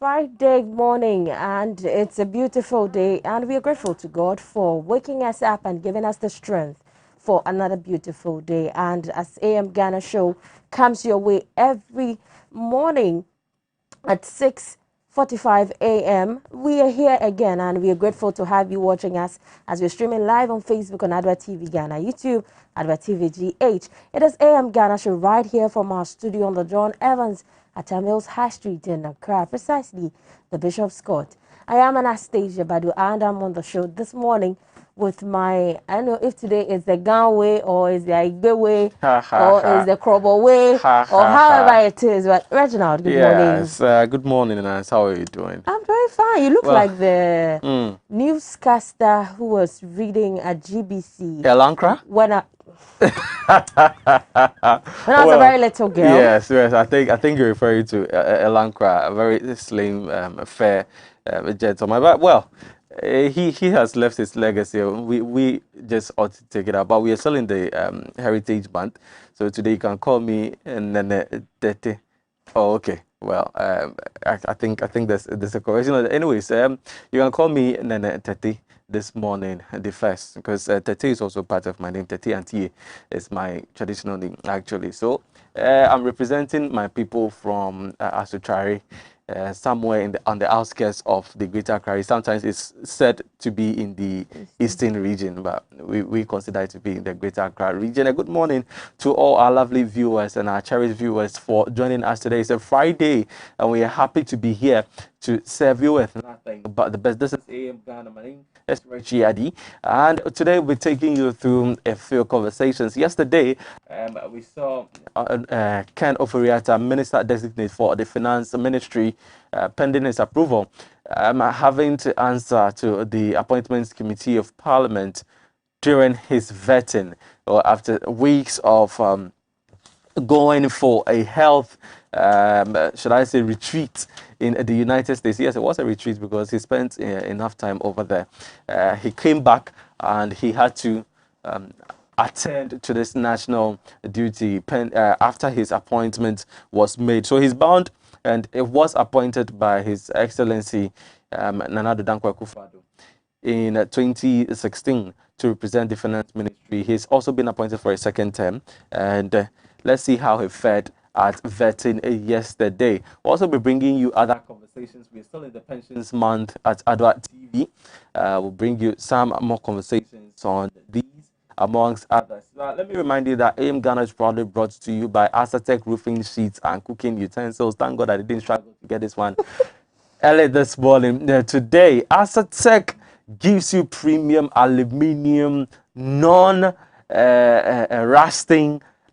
Friday morning, and it's a beautiful day, and we are grateful to God for waking us up and giving us the strength for another beautiful day. And as AM Ghana show comes your way every morning at 6:45 a.m. We are here again, and we are grateful to have you watching us as we're streaming live on Facebook on Adoatv Ghana, YouTube, Adoatv GH. It is AM Ghana show right here from our studio on the John Evans at Mills High Street in Accra, precisely the Bishop's Court. I am Anastasia Badu, and I'm on the show this morning with my, I don't know if today is the Gan way or is the Igbe way or is the Krobo way or however it is. But Reginald, good morning. Yes, good morning, Nance. How are you doing? I'm very fine. You look like the newscaster who was reading at GBC. Elankra? When I was a very little girl. Yes. I think you're referring to Elankra, a very slim, fair gentleman. But he has left his legacy. We just ought to take it up. But we are still in the Heritage Month, so today you can call me Nene Tete. Oh, okay. Well, I think there's a correction. Anyways, you can call me Nene Tete this morning, the first, because Tete is also part of my name. Tete Antie is my traditional name, actually. So I'm representing my people from Asutari, somewhere on the outskirts of the Greater Accra. Sometimes it's said to be in the eastern region, but we consider it to be in the Greater Accra region. A good morning to all our lovely viewers and our cherished viewers for joining us today. It's a Friday, and we are happy to be here to serve you with nothing but the best. This is AM Ghana. My name is Richie Adi, and today we're taking you through a few conversations. Yesterday, we saw Ken Oforiatta, Minister Designate for the Finance Ministry, pending his approval, having to answer to the Appointments Committee of Parliament during his vetting, or after weeks of going for a health, should I say, retreat in the United States. Yes, it was a retreat because he spent enough time over there. He came back and he had to attend to this national duty after his appointment was made. So he's bound, and it was appointed by His Excellency Nana Addo Dankwa Akufo-Addo in 2016 to represent the finance ministry. He's also been appointed for a second term, and let's see how he fared at vetting yesterday. We'll also be bringing you other conversations. We're still in the pensions month at Adoatv. We'll bring you some more conversations on these, amongst others. Now, let me remind you that AM Ghana is proudly brought to you by Adoatv roofing sheets and cooking utensils. Thank God I didn't struggle to get this one early this morning. Today, Adoatv gives you premium aluminium, non-rusting,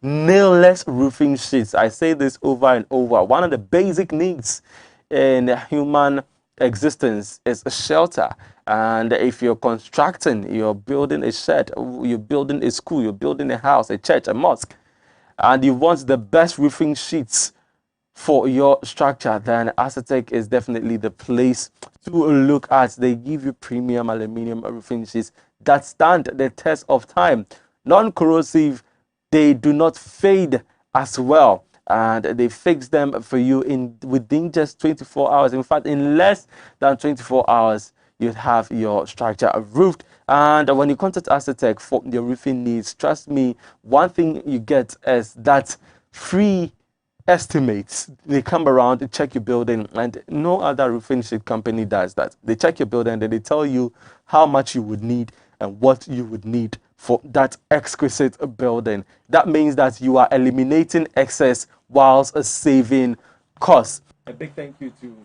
nailless roofing sheets. I say this over and over. One of the basic needs in human existence is a shelter. And if you're constructing, you're building a shed, you're building a school, you're building a house, a church, a mosque, and you want the best roofing sheets for your structure, then Adoatv is definitely the place to look at. They give you premium aluminium roofing sheets that stand the test of time, non-corrosive. They do not fade as well, and they fix them for you within just 24 hours. In fact, in less than 24 hours, you have your structure roofed. And when you contact Adoatv for your roofing needs, trust me, one thing you get is that free estimates. They come around to check your building, and no other roofing sheet company does that. They check your building and then they tell you how much you would need and what you would need for that exquisite building. That means that you are eliminating excess whilst saving costs. A big thank you to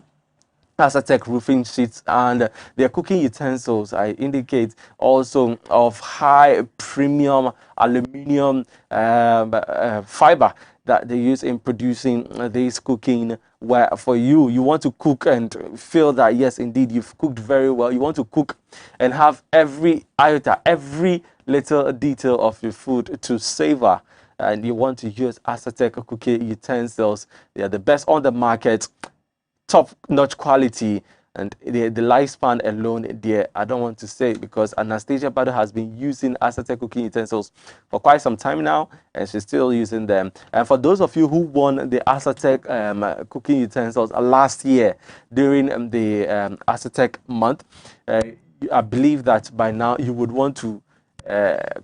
Adoatv roofing sheets and their cooking utensils. I indicate also of high premium aluminium fiber that they use in producing this cooking, where for you want to cook and feel that yes, indeed, you've cooked very well. You want to cook and have every iota, every little detail of your food to savor, and you want to use Adoatv cooking utensils. They are the best on the market, top-notch quality, And the lifespan alone, there, I don't want to say, because Anastasia Bado has been using Asatek cooking utensils for quite some time now, and she's still using them. And for those of you who won the Asatek cooking utensils last year during the Asatek month, I believe that by now you would want to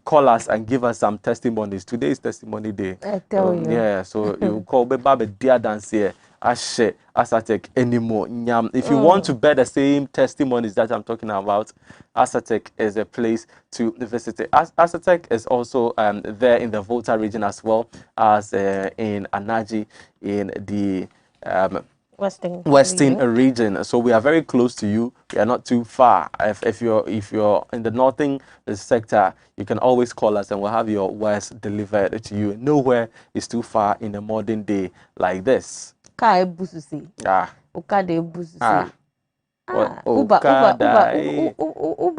call us and give us some testimonies. Today is testimony day. I tell you. Yeah, so you call Baba dear dance here. Ashe Asatek anymore. Nyam. If you want to bear the same testimonies that I'm talking about, Asatek is a place to visit. Asatek is also there in the Volta region as well as in Anaji in the Western region. So we are very close to you. We are not too far. If you're in the northern sector, you can always call us and we'll have your wares delivered to you. Nowhere is too far in a modern day like this. Uber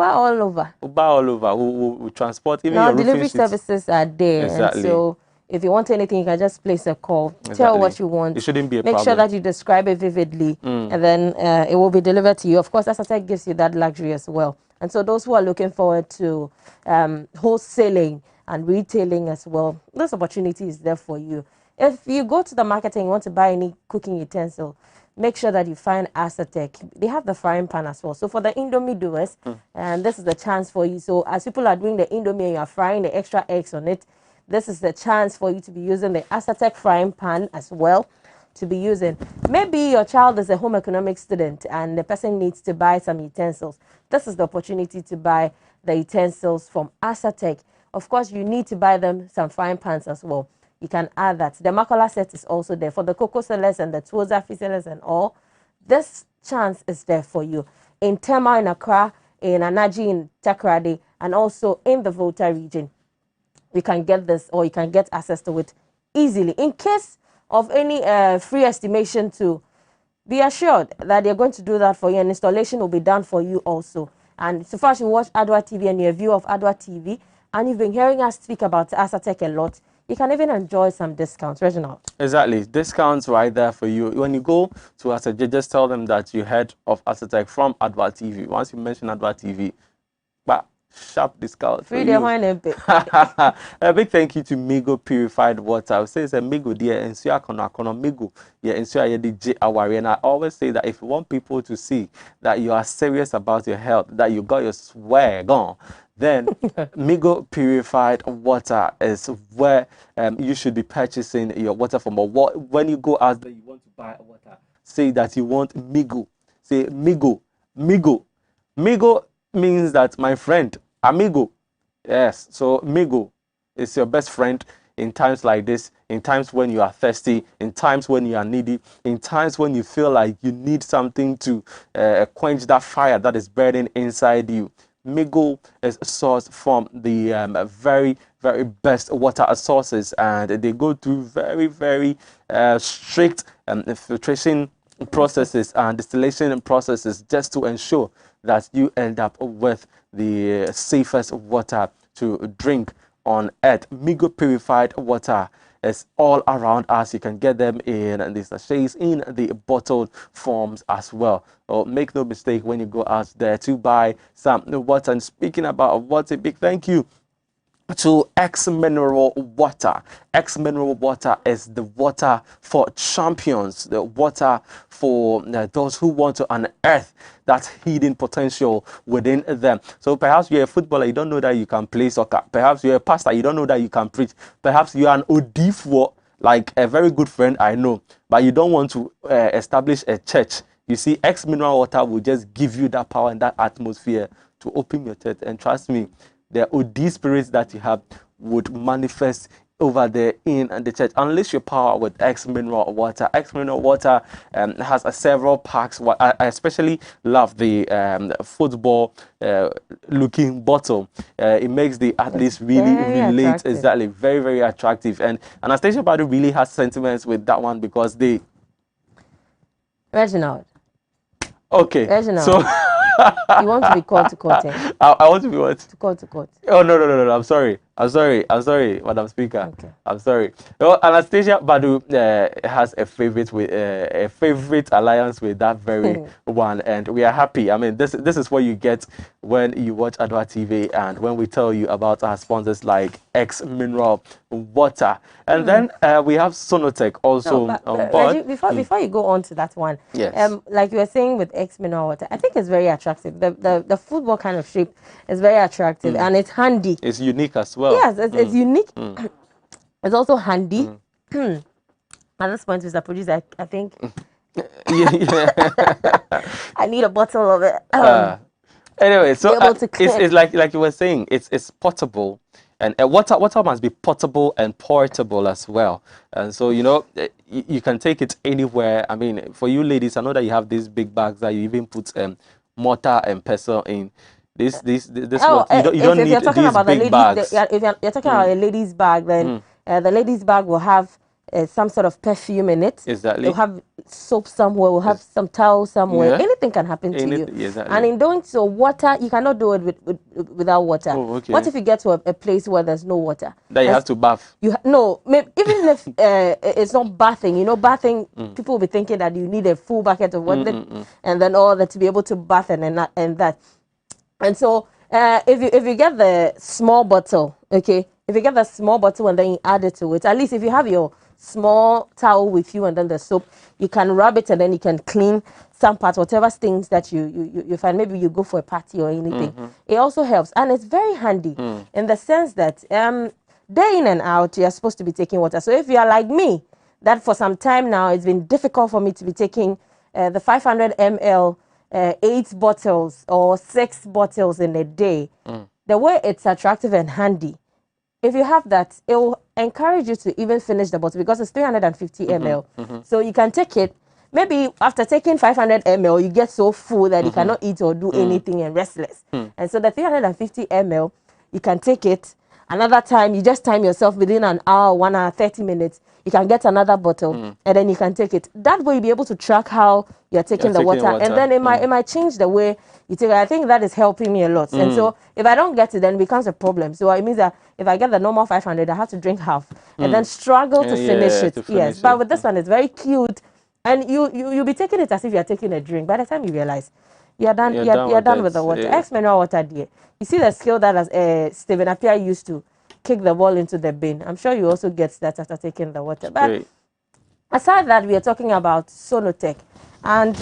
all over. Uber all over. We transport. Even now your delivery services are there. Exactly. And so if you want anything, you can just place a call. Exactly. Tell what you want. It shouldn't be a Make problem. sure that you describe it vividly, and then it will be delivered to you. Of course, Asatek gives you that luxury as well. And so those who are looking forward to wholesaling and retailing as well, this opportunity is there for you. If you go to the market and you want to buy any cooking utensil, make sure that you find Asatek. They have the frying pan as well. So for the Indomie doers, this is the chance for you. So as people are doing the Indomie and you are frying the extra eggs on it, this is the chance for you to be using the Asatek frying pan as well to be using. Maybe your child is a home economics student and the person needs to buy some utensils. This is the opportunity to buy the utensils from Asatek. Of course, you need to buy them some frying pans as well. You can add that. The Makola set is also there for the cocoa sellers and the Tuozafi sellers and all. This chance is there for you in Tema, in Accra, in Anaji, in Takoradi, and also in the Volta region. You can get this, or you can get access to it easily. In case of any free estimation, to be assured that they're going to do that for you, and installation will be done for you also. And so far as you watch Adoatv and you're a viewer of Adoatv, and you've been hearing us speak about Asatek a lot, you can even enjoy some discounts, Reginald. Exactly. Discounts right there for you. When you go to Asatek, just tell them that you heard of Asatek from Adoatv. Once you mention Adoatv, but sharp discount for you. A big thank you to Migo Purified Water. I would say it's a Migo dear and so Migo. Yeah, and so and I always say that if you want people to see that you are serious about your health, that you got your swag on, then Migo Purified Water is where you should be purchasing your water from. But when you go out there, you want to buy water, say that you want Migo. Say Migo. Migo means that my friend, amigo. Yes, so Migo is your best friend in times like this, in times when you are thirsty, in times when you are needy, in times when you feel like you need something to quench that fire that is burning inside you. Migo is sourced from the very, very best water sources, and they go through very, very strict filtration processes and distillation processes just to ensure that you end up with the safest water to drink on earth. Migo Purified Water is all around us. You can get them in the sachets, in the bottled forms as well. So make no mistake when you go out there to buy some water. And speaking about water, big thank you to X Mineral Water. X Mineral Water is the water for champions, the water for those who want to unearth that hidden potential within them. So perhaps you're a footballer, you don't know that you can play soccer. Perhaps you're a pastor, you don't know that you can preach. Perhaps you're an Odifwo, like a very good friend I know, but you don't want to establish a church. You see, X Mineral Water will just give you that power and that atmosphere to open your church. And trust me, the OD spirits that you have would manifest over there in the church. Unleash your power with X Mineral Water. X Mineral Water has several packs. I especially love the football looking bottle. It makes the athletes really relate. Attractive. Exactly, very, very attractive. And Anastasia Badu really has sentiments with that one because they... Reginald. Okay. Reginald. So... You want to be called to court, eh? I want to be what? To court. Oh, no. I'm sorry. I'm sorry, Madam Speaker. Okay. I'm sorry. Well, Anastasia Badu has a favorite alliance with that very one, and we are happy. I mean, this is what you get when you watch Adoatv, and when we tell you about our sponsors like X Mineral Water, and then we have Sonotech No, also but on board. Reggie, before you go on to that one, Yes. like you were saying with X mineral water, I think it's very attractive. The football kind of shape is very attractive, and it's handy. It's unique as well. Yes, it's unique. It's also handy. At this point, Mr. Producer, I think Yeah. I need a bottle of it. Anyway, so able to it's like you were saying, it's portable, and water must be portable and portable as well. And so you can take it anywhere. I mean, for you ladies, I know that you have these big bags that you even put mortar and pestle in. This Oh, what you don't if you're need talking these about the big lady, bags. if you're talking about a lady's bag, then the lady's bag will have some sort of perfume in it. Exactly. It'll have soap somewhere. Will have some towel somewhere. Yeah. Anything can happen to you. Exactly. And in doing so, water you cannot do it without water. Oh, okay. What if you get to a place where there's no water? That you have to bath. No, maybe, even if it's not bathing, bathing, people will be thinking that you need a full bucket of water and then all that to be able to bath and that. And so if you get the small bottle, okay, if you get the small bottle and then you add it to it, at least if you have your small towel with you and then the soap, you can rub it and then you can clean some parts, whatever things that you find. Maybe you go for a party or anything. It also helps, and it's very handy in the sense that day in and out you're supposed to be taking water. So if you are like me, that for some time now it's been difficult for me to be taking the 500 ml 8 bottles or 6 bottles in a day. The way it's attractive and handy, if you have that, it will encourage you to even finish the bottle because it's 350 ml. So you can take it. Maybe after taking 500 ml, you get so full that you cannot eat or do anything and restless. And so the 350 ml, you can take it. Another time, you just time yourself within an hour, 1 hour, 30 minutes. You can get another bottle and then you can take it. That way, you'll be able to track how you're taking the water. And then it might change the way you take it. I think that is helping me a lot. And so if I don't get it, then it becomes a problem. So it means that if I get the normal 500, I have to drink half and then struggle to finish it. Yes, but with this one, it's very cute. And you'll be taking it as if you're taking a drink. By the time you realize, you're done with the water. Yeah. X mineral water, dear. You see the skill that Stephen Appiah used to kick the ball into the bin. I'm sure you also get that after taking the water. But Great. aside that, we are talking about Sonotech. And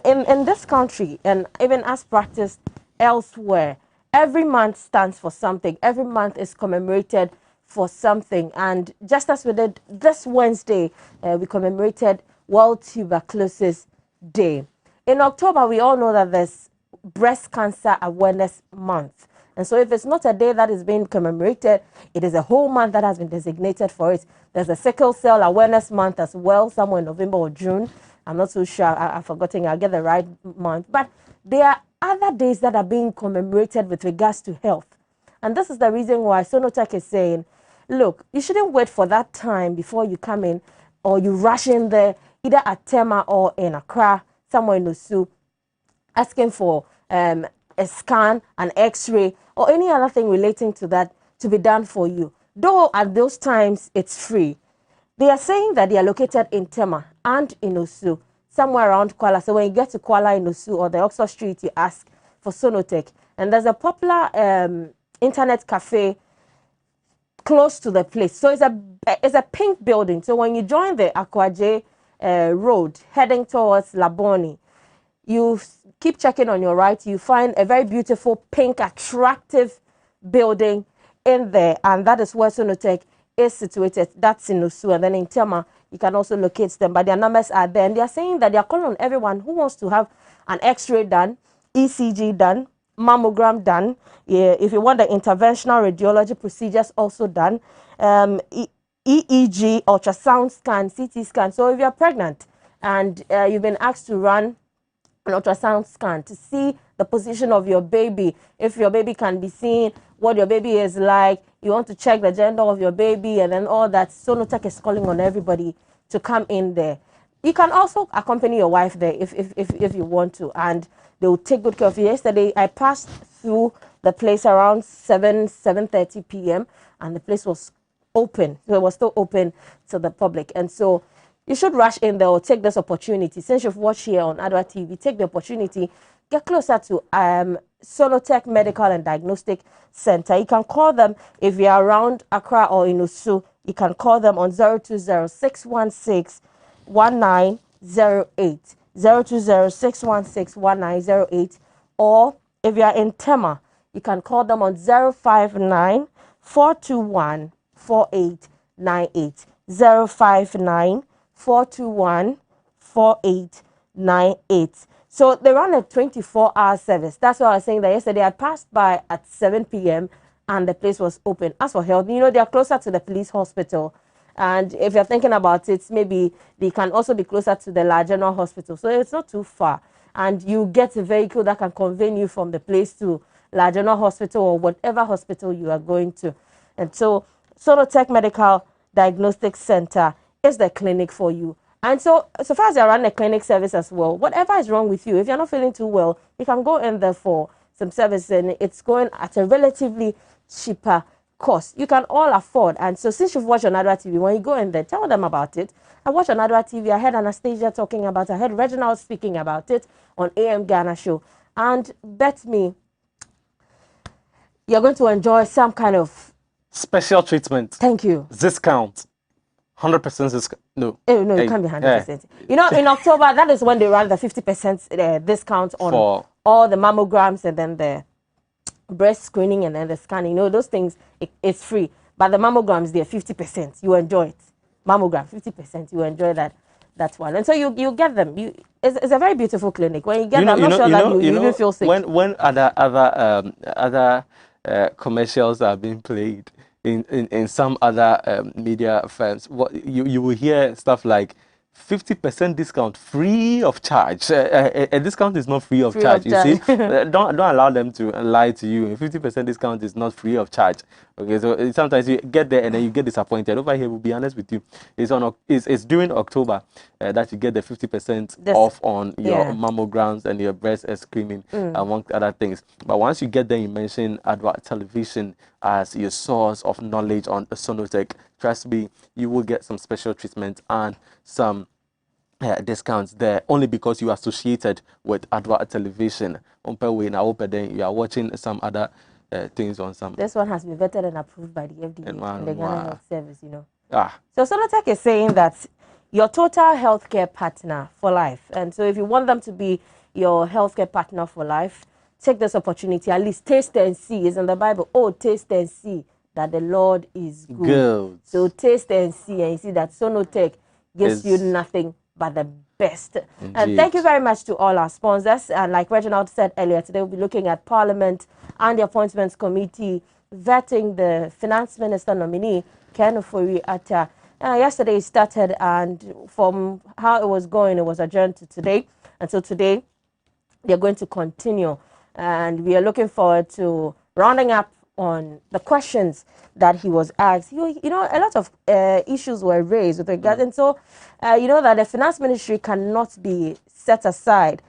in this country, and even as practiced elsewhere, every month stands for something. Every month is commemorated for something. And just as we did this Wednesday, we commemorated World Tuberculosis Day. In October, we all know that there's Breast Cancer Awareness Month. And so if it's not a day that is being commemorated, it is a whole month that has been designated for it. There's a Sickle Cell Awareness Month as well, somewhere in November or June. I'm not so sure. I've forgotten. I'll get the right month. But there are other days that are being commemorated with regards to health. And this is the reason why Sonotech is saying, look, you shouldn't wait for that time before you come in or you rush in there, either at Tema or in Accra, somewhere in Osu, asking for a scan, an x-ray, or any other thing relating to that to be done for you. Though at those times it's free. They are saying that they are located in Tema and in Osu, somewhere around Kuala. So when you get to Kuala in Osu or the Oxford Street, you ask for Sonotech. And there's a popular internet cafe close to the place. So it's a pink building. So when you join the Akwaje road heading towards Laboni, you keep checking on your right, you find a very beautiful, pink, attractive building in there. And that is where Sonotech is situated. That's in Osu. And then in Tema, you can also locate them. But their numbers are there. And they are saying that they are calling on everyone who wants to have an x-ray done, ECG done, mammogram done. Yeah, if you want the interventional radiology procedures also done, EEG, ultrasound scan, CT scan. So if you're pregnant and you've been asked to run an ultrasound scan to see the position of your baby, if your baby can be seen, what your baby is like, you want to check the gender of your baby, and then all that, Sonotech is calling on everybody to come in there. You can also accompany your wife there if you want to, and they will take good care of you. Yesterday, I passed through the place around 7:30 p.m. and the place was open. So it was still open to the public. And so you should rush in there or take this opportunity. Since you've watched here on Adoatv, take the opportunity, get closer to Sonotech Medical and Diagnostic Center. You can call them if you're around Accra or in Usu. You can call them on 020-616-1908. 020-616-1908. Or if you're in Tema, you can call them on 059-421-4898. 059-421-4898. So they run a 24-hour service. That's why I was saying that yesterday. I passed by at 7 p.m. and the place was open. As for health, they are closer to the police hospital. And if you're thinking about it, maybe they can also be closer to the large general hospital. So it's not too far. And you get a vehicle that can convey you from the place to large general hospital or whatever hospital you are going to. And so Sonotech Medical Diagnostic Center is the clinic for you. And so far as you're running a clinic service as well, whatever is wrong with you, if you're not feeling too well, you can go in there for some service, and it's going at a relatively cheaper cost. You can all afford. And so since you've watched on Adoatv, when you go in there, tell them about it. I watched on Adoatv. I heard Anastasia talking about it. I heard Reginald speaking about it on AM Ghana show. And bet me, you're going to enjoy some kind of special treatment. Thank you. Discount. 100% discount. No. Oh, no, it can't be 100%. Yeah. In October, that is when they run the 50% discount on all the mammograms and then the breast screening and then the scanning. Those things, it's free. But the mammograms, they're 50%. You enjoy it. Mammogram, 50%. You enjoy that one. And so you get them. It's a very beautiful clinic. When you get them, I'm not sure that you even feel sick. When other commercials are being played in some other media firms, what you will hear stuff like 50% discount free of charge. A discount is not free of charge. You see, don't allow them to lie to you. 50% discount is not free of charge. Okay, so sometimes you get there and then you get disappointed. Over here, we'll be honest with you, it's during October that you get the 50% off on your mammograms and your breast screening, among other things. But once you get there, you mention Adoatv as your source of knowledge on Sonotech. Trust me, you will get some special treatment and some discounts there only because you are associated with Adoatv. You are watching some other things on some. This one has been vetted and approved by the FDA and the Ghana Health Service, So Sonotech is saying that your total healthcare partner for life. And so if you want them to be your healthcare partner for life, take this opportunity. At least taste and see. It's in the Bible. Oh, taste and see that the Lord is good. So taste and see, and you see that Sonotech gives you nothing but the best. Indeed. And thank you very much to all our sponsors. And like Reginald said earlier, today we'll be looking at Parliament and the Appointments Committee vetting the Finance Minister nominee, Ken Ofori-Atta. Yesterday it started, and from how it was going, it was adjourned to today. And so today they're going to continue. And we are looking forward to rounding up on the questions that he was asked. A lot of issues were raised with regard, and so that the finance ministry cannot be set aside.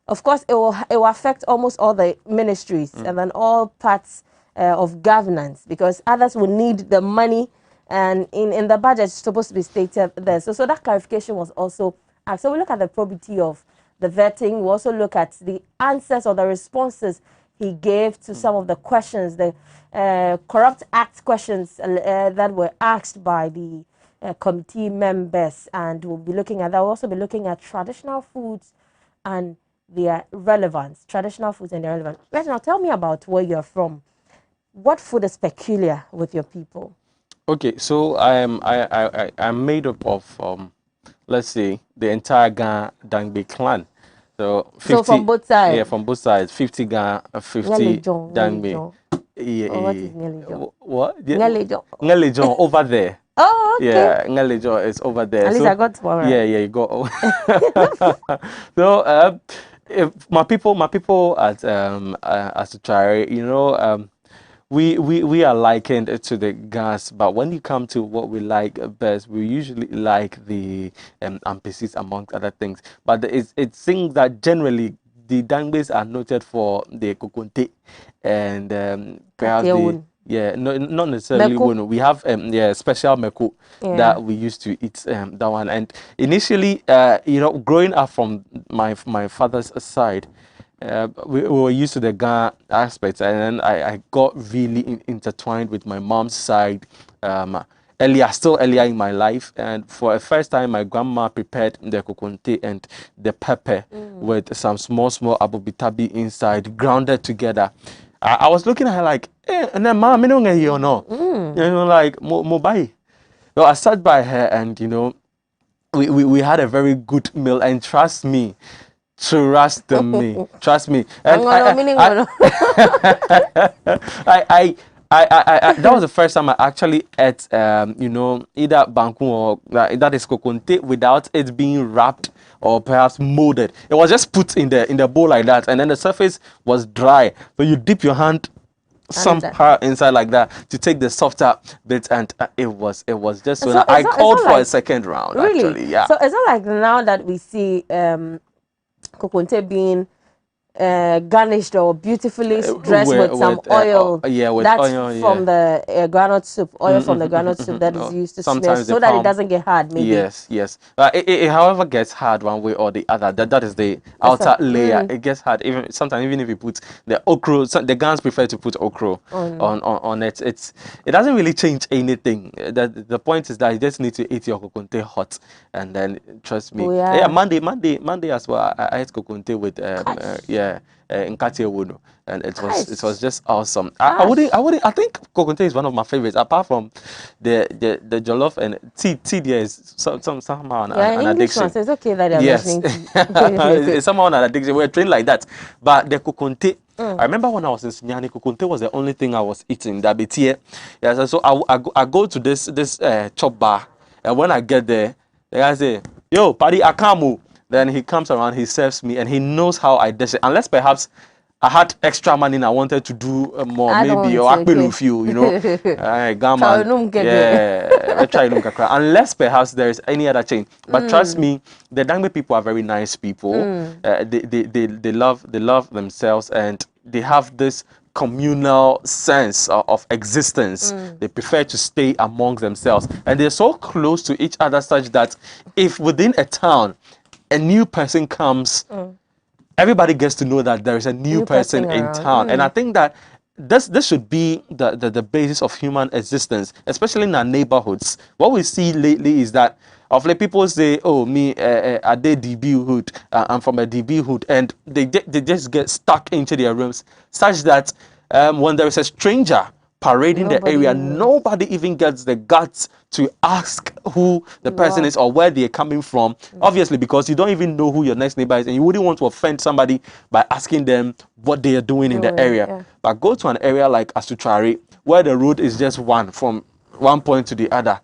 Of course, it will affect almost all the ministries and then all parts of governance, because others will need the money, and in the budget it's supposed to be stated there. So that clarification was also asked. So we look at the probity of the vetting. We also look at the answers or the responses he gave to some of the questions, the Corrupt Act questions that were asked by the committee members. And we'll be looking at that. We'll also be looking at traditional foods and their relevance. Traditional foods and their relevance. Reginald, tell me about where you're from. What food is peculiar with your people? Okay, so I'm made up of, let's say, the entire Ghana Dangbe clan. So 50, so from both sides? Yeah, from both sides. 50 Ghana, 50 Dangbe. Yeah. What is Ngelijo? What? Ngelijo. Ngelijo over there. Oh, okay. Yeah, Ngelijo is over there. At least I got tomorrow. Yeah, you got. So, if my people at Adoatv, we are likened to the gas, but when you come to what we like best, we usually like the ampesis amongst other things. But it's things that generally the Dangbes are noted for the kokonte and perhaps the no, not necessarily one. We have special meko that we used to eat that one. And initially, growing up from my father's side, we were used to the Ghana aspects, and then I got really intertwined with my mom's side still earlier in my life. And for the first time, my grandma prepared the kokonte and the pepper with some small abobitabi inside, grounded together. I was looking at her like, and then mom, you know, like mobile. So I sat by her, and we had a very good meal. And trust me, trust me. And that was the first time I actually ate, either banku or that is kokonte without it being wrapped or perhaps molded. It was just put in the bowl like that, and then the surface was dry. So you dip your hand somehow inside like that to take the softer bit, and it was just when I called for a second round. Really? Actually, yeah. So it's not like now that we see kokonte being garnished or beautifully dressed with some oil. With that's oil, from the granite soup, oil from the granite soup that is used to smear so that it doesn't get hard. Maybe. Yes. It however gets hard one way or the other. That is the outer layer. It gets hard. Even if you put the okra, the Ghanaians prefer to put okra on it. It doesn't really change anything. The point is that you just need to eat your kokonte hot, and then trust me. Monday as well. I ate kokonte with and it was just awesome. I think kokonte is one of my favorites, apart from the jollof and tea. There is somehow an addiction. So it's okay that you're mentioning tea. It's somehow an addiction. We're trained like that, but the kokonte. I remember when I was in Sunyani, kokonte was the only thing I was eating. That bit here, so I go to this chop bar, and when I get there, the guy say, "Yo, Paddy, I can't move." Then he comes around, he serves me, and he knows how I dish it. Unless perhaps I had extra money and I wanted to do more, maybe, or with you, unless perhaps there is any other change. But trust me, the Dangme people are very nice people. They love themselves, and they have this communal sense of existence. They prefer to stay among themselves, and they're so close to each other such that if within a town a new person comes, everybody gets to know that there is a new person in town. And I think that this should be the basis of human existence, especially in our neighborhoods. What we see lately is that of late people say, "Oh, me, I did DB hood. I'm from a DB hood," and they just get stuck into their rooms, such that when there is a stranger parading the area, nobody even gets the guts to ask who the person is or where they're coming from. Obviously, because you don't even know who your next neighbor is, and you wouldn't want to offend somebody by asking them what they are doing in the area. But go to an area like Asutrari, where the road is just one from one point to the other.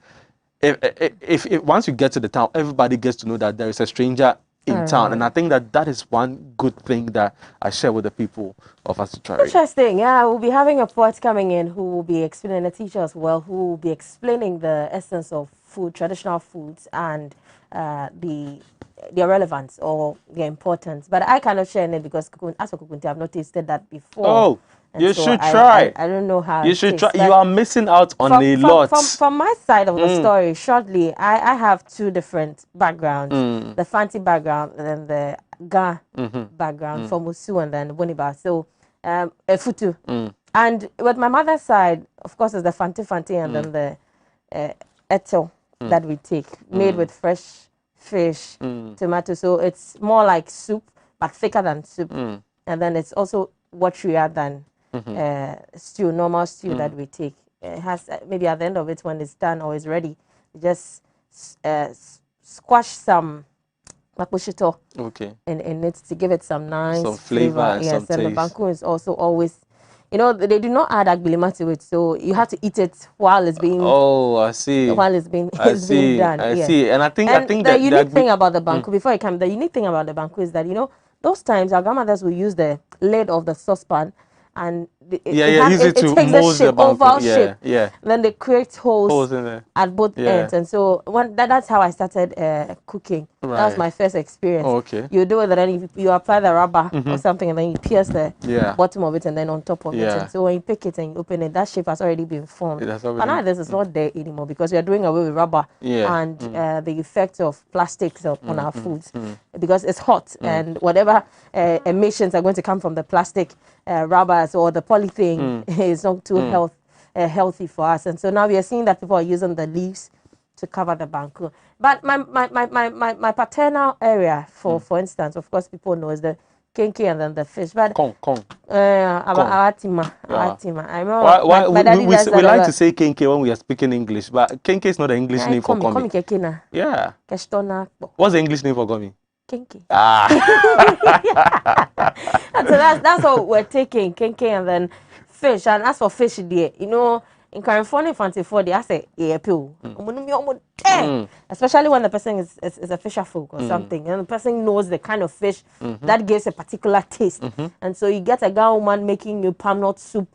If once you get to the town, everybody gets to know that there is a stranger in town, and I think that is one good thing that I share with the people of Asutrari. Interesting. Yeah, we'll be having a poet coming in who will be explaining, a teacher as well, who will be explaining the essence of food, traditional foods, and their relevance or their importance. But I cannot share it because as for kokunte, I've not tasted that before. Oh. And you should try. I don't know how. You should try. You are missing out on a lot. From my side of the story, shortly, I have two different backgrounds: the Fanti background and then the Ga background from Musu and then Boniba. So, Futu. And with my mother's side, of course, is the Fanti and then the Eto that we take, made with fresh fish, tomato. So it's more like soup, but thicker than soup. And then it's also waterier than stew, normal stew that we take. It has maybe at the end of it, when it's done or is ready, you just squash some makushito in it to give it some nice flavor and yes, some and taste. the banku is also always, they do not add agbilima to it, so you have to eat it while it's being. Oh, I see. While it's being being done. I see. And I think the unique thing about the banku, before I come, the unique thing about the banku is that those times our grandmothers will use the lid of the saucepan and Use it it to takes a mold the shape, banku. oval shape. Yeah. Then they create holes Holes in there. at both Yeah. ends. And so that's how I started cooking. That was Right. my first experience. Oh, okay. You do it, and then you apply the rubber or something, and then you pierce the bottom of it, and then on top of it. And so when you pick it and you open it, that shape has already been formed. But now this is not there anymore because we are doing away with rubber and the effect of plastics on our foods because it's hot and whatever emissions are going to come from the plastic rubbers or the polythene is not too healthy for us. And so now we are seeing that people are using the leaves to cover the banku. But my paternal area, for instance, of course, people know is the kenke and then the fish. But Kong. awatima. I remember Why my daddy does that we like a to lot. say kenke when we are speaking English, but kenke is not an English name for Komi gummy. keke na. Yeah. Keshtona. What's the English name for gummy? Kenke. Ah. And so that's what we're taking, kenke and then fish. And as for fish, there, you know, in California, Fancy 40, I say, yeah, pill. Especially when the person is a fisher folk or something, and the person knows the kind of fish that gives a particular taste. And so you get a guy woman making you palm nut soup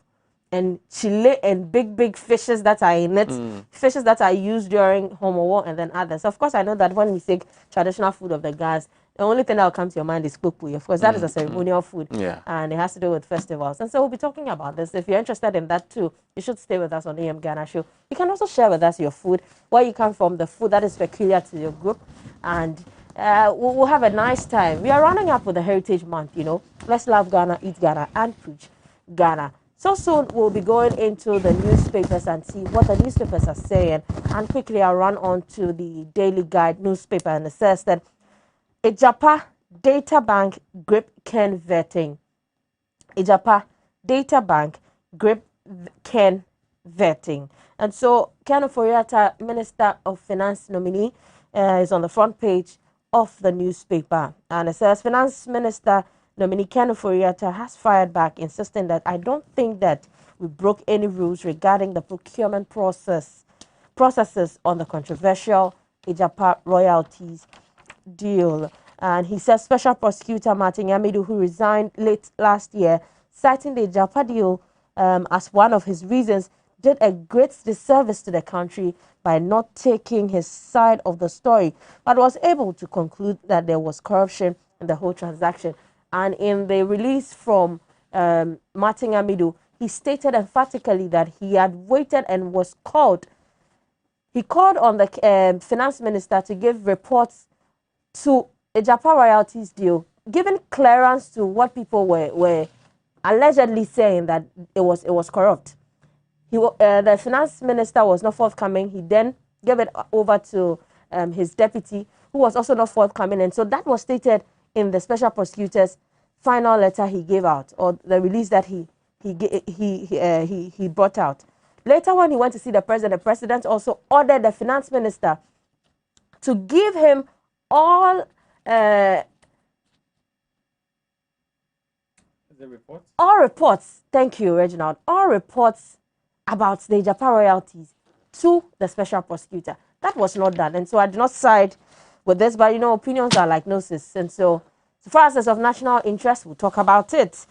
and chile and big fishes that are in it, fishes that are used during Homo and then others. Of course, I know that when we say traditional food of the Ghas, the only thing that will come to your mind is kpukpu. Of course, that is a ceremonial food, and it has to do with festivals. And so we'll be talking about this. If you're interested in that too, you should stay with us on AM Ghana Show. You can also share with us your food, where you come from, the food that is peculiar to your group, and we'll have a nice time. We are running up with the Heritage Month, you know. Let's love Ghana, eat Ghana, and preach Ghana. So soon we'll be going into the newspapers and see what the newspapers are saying. And quickly I'll run on to the Daily Guide newspaper, and it says that Ijapa Data Bank grip Ken vetting. Ijapa Data Bank grip Ken vetting. And so Ken Ofori-Atta, Minister of Finance nominee, is on the front page of the newspaper. And it says Finance Minister nominee Ken Ofori-Atta has fired back, insisting that I don't think that we broke any rules regarding the procurement processes on the controversial Ijapa royalties deal. And he says Special Prosecutor Martin Yamidu, who resigned late last year, citing the Ijapa deal as one of his reasons, did a great disservice to the country by not taking his side of the story, but was able to conclude that there was corruption in the whole transaction. And in the release from Martin Yamidu, he stated emphatically that he had waited and was called. He called on the finance minister to give reports to a Japan royalties deal, giving clearance to what people were allegedly saying that it was corrupt. The finance minister was not forthcoming. He then gave it over to his deputy, who was also not forthcoming. And so that was stated in the special prosecutor's final letter he gave out, or the release that he brought out. Later, when he went to see the president also ordered the finance minister to give him all reports. Thank you, Reginald. All reports about the Japan royalties to the special prosecutor. That was not done, and so I did not side with this. But you know, opinions are like gnosis, and so far as it's of national interest, we'll talk about it.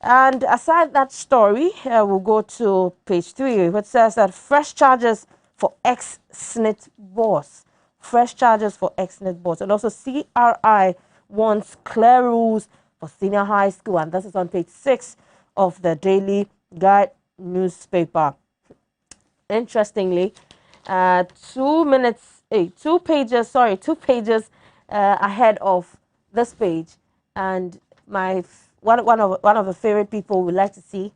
And aside that story, we'll go to page 3, which says that fresh charges for ex-SNIT boss. Fresh charges for ex-SNIT boss. And also CRI wants clear rules for senior high school. And this is on page 6 of the Daily Guide newspaper. Interestingly, 2 pages ahead of this page, and one of the favorite people would like to see,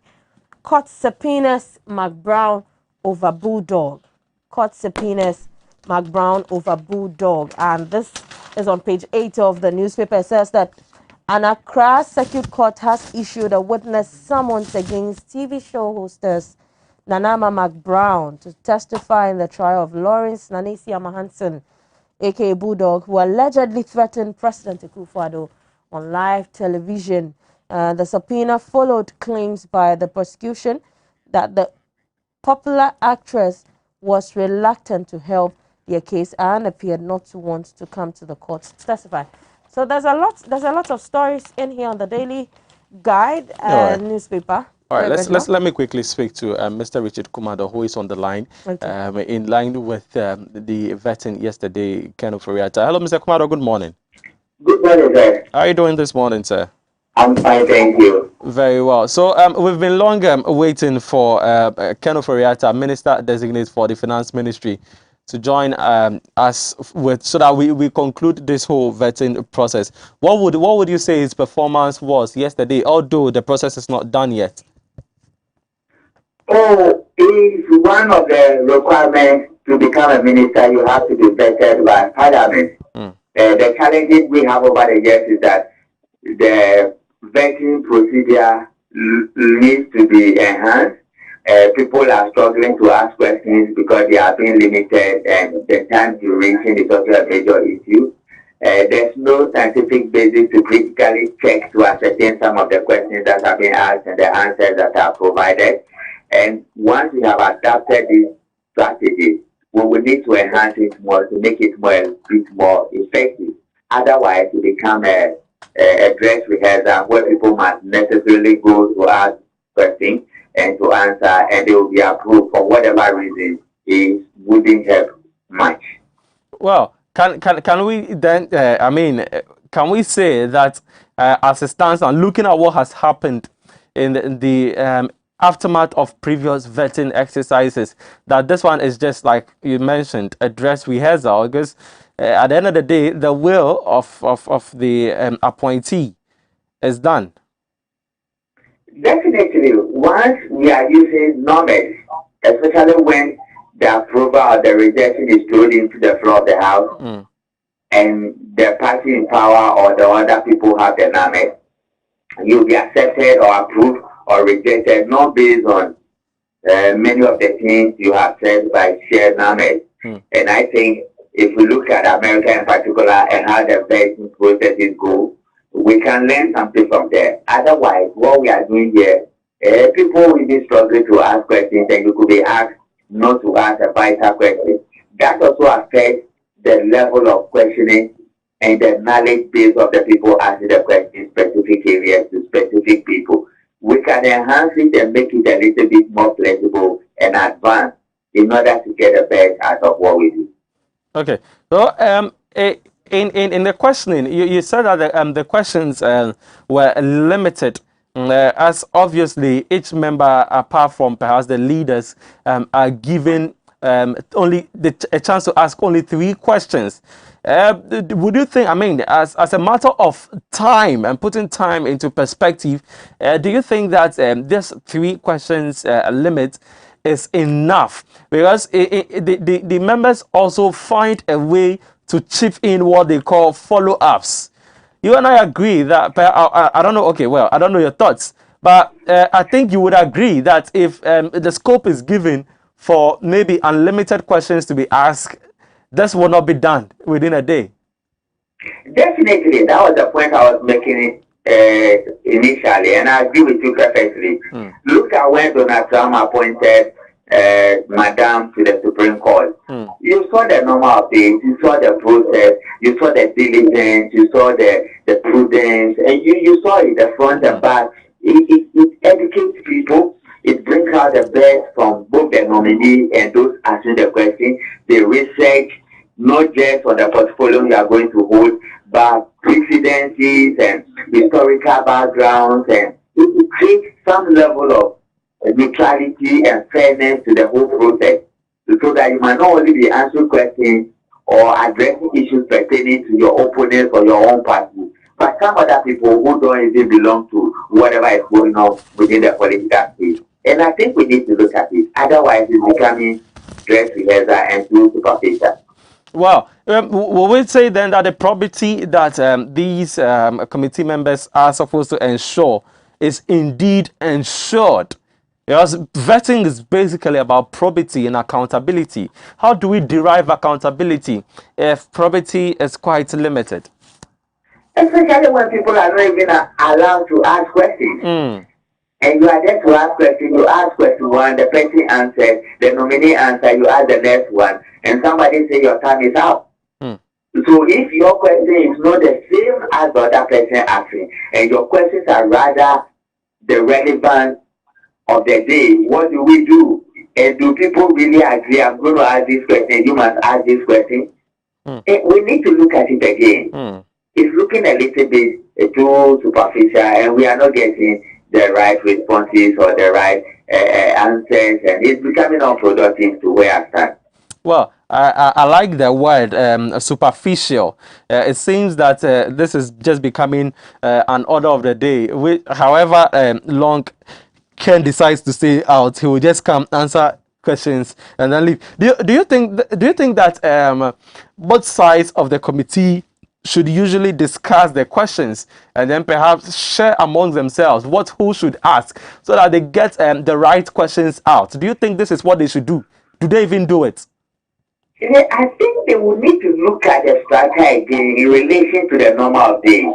court subpoenas McBrown over Bulldog. Court subpoenas McBrown over Bulldog. And this is on page 8 of the newspaper. It says that an Accra Circuit Court has issued a witness summons against TV show hostess Nanama McBrown to testify in the trial of Lawrence Nanesi Amahanson, aka Bulldog, who allegedly threatened President Akufo-Addo on live television. The subpoena followed claims by the prosecution that the popular actress was reluctant to help their case and appeared not to want to come to the court to testify. So there's a lot of stories in here on the Daily Guide newspaper. All right, Good now. let me quickly speak to Mr. Richard Kumado, who is on the line, Okay. in line with the vetting yesterday, Ken Oforiatta. Hello, Mr. Kumado. Good morning. Good morning, sir. How are you doing this morning, sir? I'm fine, thank you. Very well. So we've been long waiting for Ken Oforiatta, Minister Designate for the Finance Ministry, to join us with so that we conclude this whole vetting process. What would you say his performance was yesterday, although the process is not done yet? Oh, is one of the requirements to become a minister, you have to be vetted by Parliament. The challenges we have over the years is that the vetting procedure needs to be enhanced. People are struggling to ask questions because they are being limited, and the time duration is also a major issue. There's no scientific basis to critically check to ascertain some of the questions that have been asked and the answers that are provided. And once we have adapted these strategies, we will need to enhance it more to make it a bit more effective. Otherwise, it become a dress rehearsal where people must necessarily go to ask questions and to answer, and they will be approved for whatever reason. It wouldn't help much. Well, can we then? Can we say that as it stands and looking at what has happened in the aftermath of previous vetting exercises, that this one is just like you mentioned, a dress rehearsal? Because at the end of the day, the will of the appointee is done. Definitely, once we are using numbers, especially when the approval or the rejection is thrown into the floor of the House, and the party in power or the other people have the numbers, you'll be accepted or approved or rejected, not based on many of the things you have said by shared numbers. And I think if we look at America in particular and how the vetting processes go, we can learn something from there. Otherwise, what we are doing here, people will be struggling to ask questions, and you could be asked not to ask a vital question. That also affects the level of questioning and the knowledge base of the people asking the question in specific areas to specific people. We can enhance it and make it a little bit more flexible and advanced in order to get the best out of what we do. Okay. So in the questioning, you said that the questions were limited, as obviously each member, apart from perhaps the leaders, are given only a chance to ask only 3 questions. Would you think, as a matter of time and putting time into perspective, do you think that this 3 questions limit is enough? Because the members also find a way to chip in what they call follow-ups. You and I agree that, I don't know, okay, well, I don't know your thoughts, but I think you would agree that if the scope is given for maybe unlimited questions to be asked, this will not be done within a day. Definitely, that was the point I was making initially, and I agree with you perfectly. Look at when Donald Trump appointed Madam to the Supreme Court. You saw the normal updates, you saw the process, you saw the diligence, you saw the prudence, and you saw it, the front and back. It educates people. It brings out the best from both the nominee and those asking the question. They research not just on the portfolio you are going to hold, but precedences and historical backgrounds, and it creates some level of neutrality and fairness to the whole process, so that you might not only be answering questions or addressing issues pertaining to your opponents or your own party, but some other people who don't even belong to whatever is going on within the political space. And I think we need to look at it. Otherwise, it's becoming dress rehearsal and too superficial. Well, will we say then that the probity that these committee members are supposed to ensure is indeed ensured? Because vetting is basically about probity and accountability. How do we derive accountability if probity is quite limited? Especially when people are not even allowed to ask questions. And you are there to ask questions, you ask question 1, the person answers, the nominee answer, you ask the next one, and somebody say your time is out. So if your question is not the same as the other person asking, and your questions are rather the relevant of the day, what do we do? And do people really agree? I'm going to ask this question. You must ask this question. We need to look at it again. It's looking a little bit too superficial, and we are not getting the right responses or the right answers, and it's becoming unproductive to where I stand. Well, I like the word superficial. It seems that this is just becoming an order of the day. However long Ken decides to stay out, he will just come answer questions and then leave. Do you think that both sides of the committee should usually discuss the questions and then perhaps share among themselves who should ask so that they get the right questions out? Do you think this is what they should do? Do they even do it? I think they will need to look at the strata again in relation to the number of days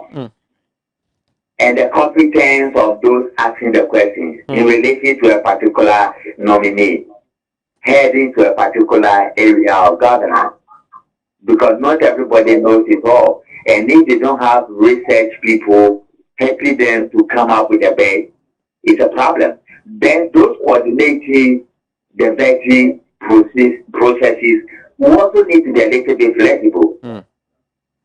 and the competence of those asking the questions in relation to a particular nominee heading to a particular area of governance. Because not everybody knows it all. And if they don't have research people helping them to come up with a base, it's a problem. Then those coordinating the vetting processes also need to be a little bit flexible.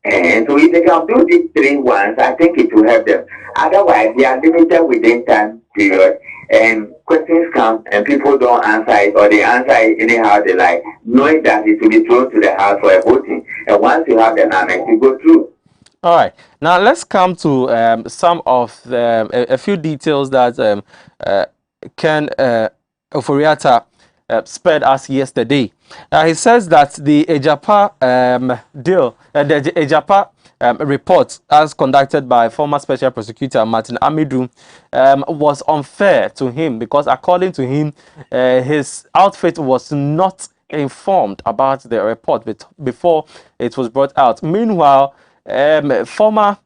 And so if they can do these 3 ones, I think it will help them. Otherwise, they are limited within time period, and questions come and people don't answer it, or they answer it anyhow they like, knowing that it will be thrown to the house for a voting. And once you have the numbers, you go through. All right. Now let's come to some of a few details that Ken Oforiatta spared us yesterday. He says that the Ejapa deal, the Ejapa report, as conducted by former Special Prosecutor Martin Amidu, was unfair to him because, according to him, his outfit was not informed about the report before it was brought out. Meanwhile, former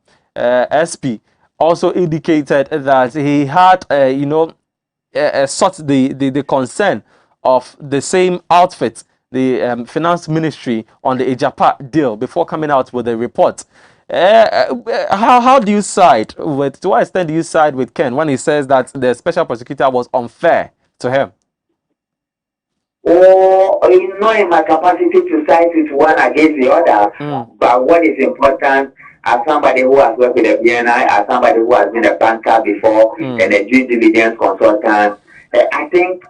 SP also indicated that he had, sought the concern of the same outfit, the finance ministry, on the Ejapa deal before coming out with a report. How do you side with, to what extent do you side with Ken when he says that the special prosecutor was unfair to him? Or in my capacity to side with one against the other, but what is important, as somebody who has worked with the BNI, as somebody who has been a banker before and a due diligence consultant, I think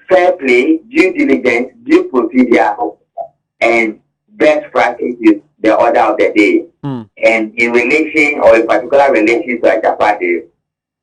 fair play, due diligence, due procedure, and best practice is the order of the day. And in relation, or in particular relation to a Japade,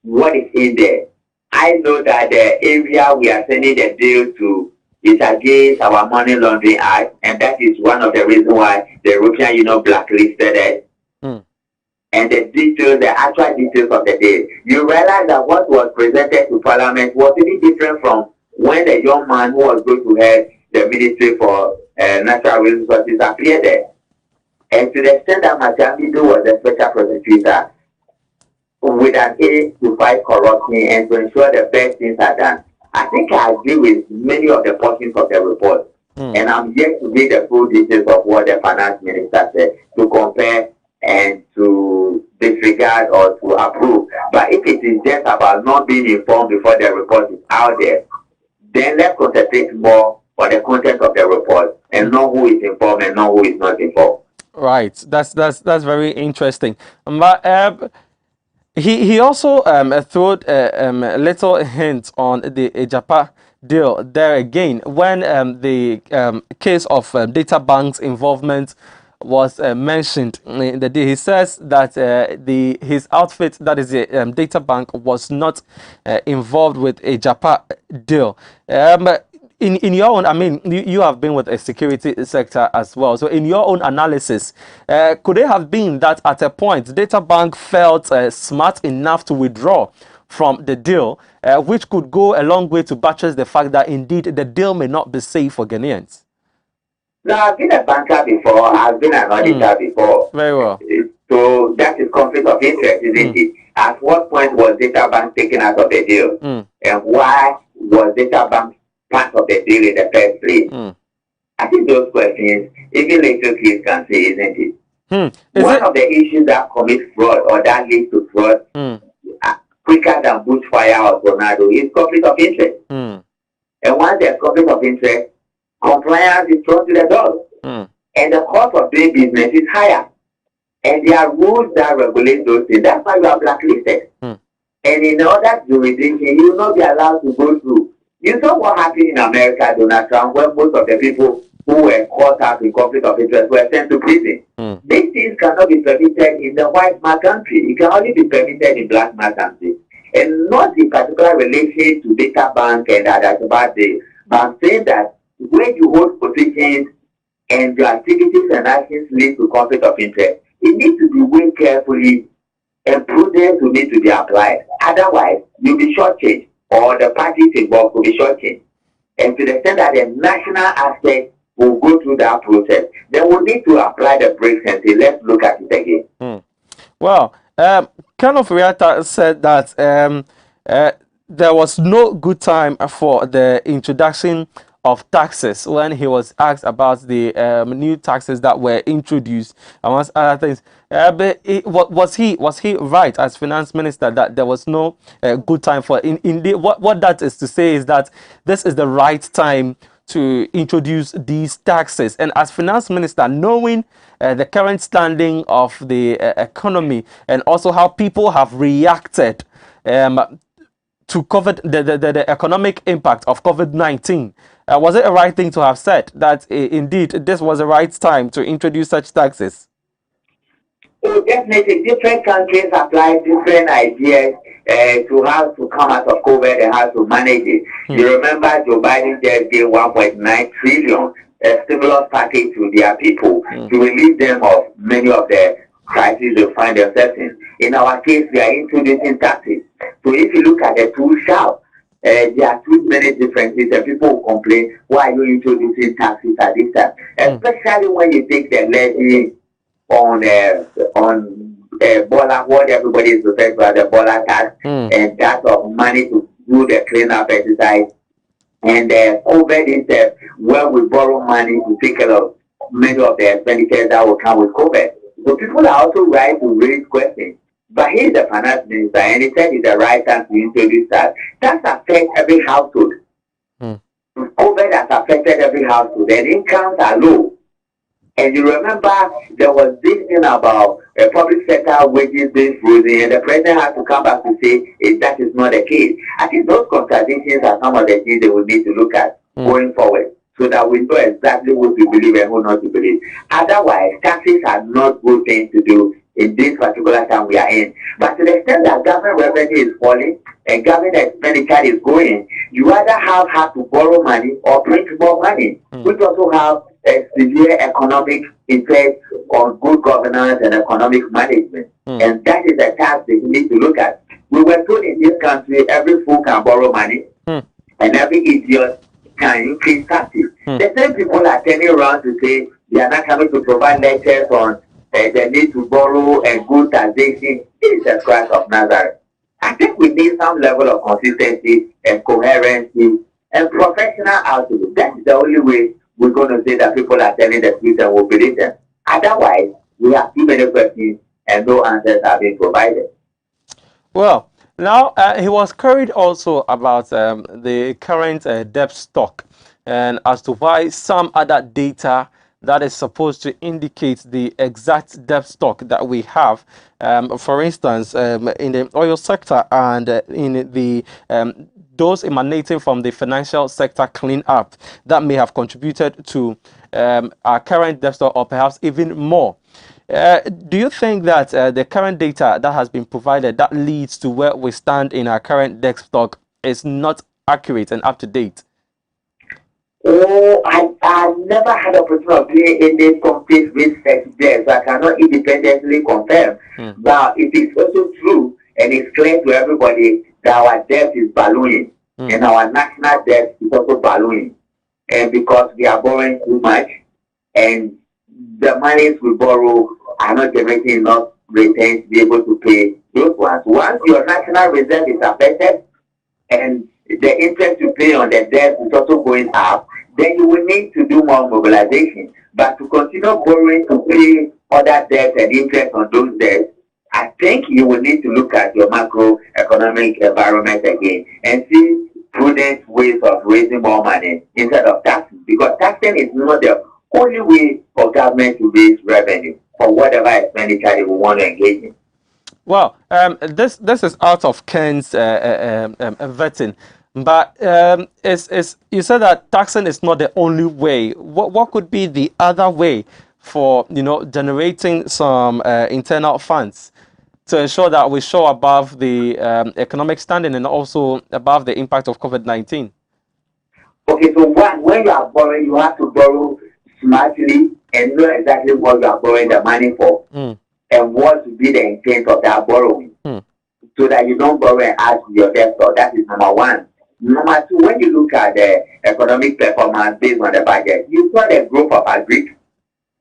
what is in there? I know that the area we are sending the deal to is against our Money Laundering Act, and that is one of the reasons why the European Union blacklisted it. And the details, the actual details of the deal, you realize that what was presented to Parliament was really different from when the young man who was going to head the Ministry for Natural Resources appeared there. And to the extent that Machamidu was a special prosecutor with an aim to fight corruption and to ensure the best things are done, I think I agree with many of the portions of the report. And I'm yet to read the full details of what the finance minister said to compare and to disregard or to approve. But if it is just about not being informed before the report is out there, then let's concentrate more on the content of the report and know who is informed and know who is not informed. Right. That's very interesting. But he also threw a little hint on the Ejapa deal there again when the case of data banks involvement was mentioned in the deal. He says that his outfit, that is the data bank, was not involved with a Ejapa deal. In your own, I mean, you have been with a security sector as well. So in your own analysis, could it have been that at a point, Data Bank felt smart enough to withdraw from the deal, which could go a long way to buttress the fact that indeed the deal may not be safe for Ghanaians? Now, I've been a banker before. I've been an auditor before. Very well. So that is conflict of interest, isn't it? At what point was Data Bank taken out of the deal? And why was Data Bank part of the deal in the first place? I think those questions, even later kids can say, isn't it? One of the issues that commits fraud or that leads to fraud, weaker than bushfire or tornado is conflict of interest. And once there's conflict of interest, compliance is thrown to the dog. And the cost of doing business is higher. And there are rules that regulate those things. That's why you are blacklisted. And in other jurisdictions, you will not be allowed to go through. You saw what happened in America, Donald Trump, when most of the people who were caught up in conflict of interest were sent to prison. These things cannot be permitted in the white man country. It can only be permitted in black man country. And not in particular relation to data bank and that's about this. But I'm saying that when you hold positions and your activities and actions lead to conflict of interest, it needs to be weighed carefully and prudence will need to be applied. Otherwise, you'll be shortchanged or the parties involved will be shortchanged. And to the extent that the national aspect will go through that process, then we'll need to apply the brakes and say, let's look at it again. Well, Kenneth Riata said that there was no good time for the introduction of taxes when he was asked about the new taxes that were introduced amongst other things. But was he right as finance minister that there was no good time for indeed what that is to say is that this is the right time to introduce these taxes, and as finance minister, knowing the current standing of the economy and also how people have reacted to COVID, the economic impact of COVID-19, was it a right thing to have said that indeed this was the right time to introduce such taxes? So definitely, different countries apply different ideas to how to come out of COVID and how to manage it. You remember Joe Biden just gave 1.9 trillion stimulus package to their people to relieve them of many of the crises they find themselves in. In our case, we are introducing taxes. So if you look at the two sharp, there are too many differences and people will complain, why are you introducing taxes at this time? Especially when you take the levy on Bola, what everybody is referring to as the Bola tax, and that of money to do the cleanup exercise. And COVID is where we borrow money to take care of many of the expenditures that will come with COVID. So people are also right to raise questions. But he's the finance minister, and he said it's the right time to introduce that. That affects every household. COVID has affected every household, and incomes are low. And you remember there was this thing about public sector wages being frozen, and the president had to come back to say that is not the case. I think those contradictions are some of the things they will need to look at going forward, so that we know exactly what to believe and what not to believe. Otherwise, taxes are not good things to do in this particular time we are in. But to the extent that government revenue is falling and government expenditure is going, you either have to borrow money or print more money, which also have a severe economic effect on good governance and economic management. And that is a task they need to look at. We were told in this country every fool can borrow money and every idiot can increase taxes. The same people are turning around to say they are not coming to provide lectures on the need to borrow and good taxation. Jesus Christ of Nazareth. I think we need some level of consistency and coherency and professional outlook. That is the only way we're going to say that people are telling the truth and will believe them. Otherwise, we have too many questions and no answers are being provided. Well, now he was queried also about the current debt stock and as to why some other data that is supposed to indicate the exact debt stock that we have, for instance, in the oil sector and in the those emanating from the financial sector clean up that may have contributed to our current debt stock or perhaps even more. Do you think that the current data that has been provided that leads to where we stand in our current debt stock is not accurate and up to date? Oh, I never had the opportunity of doing any complete research there, so I cannot independently confirm. But it is also true, and it's clear to everybody that our debt is ballooning, and our national debt is also ballooning. And because we are borrowing too much, and the monies we borrow are not generating enough returns to be able to pay those ones. Once your national reserve is affected, and the interest you pay on the debt is also going up, then you will need to do more mobilization. But to continue borrowing to pay other debts and interest on those debts, I think you will need to look at your macroeconomic environment again and see prudent ways of raising more money instead of taxing, because taxing is not the only way for government to raise revenue for whatever expenditure they will want to engage in. Well, this is out of Ken's vetting, but is you said that taxing is not the only way. What could be the other way for generating some internal funds to ensure that we show above the economic standing and also above the impact of COVID-19? Okay, so when you are borrowing, you have to borrow smartly and know exactly what you are borrowing the money for and what to be the intent of that borrowing, so that you don't borrow and add to your debt. So that is number one. Number two, when you look at the economic performance based on the budget, you saw the growth of agri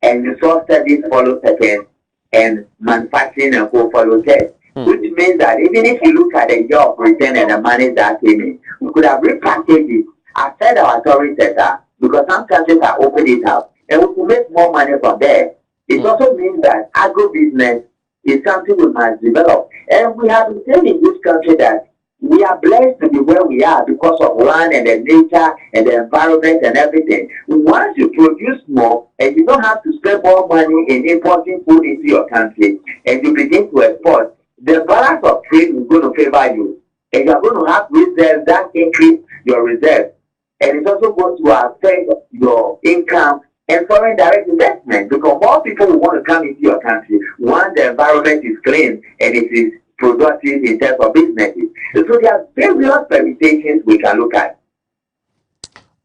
and you saw service follow second and manufacturing and co follow third. Which means that even if you look at the year of return and the money that came in, we could have repackaged it outside our tourist sector, because some countries are opening it up and we could make more money from there. It also means that agro-business is something we must develop. And we have been saying in this country that we are blessed to be where we are because of land and the nature and the environment and everything. Once you produce more and you don't have to spend more money in importing food into your country and you begin to export, the balance of trade is going to favor you. And you are going to have reserves that increase your reserves. And it's also going to affect your income and foreign direct investment, because more people will want to come into your country once the environment is clean and it is productive in terms of businesses. So there are various permutations we can look at.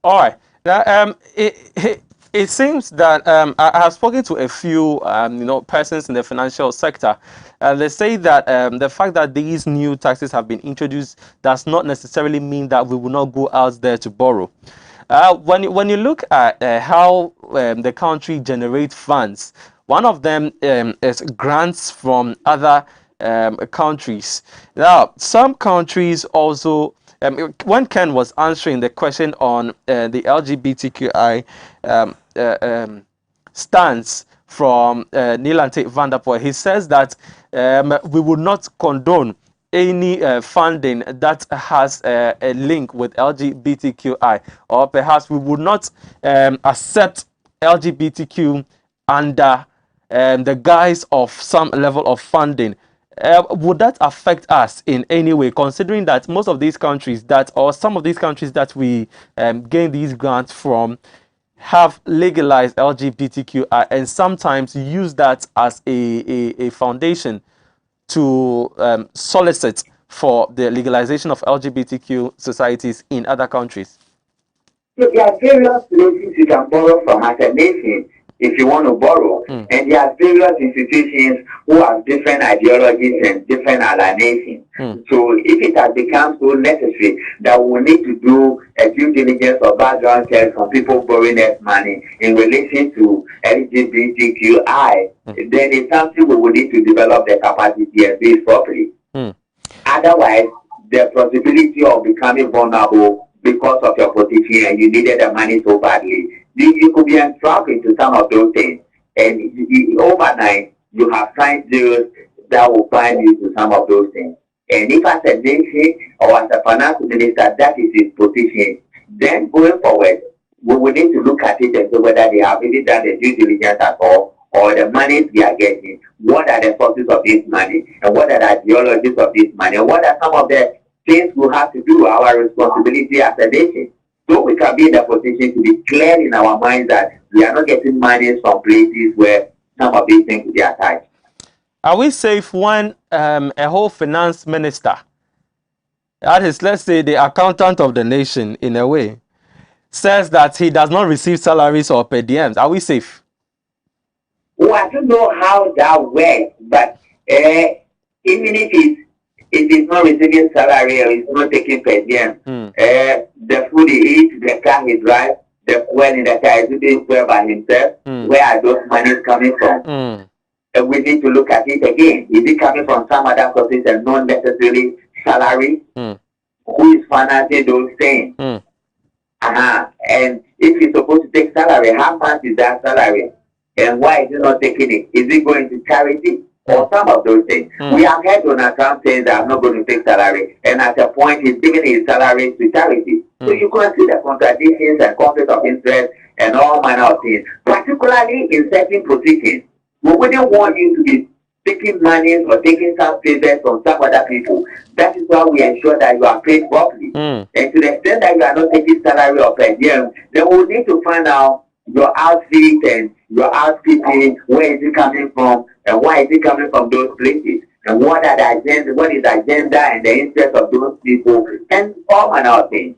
All right. Now, it seems that I have spoken to a few, persons in the financial sector. They say that the fact that these new taxes have been introduced does not necessarily mean that we will not go out there to borrow. When you look at how the country generates funds, one of them is grants from other countries. Now, some countries also, when Ken was answering the question on the LGBTQI stance from Nilante van der Poel, he says that we would not condone any funding that has a link with LGBTQI, or perhaps we would not accept LGBTQ under the guise of some level of funding. Would that affect us in any way, considering that most of these countries that, or some of these countries that we gain these grants from, have legalized LGBTQI and sometimes use that as a foundation to solicit for the legalization of LGBTQ societies in other countries? So there are various places you can borrow from as a nation if you want to borrow. And there are various institutions who have different ideologies and different alignments. So if it has become so necessary that we need to do a due diligence or background check on people borrowing us money in relation to LGBTQI, then it's something we will need to develop the capacity and do it properly. Otherwise, the possibility of becoming vulnerable because of your position and you needed the money so badly, you could be entrapped into some of those things. And overnight, you have signed deals that will bind you to some of those things. And if as a nation or as a finance minister, that is his position, then going forward, we will need to look at it and see whether they have really done the due diligence at all, or the money they are getting, what are the sources of this money, and what are the ideologies of this money, and what are some of the things we have to do, our responsibility as a nation. So we can be in a position to be clear in our minds that we are not getting money from places where some of these things will be attached. Are we safe when a whole finance minister, that is, let's say the accountant of the nation in a way, says that he does not receive salaries or per diems? Are we safe? Well, I don't know how that works, but even if it's not receiving salary or it's not taking per diem, the food he eats, the car he drives, the fuel in the car is being fuel by himself. Where are those monies coming from? And we need to look at it again. Is it coming from some other sources and not necessarily salary? Who is financing those things? And if he's supposed to take salary, how much is that salary? And why is he not taking it? Is it going to charity? or some of those things. We have heard Donald Trump saying that I'm not going to take salary, and at a point he's giving his salary to charity. So you can see the contradictions and conflict of interest and all manner of things, particularly in certain positions. We wouldn't want you to be taking money or taking some favors from some other people. That is why we ensure that you are paid properly. And to the extent that you are not taking salary or per diem, then we need to find out your outfit and your outfitting, where is it coming from, and why is it coming from those places, and what are the agenda, what is the agenda and the interest of those people, and all manner of things.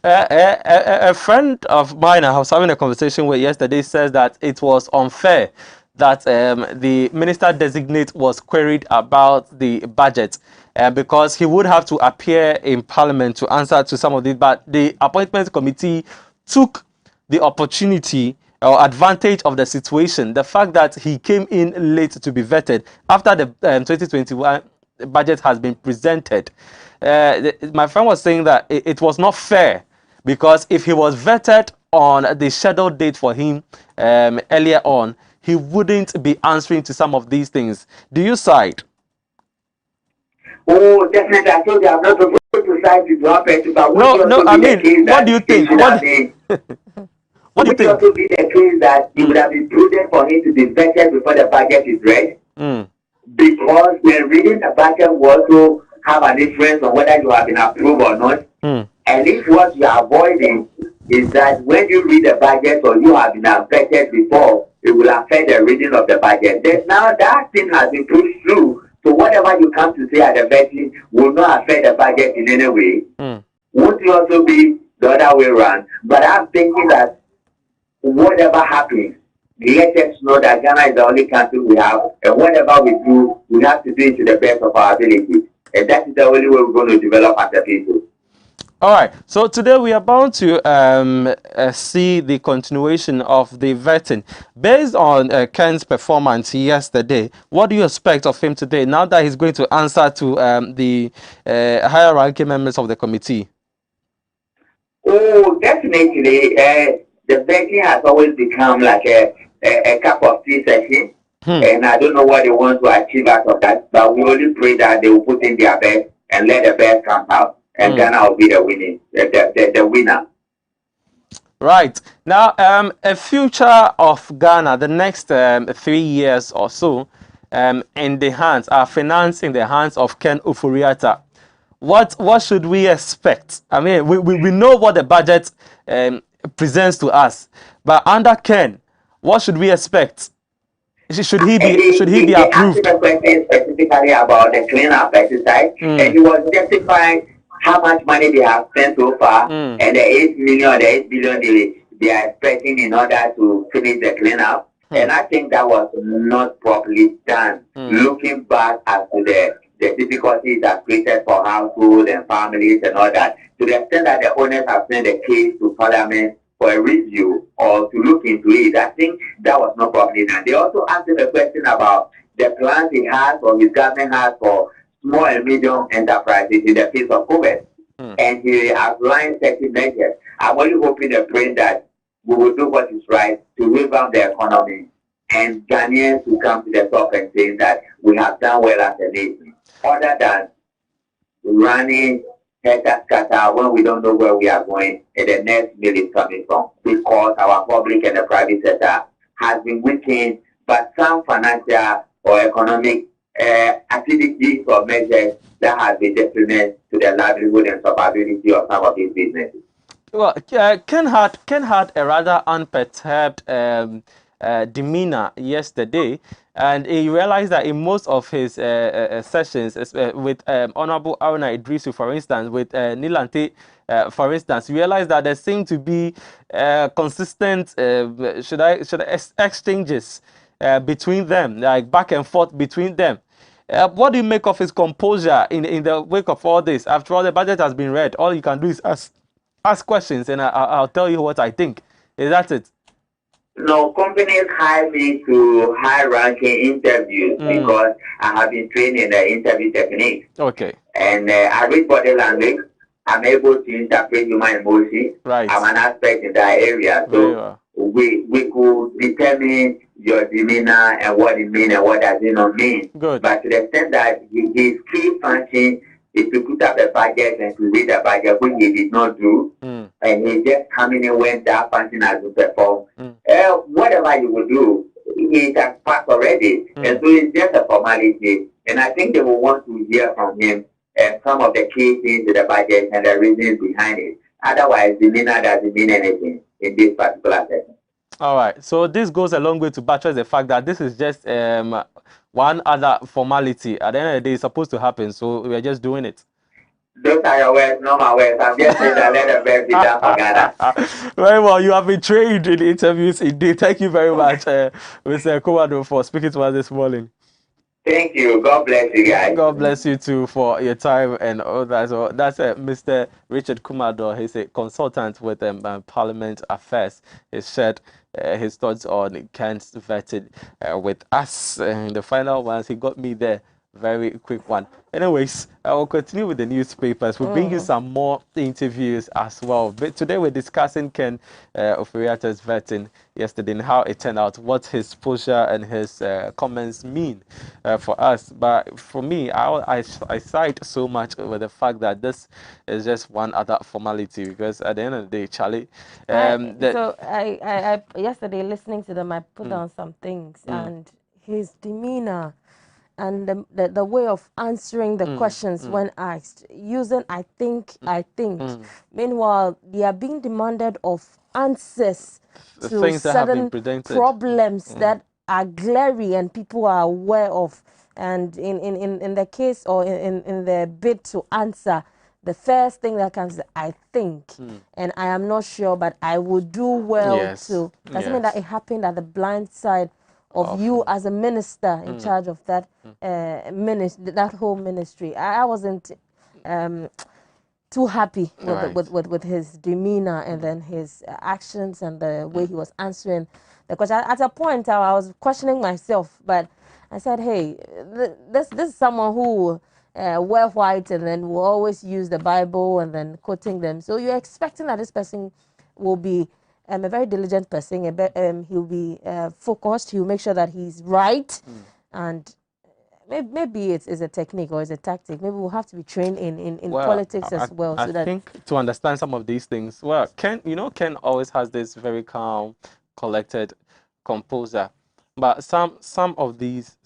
A friend of mine I was having a conversation with yesterday says that it was unfair that the minister designate was queried about the budget because he would have to appear in parliament to answer to some of these, but the appointment committee took the opportunity or advantage of the situation, the fact that he came in late to be vetted after the 2021 budget has been presented. My friend was saying that it was not fair because if he was vetted on the scheduled date for him earlier on, he wouldn't be answering to some of these things. Do you side? Oh, definitely. I told you I'm not supposed to side with one person, but no. I mean, what do you think? What do you think? Would it also be the case that it would have been prudent for him to be vetted before the budget is read? Because when reading the budget will also have an influence on whether you have been approved or not. And if what you are avoiding is that when you read the budget or you have been vetted before, it will affect the reading of the budget. Then now that thing has been pushed through. So whatever you come to say at the vetting will not affect the budget in any way. Won't it also be the other way around? But I'm thinking that whatever happens, let us know that Ghana is the only country we have, and whatever we do, we have to do it to the best of our ability. And that is the only way we're going to develop as a people. All right. So today we are bound to see the continuation of the vetting. Based on Ken's performance yesterday, what do you expect of him today now that he's going to answer to the higher ranking members of the committee? Oh, definitely. The vetting has always become like a cup of tea session. And I don't know what they want to achieve out of that, but we only pray that they will put in their best and let the best come out. And Ghana will be the winner. Right. Now, a future of Ghana, the next 3 years or so, in the hands, our finance in the hands of Ken Ofori-Atta. What should we expect? I mean, we know what the budget presents to us, but under Ken, what should we expect? Should he be approved? He asked the question specifically about the cleanup exercise, and he was justifying how much money they have spent so far, and the 8 million, the 8 billion they are expecting in order to finish the cleanup. And I think that was not properly done. Looking back as to the difficulties that created for households and families and all that, to the extent that the owners have sent a case to Parliament for a review or to look into it, I think that was not properly done. They also asked him a question about the plans he has or his government has for small and medium enterprises in the face of COVID. And he outlined certain measures. I'm only hoping and praying that we will do what is right to rebound the economy and Ghanaians to come to the top and saying that we have done well as a nation. Other than running scatter when we don't know where we are going and the next meal is coming from, because our public and the private sector has been weakened, but some financial or economic activities or measures that have been detriment to the livelihood and survivability of some of these businesses. Well, Ken had a rather unperturbed demeanor yesterday, and he realized that in most of his sessions with Honorable Aruna Idrisu, for instance, with Nilante, for instance, he realized that there seemed to be consistent exchanges between them, like back and forth between them. What do you make of his composure in the wake of all this? After all, the budget has been read. All you can do is ask questions, and I'll tell you what I think. Is that it? No, companies hire me to high-ranking interviews because I have been trained in the interview techniques. Okay. And I read body language. I'm able to interpret human emotions. Right. I'm an aspect in that area. So we could determine your demeanor and what it means and what does it not mean. Good. But to the extent that his key function is to put up a budget and to read the budget, which he did not do, and he just coming in when that function has been performed. Whatever he will do, he has passed already, and so it's just a formality. And I think they will want to hear from him some of the key things in the budget and the reasons behind it. Otherwise, demeanor doesn't mean anything in this particular session. All right. So this goes a long way to buttress the fact that this is just one other formality. At the end of the day, it's supposed to happen. So we're just doing it. Those are your words, not my words. I'm just saying that let the best be done for Ghana. Very well. You have been trained in interviews indeed. Thank you very much, Mr. Kumado, for speaking to us this morning. Thank you. God bless you guys. God bless you too for your time and all that. So that's Mr. Richard Kumado. He's a consultant with Parliament Affairs. He shared his thoughts on Kent's vetting with us. And the final ones, he got me there. Very quick one. Anyways, I will continue with the newspapers. We'll bring you some more interviews as well. But today we're discussing Ken Ofori-Atta's vetting yesterday and how it turned out, what his exposure and his comments mean for us. But for me, I side so much with the fact that this is just one other formality, because at the end of the day, Charlie... I yesterday listening to them, I put down some things, and his demeanor and the way of answering the questions when asked, using I think. Meanwhile, they are being demanded of answers to certain problems that are glaring and people are aware of. And in the case or in the bid to answer, the first thing that comes is I think, and I am not sure, but I would do well to. Doesn't mean that it happened at the blind side of you as a minister in charge of that that whole ministry. I wasn't too happy with his demeanor and then his actions and the way he was answering the question. At a point, I was questioning myself, but I said, "Hey, this is someone who wear white and then will always use the Bible and then quoting them. So you're expecting that this person will be a very diligent person. He'll be focused. He'll make sure that he's right, and maybe it's a technique or it's a tactic. Maybe we'll have to be trained in politics as well. I think to understand some of these things, Ken always has this very calm, collected composer. But some of these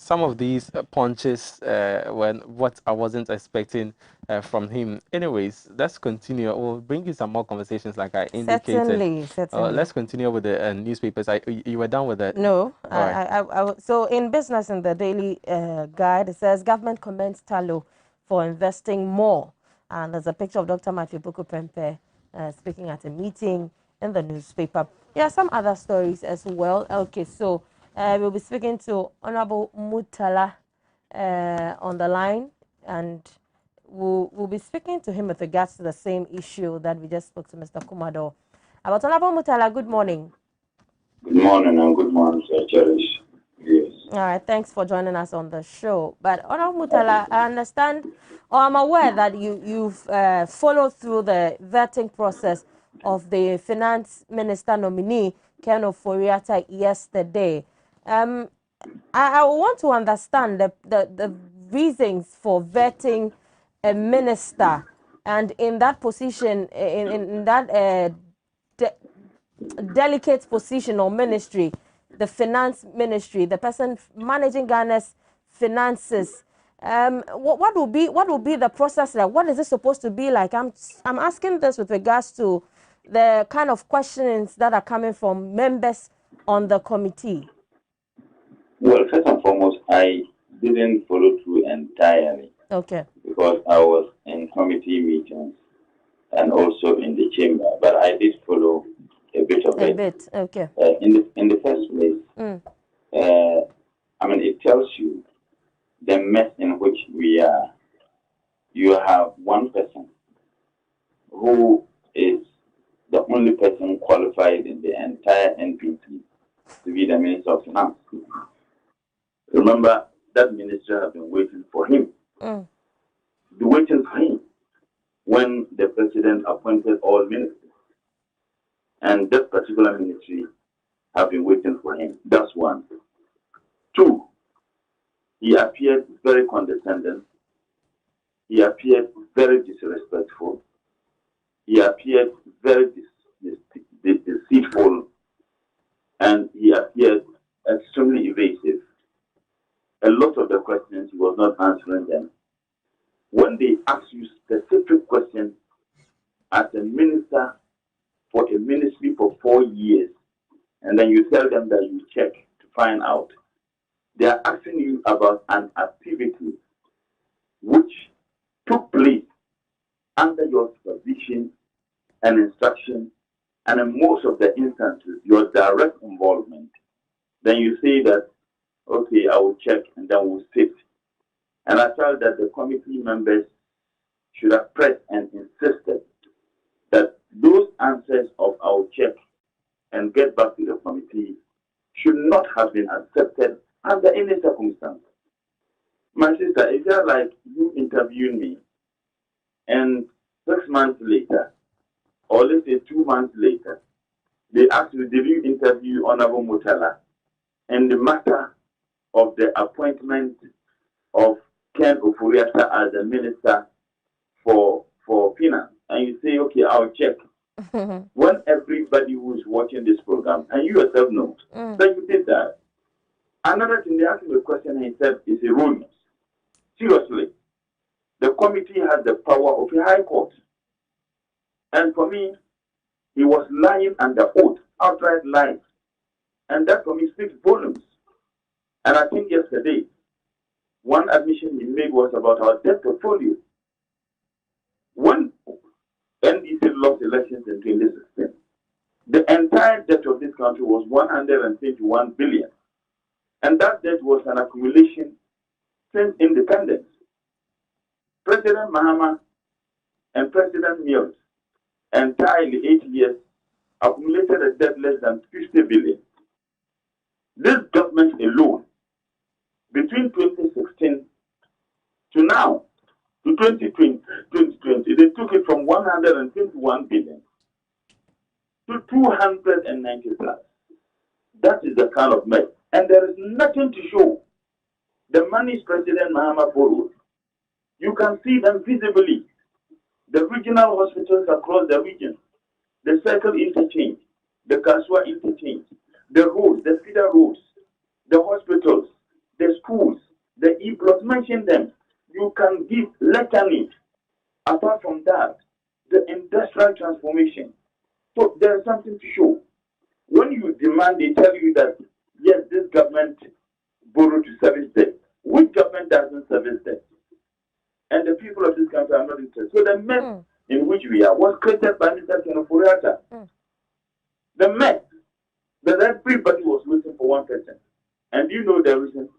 punches when what I wasn't expecting from him. Anyways, let's continue. We'll bring you some more conversations like I indicated. Certainly. Let's continue with the newspapers. You were done with that? No. So in business, in the Daily Guide, it says government commends Talo for investing more, and there's a picture of Dr. Matthew Buku Pempe speaking at a meeting in the newspaper. Yeah, some other stories as well. Okay, so. We'll be speaking to Honorable Mutala on the line, and we'll be speaking to him with regards to the same issue that we just spoke to Mr. Kumado about. Honorable Mutala, good morning. Good morning and good morning, Sir Cherish. Yes. All right, thanks for joining us on the show. But Honorable Mutala, I understand, or I'm aware that you've followed through the vetting process of the finance minister nominee, Ken Ofori-Atta, yesterday. I want to understand the reasons for vetting a minister, and in that position, in that delicate position or ministry, the finance ministry, the person managing Ghana's finances. What will be the process like? What is it supposed to be like? I'm asking this with regards to the kind of questions that are coming from members on the committee. Well, first and foremost, I didn't follow through entirely. Okay. Because I was in committee meetings and also in the chamber, but I did follow a bit of it. A bit, okay. In the first place, I mean, it tells you the mess in which we are. You have one person who is the only person qualified in the entire NPP to be the Minister of Finance. Remember, that minister has been waiting for him. The waiting for him when the president appointed all ministers. And that particular ministry have been waiting for him. That's one. Two, he appeared very condescending. He appeared very disrespectful. He appeared very deceitful. And he appeared extremely evasive. A lot of the questions, he was not answering them. When they ask you specific questions as a minister for a ministry for 4 years, and then you tell them that you check to find out, they are asking you about an activity which took place under your supervision and instruction, and in most of the instances, your direct involvement. Then you say that, okay, I will check, and then we'll sit. And I felt that the committee members should have pressed and insisted that those answers of our check and get back to the committee should not have been accepted under any circumstance. My sister, is that like you interviewed me and 6 months later, or let's say 2 months later, they asked you, did you interview Honorable Mutala and the matter of the appointment of Ken Ofuriata as the minister for finance? And you say, okay, I'll check. When everybody who's watching this program, and you yourself know, that you did that. Another thing, they asked me a question and he said, it's erroneous. Seriously, the committee has the power of a high court. And for me, he was lying under oath, outright lies. And that for me speaks volumes. And I think yesterday, one admission he made was about our debt portfolio. When NDC lost elections in 2016, the entire debt of this country was 121 billion. And that debt was an accumulation since independence. President Mahama and President Mills, entirely 8 years, accumulated a debt less than 50 billion. This government alone, between 2016 to now, to 2020, they took it from 121 billion to 290 plus. That is the kind of mess. And there is nothing to show. The monies President Mahama borrowed, you can see them visibly. The regional hospitals across the region, the Circle Interchange, the Kaswa Interchange, the roads, the feeder roads, the hospitals, the schools, the e-blocks, mention them. You can give litany. Apart from that, the industrial transformation. So there is something to show. When you demand, they tell you that, yes, this government borrowed to service debt. Which government doesn't service debt? And the people of this country are not interested. So the mess in which we are was created by Mr. Kenofuriata. The mess that everybody was waiting for one person. And you know the reason?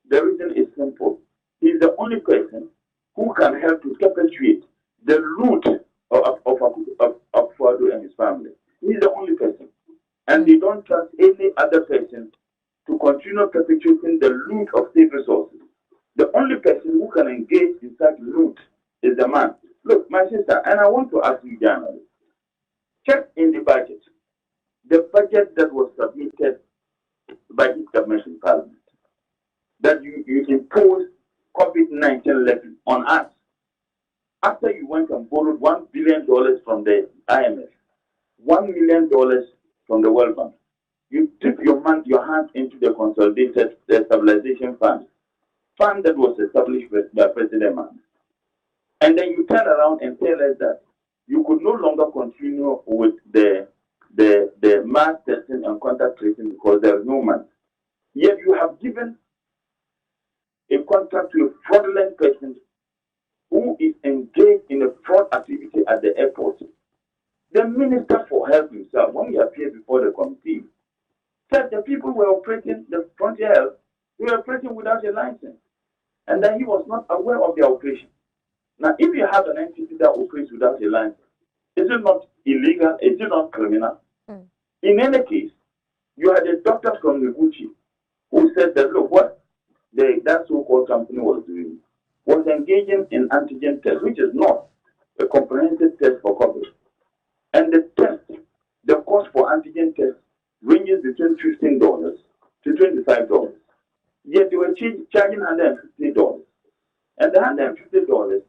The reason is simple. He's the only person who can help to perpetuate the root of Fuadu and his family. He's the only person. And they don't trust any other person to continue perpetuating the loot of state resources. The only person who can engage in such loot is the man. Look, my sister, and I want to ask you, journalists, check in the budget that was submitted by this government in Parliament, that you imposed COVID-19 levy on us after you went and borrowed $1 billion from the IMF, $1 million from the World Bank. You dip your hand into the Consolidated Stabilization Fund that was established by President Mann. And then you turn around and tell us that you could no longer continue with the mass testing and contact tracing because there is no money. Yet you have given a contract to a fraudulent person who is engaged in a fraud activity at the airport. The Minister for Health himself, when he appeared before the committee, said the people were operating, the Frontier Health, they were operating without a license. And that he was not aware of their operation. Now, if you have an entity that operates without a license, is it not illegal? Is it not criminal? In any case, you had a doctor from Noguchi who said that, look, what that so-called company was doing was engaging in antigen test, which is not a comprehensive test for COVID. And the cost for antigen test ranges between $15 to $25. Yet they were charging $150. And the $150,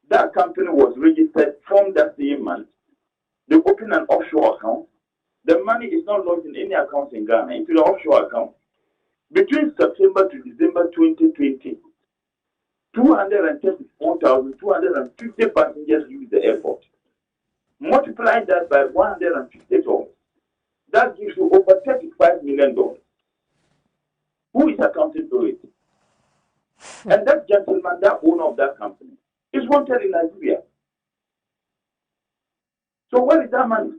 that company was registered from that same month. They opened an offshore account. The money is not lodged in any accounts in Ghana, into the offshore account. Between September to December 2020, 234,250 passengers used the airport. Multiply that by $150. That gives you over $35 million. Who is accounting for it? And that gentleman, that owner of that company, is wanted in Nigeria. So where is that money?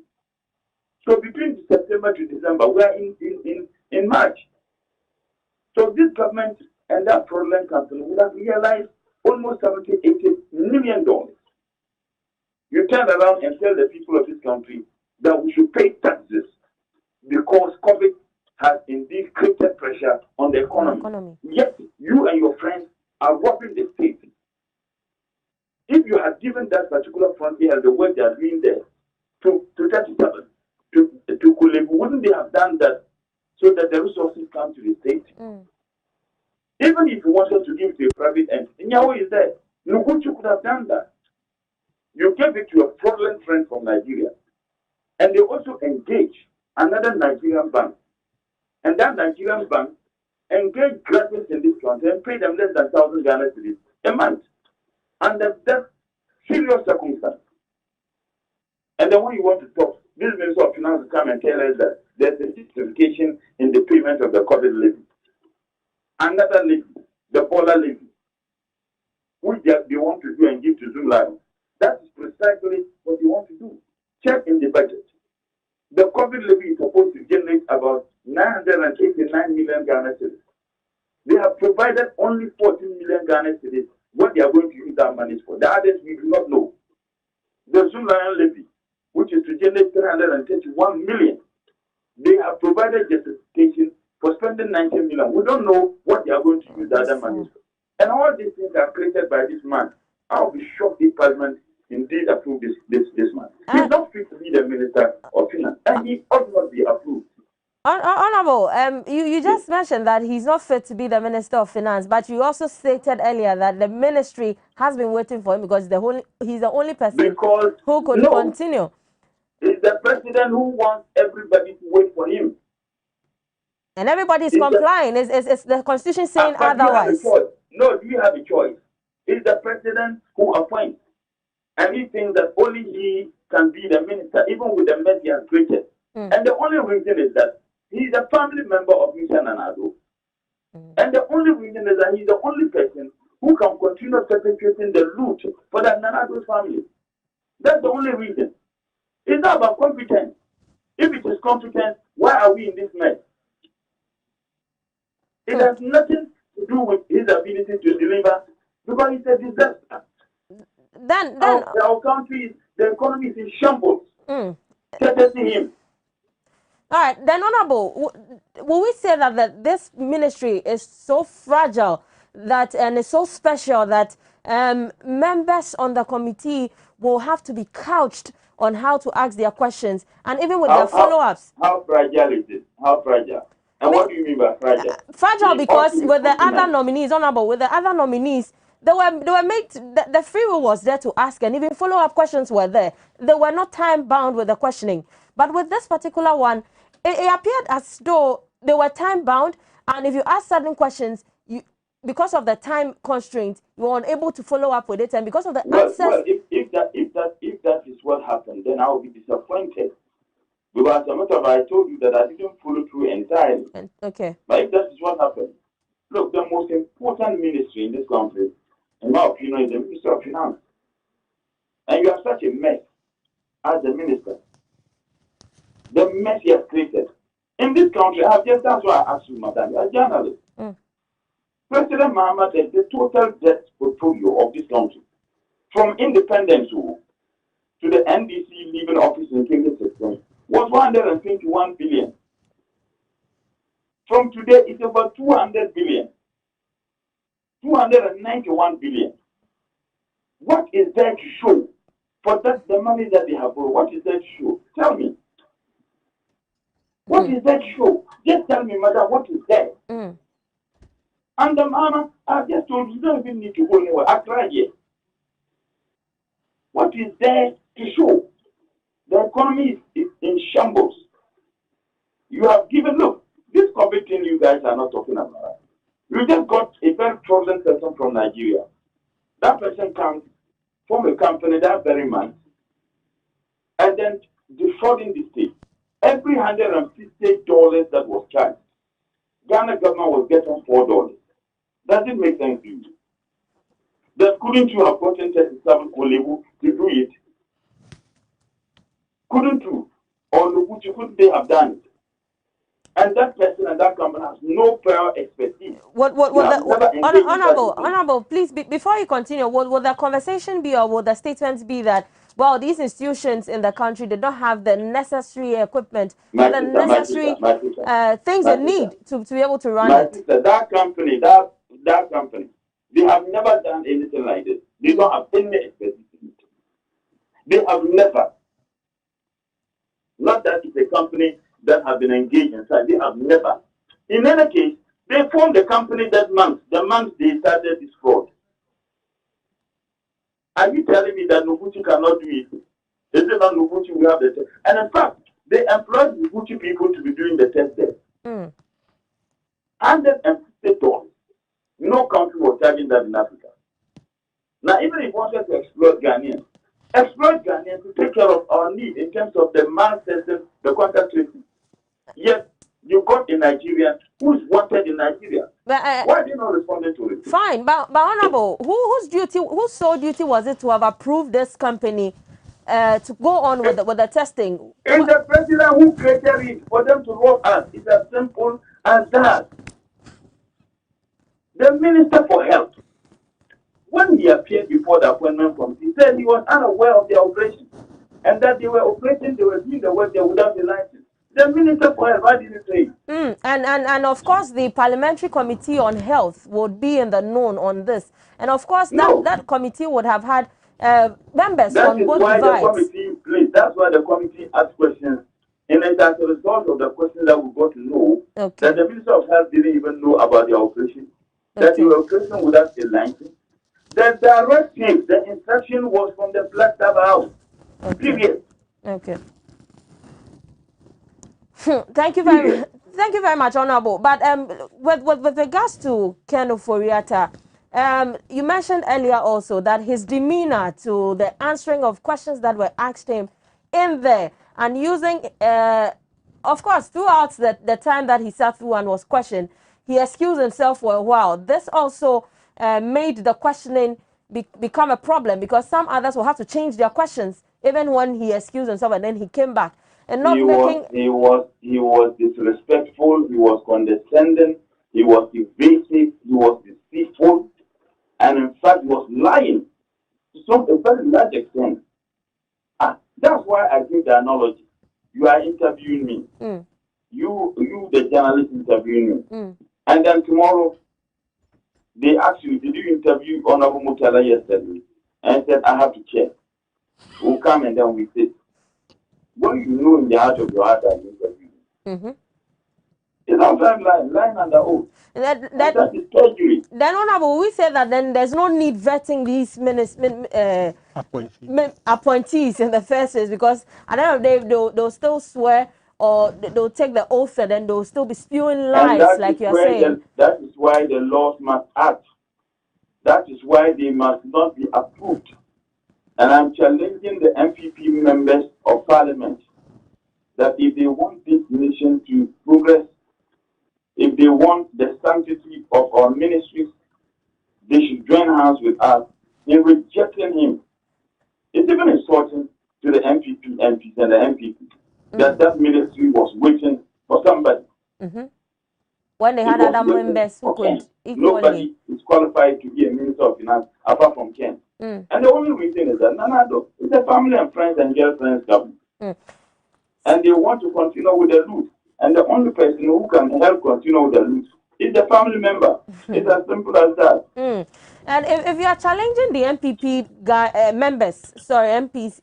So between September to December, we are in March. So this government and that fraudulent company would have realized almost $70, $80 million. You turn around and tell the people of this country that we should pay taxes because COVID has indeed created pressure on the economy. Yet you and your friends are robbing the state. If you had given that particular frontier the work they are doing there to 37, to Kulebu, wouldn't they have done that so that the resources come to the state? Even if you wanted to give it to a private entity, Nyawo is there. Nuguchu could have done that. You gave it to a fraudulent friend from Nigeria. And they also engaged another Nigerian bank. And that Nigerian bank engaged graduates in this country and paid them less than 1,000 Ghana cedis a month. Under that serious circumstance. And then when you want to talk, this Minister of Finance will come and tell us that there's a justification in the payment of the COVID levy. Another levy, the Bola levy, which they want to do and give to Zoomlion. That is precisely what you want to do. Check in the budget. The COVID levy is supposed to generate about 989 million Ghana cedis. They have provided only 14 million Ghana cedis. What they are going to use that money for. The others we do not know. The Zoomlion levy, which is to generate 331 million, they have provided justification for spending 19 million. We don't know what they are going to use the other money for. And all these things are created by this man. I'll be shocked if Parliament indeed approve this man. He's not fit to be the Minister of Finance, and he ought not be approved. Honorable, you just mentioned that he's not fit to be the Minister of Finance, but you also stated earlier that the ministry has been waiting for him because he's the only person who could continue. It's the president who wants everybody to wait for him. And everybody is complying. It's the Constitution saying otherwise. No, do you have a choice? It's the president who appoints. And he thinks that only he can be the minister, even with the mess he has created. And the only reason is that he's a family member of Mr. Nanado. And the only reason is that he's the only person who can continue perpetuating the loot for the Nanado family. That's the only reason. It's not about competence. If it is competence, why are we in this mess? It has nothing to do with his ability to deliver because it's a disaster. Then our country, the economy is in shambles. Courtesy him. All right, then Honorable, will we say that this ministry is so fragile that and is so special that members on the committee will have to be couched on how to ask their questions and even with their follow-ups? How fragile is it? How fragile? And what do you mean by fragile? Fragile because with the other nominees, Honorable, with the other nominees, they were made, the free will was there to ask and even follow-up questions were there. They were not time-bound with the questioning. But with this particular one, it appeared as though they were time-bound, and if you ask certain questions, because of the time constraint, you were unable to follow up with it, and because of the answers... Well, if that is what happened, then I will be disappointed. Because as a matter of fact, I told you that I didn't follow through entirely. Okay. But if that is what happened, look, the most important ministry in this country, in my opinion, is the Minister of Finance. And you are such a mess as the minister. The mess he has created. In this country, that's why I asked you, madam, you are a journalist. President Mahama said the total debt portfolio of this country, from independence to the NDC leaving office in 2016, was 121 billion. From today, it's about 200 billion. 291 billion. What is there to show for that the money that they have borrowed? What is there to show? Tell me. What is that show? Just tell me, madam, what is that? And the mama, I just told you, you don't even need to go anywhere. I tried here. What is there to show? The economy is in shambles. You have given, look, this COVID thing you guys are not talking about. You just got a very troubled person from Nigeria. That person comes from a company that very month and then defrauding the state. Every $150 that was charged, Ghana government was getting $4. Does it make sense to you? That couldn't you have gotten 37 Kolebu to do it? Couldn't you? Or couldn't they have done it? And that person and that company has no prior expertise. Honorable, please, before you continue, will the conversation be, or will the statements be that, well, these institutions in the country, they don't have the necessary equipment, the necessary things they need to be able to run it? Sister, that company, they have never done anything like this. They don't have any expertise in it. They have never. Not that it's a company that have been engaged inside. They have never. In any case, they formed the company that month, the month they started this fraud. Are you telling me that Nubuchi cannot do it? Is it not Nubuchi we have the test? And in fact, they employed Nubuchi people to be doing the test there. $150. No country was charging that in Africa. Now, even if you wanted to exploit Ghanaians to take care of our need in terms of the mass system, the contact tracing. Yes, you got a Nigerian who's wanted in Nigeria. But, why are you not responding to it? Fine, but Honorable, whose sole duty was it to have approved this company to go on with the testing? It's the president who created it for them to work as. It's as simple as that. The Minister for Health, when he appeared before the appointment committee, he said he was unaware of the operation and that they were operating, they were doing the work there without the license. The Minister for Health, why did he say? And of course, the Parliamentary Committee on Health would be in the known on this. And of course, that committee would have had members on both sides. That's why the committee asked questions. And as a result of the questions that we got to know, that the Minister of Health didn't even know about the operation, that they were operating without a license. The directive, the instruction was from the Black Sabbath House. Period. Okay. Thank you very much, Honorable. But with regards to Ken Ofori-Atta, you mentioned earlier also that his demeanor to the answering of questions that were asked him in there and using, of course, throughout the time that he sat through and was questioned, he excused himself for a while. This also made the questioning become a problem because some others will have to change their questions even when he excused himself and then he came back. And not he was disrespectful, he was condescending, he was evasive, he was deceitful, and in fact he was lying to a very large extent. That's why I give the analogy. You are interviewing me. You the journalist interviewing me. And then tomorrow they ask you, did you interview Honorable Mutala yesterday? And I said, I have to check. We'll come and then we sit. What you know in the heart of your heart that you interview. It's not lying under oath. That is perjury. Then, Honorable, we say that then there's no need vetting these appointees in the first place because at the end of the day, they'll still swear or they'll take the oath and then they'll still be spewing lies like you're saying. That is why the laws must act. That is why they must not be approved. And I'm challenging the MPP members of Parliament that if they want this nation to progress, if they want the sanctity of our ministries, they should join hands with us in rejecting him. It's even insulting to the MPP MPs and the MPP that ministry was waiting for somebody. When they had other members who could equally. Nobody is qualified to be a minister of finance apart from Ken. And the only reason is that Nanado is a family and friends and girlfriends government. And they want to continue with the loot. And the only person who can help continue with the loot is the family member. It's as simple as that. And if you are challenging the MPP MPs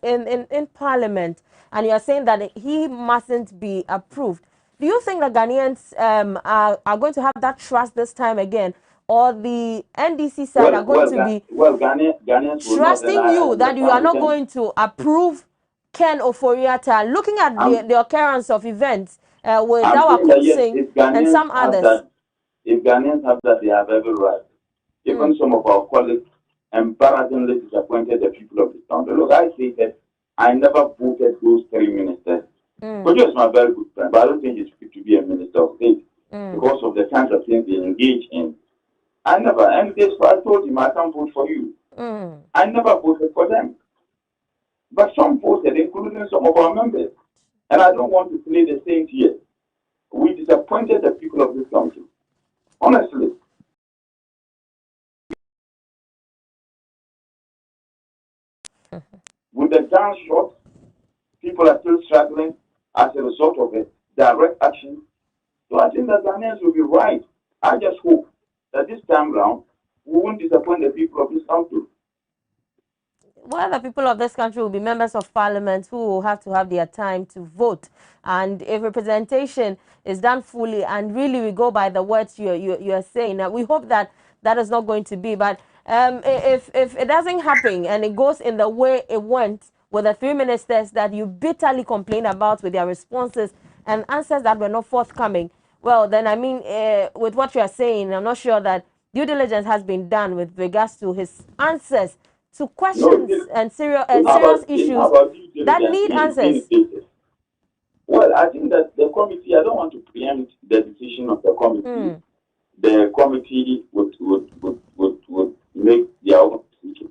in Parliament, and you are saying that he mustn't be approved, do you think the Ghanaians are going to have that trust this time again, or the NDC side are going to be Ghanaians will not, and trusting I you that you are understand not them. going to approve Ken Oforiatta, looking at the occurrence of events with I'm our saying that yes, Kunsing and some others? if Ghanaians have that, they have every right. Even some of our colleagues embarrassingly disappointed the people of this country. Look, I say that I never voted those 3 ministers. But is my very good friend, but I don't think he's fit to be a minister of state because of the kinds of things they engage in. I never, and this I told him I can't vote for you. I never voted for them. But some voted, including some of our members. And I don't want to play the same here. We disappointed the people of this country. Honestly. With the gun shot, people are still struggling as a result of it. Direct action. So I think that Ghanaians will be right. I just hope that this time round, we won't disappoint the people of this country. Well, the people of this country will be members of parliament who will have to have their time to vote. And if representation is done fully, and really we go by the words you're saying, we hope that that is not going to be. But if it doesn't happen and it goes in the way it went with the 3 ministers that you bitterly complain about with their responses and answers that were not forthcoming, well, then, I mean, with what you are saying, I'm not sure that due diligence has been done with regards to his answers to questions and serious issues that need answers. Well, I think that the committee, I don't want to preempt the decision of the committee. The committee would make their own decision.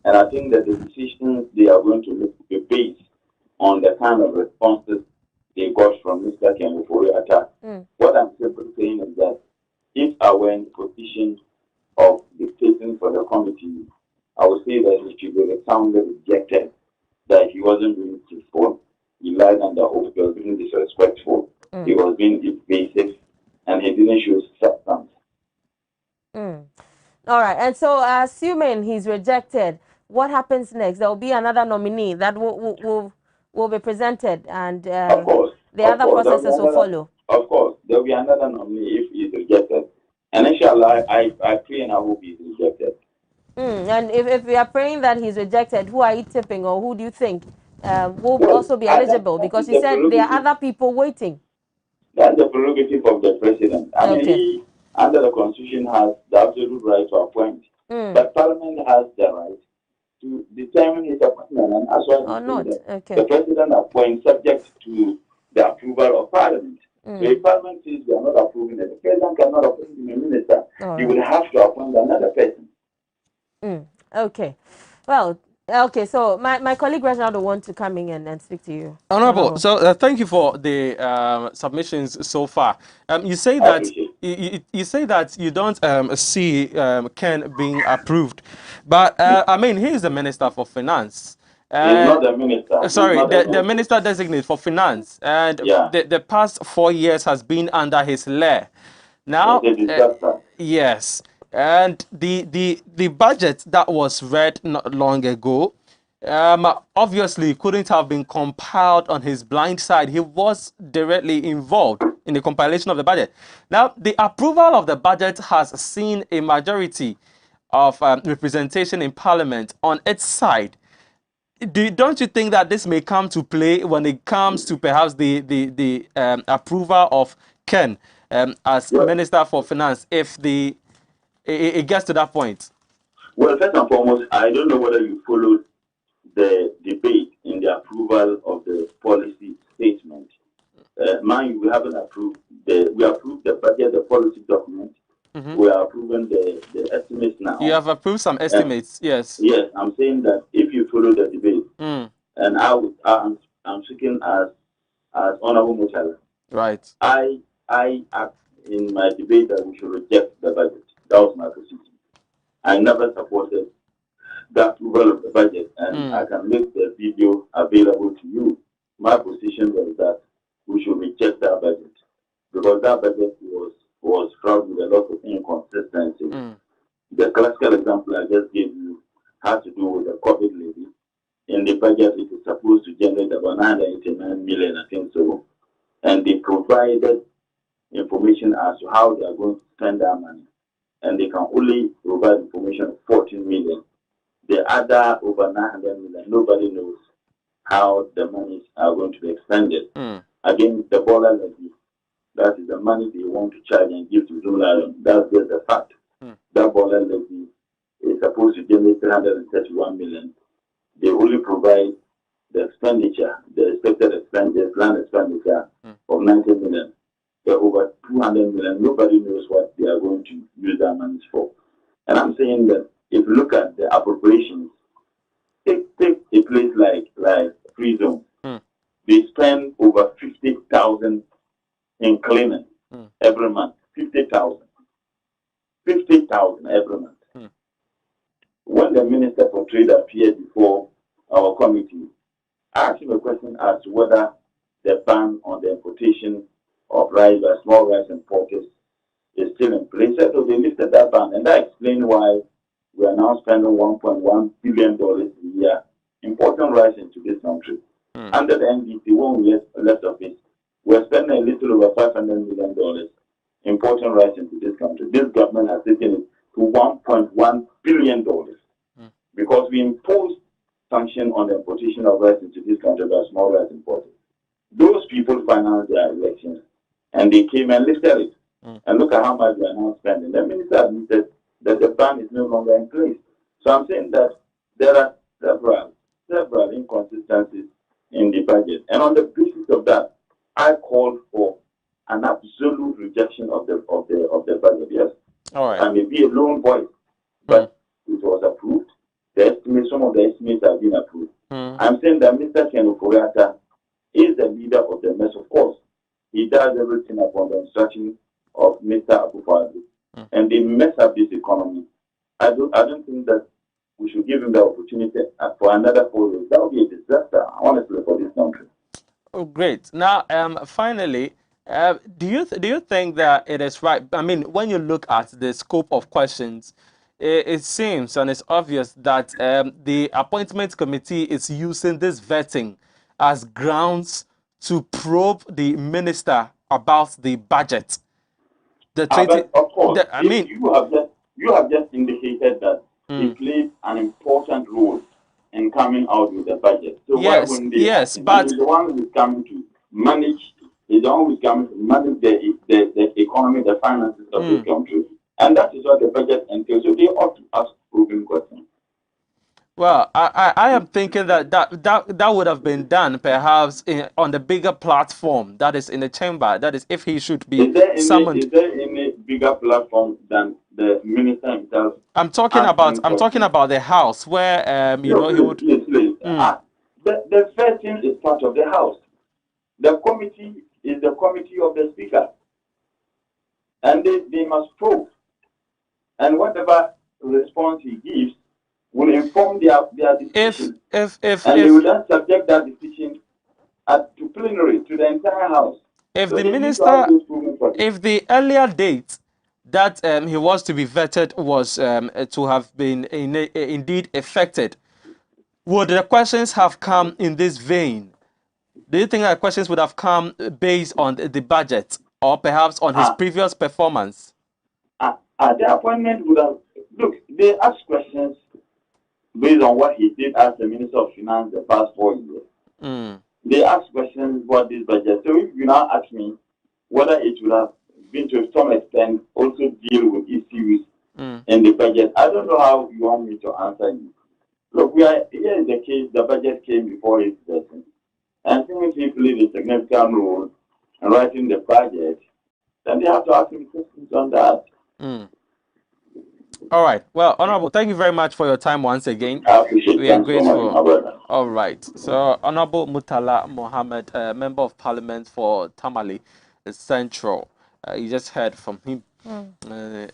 And I think that the decisions they are going to make will be based on the kind of responses they got from Mr. Ken Oforiatta. What I'm simply saying is that if I were in the position of dictating for the committee, I would say that he should be soundly rejected, that he wasn't being truthful, he lied under oath, he was being disrespectful, he was being evasive, and he didn't show substance. All right, and so assuming he's rejected, what happens next? There will be another nominee that will be presented, and of course, the other processes will follow. Of course, there will be another nominee if he's rejected. And inshallah, I pray and I hope he's rejected. And if we are praying that he's rejected, who are you tipping, or who do you think will also be eligible? Because you said there are other people waiting. That's the prerogative of the president. I mean, he, under the constitution, has the absolute right to appoint. But parliament has the right to determine his appointment. And as well as the president appoints subject to the approval of parliament. So if parliament says they are not approving it, the president cannot appoint a minister. He will have to appoint another person. Okay. Well, okay, so my colleague Reginald will want to come in and speak to you. Honorable, so thank you for the submissions so far. You say that you say that you don't see Ken being approved, but I mean, he is the Minister for Finance. He's not the minister. Sorry, the minister designate for finance, and the past 4 years has been under his lair. Now, yes, and the budget that was read not long ago, obviously couldn't have been compiled on his blind side. He was directly involved in the compilation of the budget. Now, the approval of the budget has seen a majority of representation in Parliament on its side. Don't you think that this may come to play when it comes to perhaps the approval of Ken as Minister for Finance, if it gets to that point? Well, first and foremost, I don't know whether you followed the debate in the approval of the policy statement. Mind you, we haven't approved we approved the budget, the policy document. We are approving the estimates now. You have approved some estimates, yes. Yes, I'm saying that if you follow the debate, and I'm speaking as Honorable Mutala. Right. I asked in my debate that we should reject the budget. That was my position. I never supported the approval of the budget, and I can make the video available to you. My position was that we should reject that budget because that budget was fraught with a lot of inconsistency. The classical example I just gave you has to do with the COVID levy. In the budget, it is supposed to generate about 989 million, I think so. and they provided information as to how they are going to spend that money. And they can only provide information of 14 million. The other over 900 million, nobody knows how the monies are going to be expended. Again, the border levy, that is the money they want to charge and give to Zulu Island. That's just the fact. That border levy is supposed to generate 331 million. They only provide the expenditure, the expected expenditure, planned expenditure of 90 million. They're over 200 million. Nobody knows what they are going to use that money for. And I'm saying that if you look at the appropriations, take a place like Free Zone. They spend over 50,000 in cleaning every month. 50,000. 50,000 every month. When the Minister for Trade appeared before our committee, I asked him a question as to whether the ban on the importation of rice by small rice importers is still in place. So they lifted that ban, and that explained why we are now spending $1.1 billion a year importing rice into this country. Under the NDC, when we left office, we're spending a little over $500 million importing rice into this country. This government has taken it to $1.1 billion because we imposed sanction on the importation of rice into this country by small rice importers. Those people financed their elections, and they came and lifted it. And look at how much we are now spending. The minister admitted that the ban is no longer in place. So I'm saying that there are several inconsistencies in the budget. And on the basis of that, I called for an absolute rejection of the budget. Yes. All right. I may be a lone voice, but it was approved. Some of the estimates have been approved. I'm saying that Mr. Ken Ofori-Atta is the leader of the mess, of course. He does everything upon the instruction of Mr. Akufo-Addo, and they mess up this economy. I don't think that we should give him the opportunity for another 4 years. That would be a disaster, honestly, for this country. Oh, great. Now, finally, do you think that it is right? I mean, when you look at the scope of questions, it seems and it's obvious that the appointment committee is using this vetting as grounds to probe the minister about the budget. But of course, you have just indicated that he plays an important role in coming out with the budget. So why wouldn't they? Yes, but he's the one who is coming to manage. He's the one who is coming to manage the economy, the finances of this country, and that is what the budget entails. So they ought to ask probing questions. Well, I am thinking that would have been done perhaps on the bigger platform, that is in the chamber. That is, if he should be summoned. Is there any bigger platform than the minister himself? I'm talking about the House, where he would. Please. The first thing is part of the House. The committee is the committee of the Speaker, and they must probe, and whatever response he gives will inform their decision. If they will then subject that decision to plenary, to the entire House. If the minister, if the earlier date that he was to be vetted was to have been indeed effected, would the questions have come in this vein? Do you think that questions would have come based on the budget or perhaps on his previous performance? The appointment would have, look, they asked questions based on what he did as the Minister of Finance the past 4 years. They asked questions about this budget. So if you now ask me whether it would have been to some extent also deal with issues in the budget, I don't know how you want me to answer you. Look, here is the case, the budget came before his person. And since he played a significant role in writing the budget, then they have to ask him questions on that. All right. Well, Honorable, thank you very much for your time once again. I appreciate it. We are grateful. So much, my brother. All right. So, Honorable Murtala Mohammed, Member of Parliament for Tamale Central. You just heard from him. I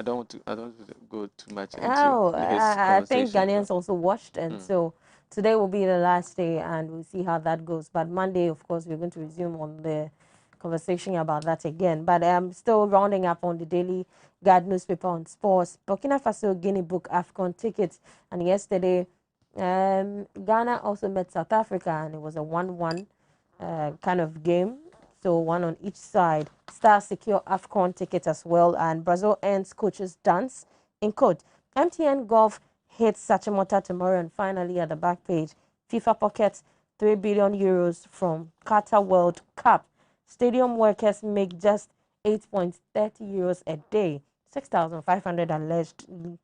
don't want to go too much into his I think Ghanaians also watched, and so today will be the last day, and we'll see how that goes. But Monday, of course, we're going to resume on the conversation about that again. But I'm still rounding up on the Daily Guide newspaper on sports. Burkina Faso, Guinea book AFCON tickets, and yesterday Ghana also met South Africa, and it was a 1-1. kind of game. So one on each side. Stars secure AFCON ticket as well. And Brazil ends coaches dance in court. MTN Golf hits Sachimota tomorrow. And finally, at the back page, FIFA pockets 3 billion euros from Qatar World Cup. Stadium workers make just 8.30 euros a day. 6,500 allegedly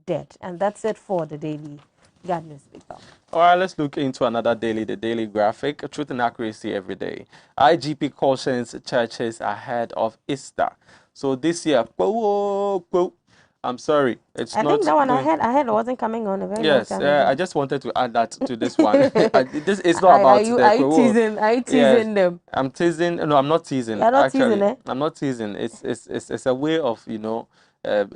dead. And that's it for the daily Guard newspaper. All right, let's look into another daily, the Daily Graphic. Truth and accuracy every day. IGP cautions churches ahead of Easter. So this year, I'm sorry, it's I not. think that one ahead wasn't coming on a very long Yes, time ago. I just wanted to add that to this one. This is not about the Are you teasing? Are you teasing them? I'm teasing. No, I'm not teasing. You're not Actually, teasing, eh? I'm not teasing. It's a way of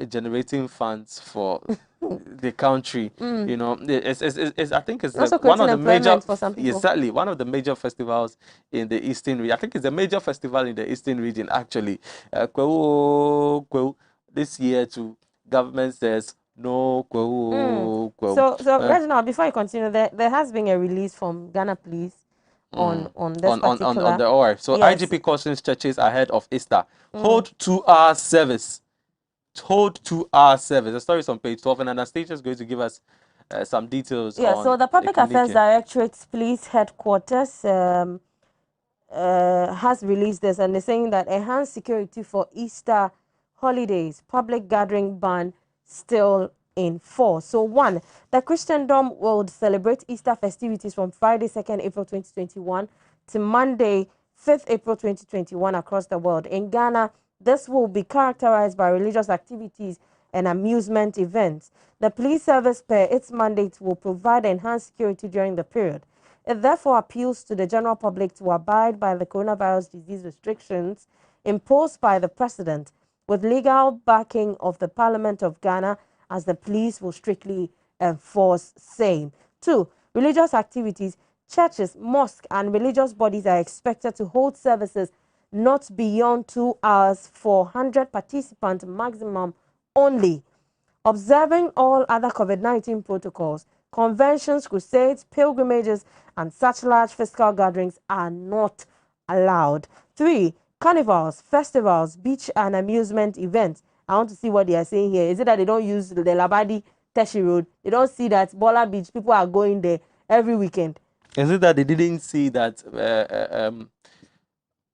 generating funds for the country. You know, it's I think it's Also one of the creating major employment for some people. exactly one of the major festivals in the Eastern region. I think it's a major festival in the Eastern region actually. This year too, government says no. So Reginald, before you continue, there has been a release from Ghana Police on this particular. On the OR. So Yes. IGP cautions churches ahead of Easter. Hold 2-hour service. Hold 2-hour service. The story is on page 12, and Anastasia is going to give us some details. Yeah. On So the Public Affairs Directorate's police headquarters has released this, and they're saying that enhanced security for Easter holidays, public gathering ban still in force. So one, the Christendom will celebrate Easter festivities from Friday, 2nd April 2021 to Monday, 5th April 2021 across the world. In Ghana, this will be characterized by religious activities and amusement events. The police service, per its mandate, will provide enhanced security during the period. It therefore appeals to the general public to abide by the coronavirus disease restrictions imposed by the president, with legal backing of the Parliament of Ghana, as the police will strictly enforce same. 2. Religious activities. Churches, mosques, and religious bodies are expected to hold services not beyond 2 hours for 100 participants maximum only. Observing all other COVID-19 protocols, conventions, crusades, pilgrimages, and such large physical gatherings are not allowed. 3. Carnivals, festivals, beach and amusement events. I want to see what they are saying here. Is it that they don't use the Labadi Teshi Road? They don't see that Bola Beach, people are going there every weekend. Is it that they didn't see that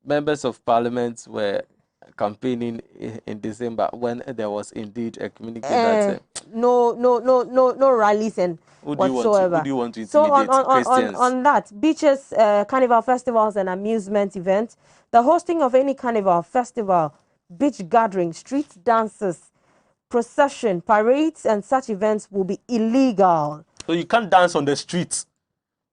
members of parliament were campaigning in December when there was indeed a communique that no rallies and whatsoever. Who do you want to intimidate? Christians? On that, beaches, carnival festivals and amusement events, the hosting of any carnival festival, beach gathering, street dances, procession, parades, and such events will be illegal. So you can't dance on the streets.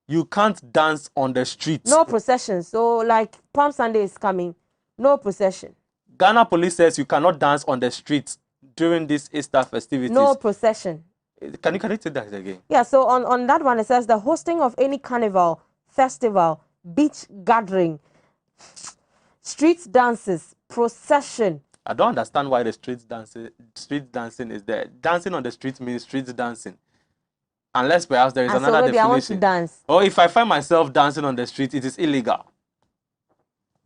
You can't dance on the streets. No procession. So like Palm Sunday is coming, no procession. Ghana police says you cannot dance on the streets during these Easter festivities. No procession. Can you take that again? Yeah, so on that one, it says the hosting of any carnival, festival, beach gathering, street dances, procession. I don't understand why the street dancing is there. Dancing on the street means street dancing. Unless perhaps there is another maybe definition. I want to dance. Or if I find myself dancing on the street, it is illegal.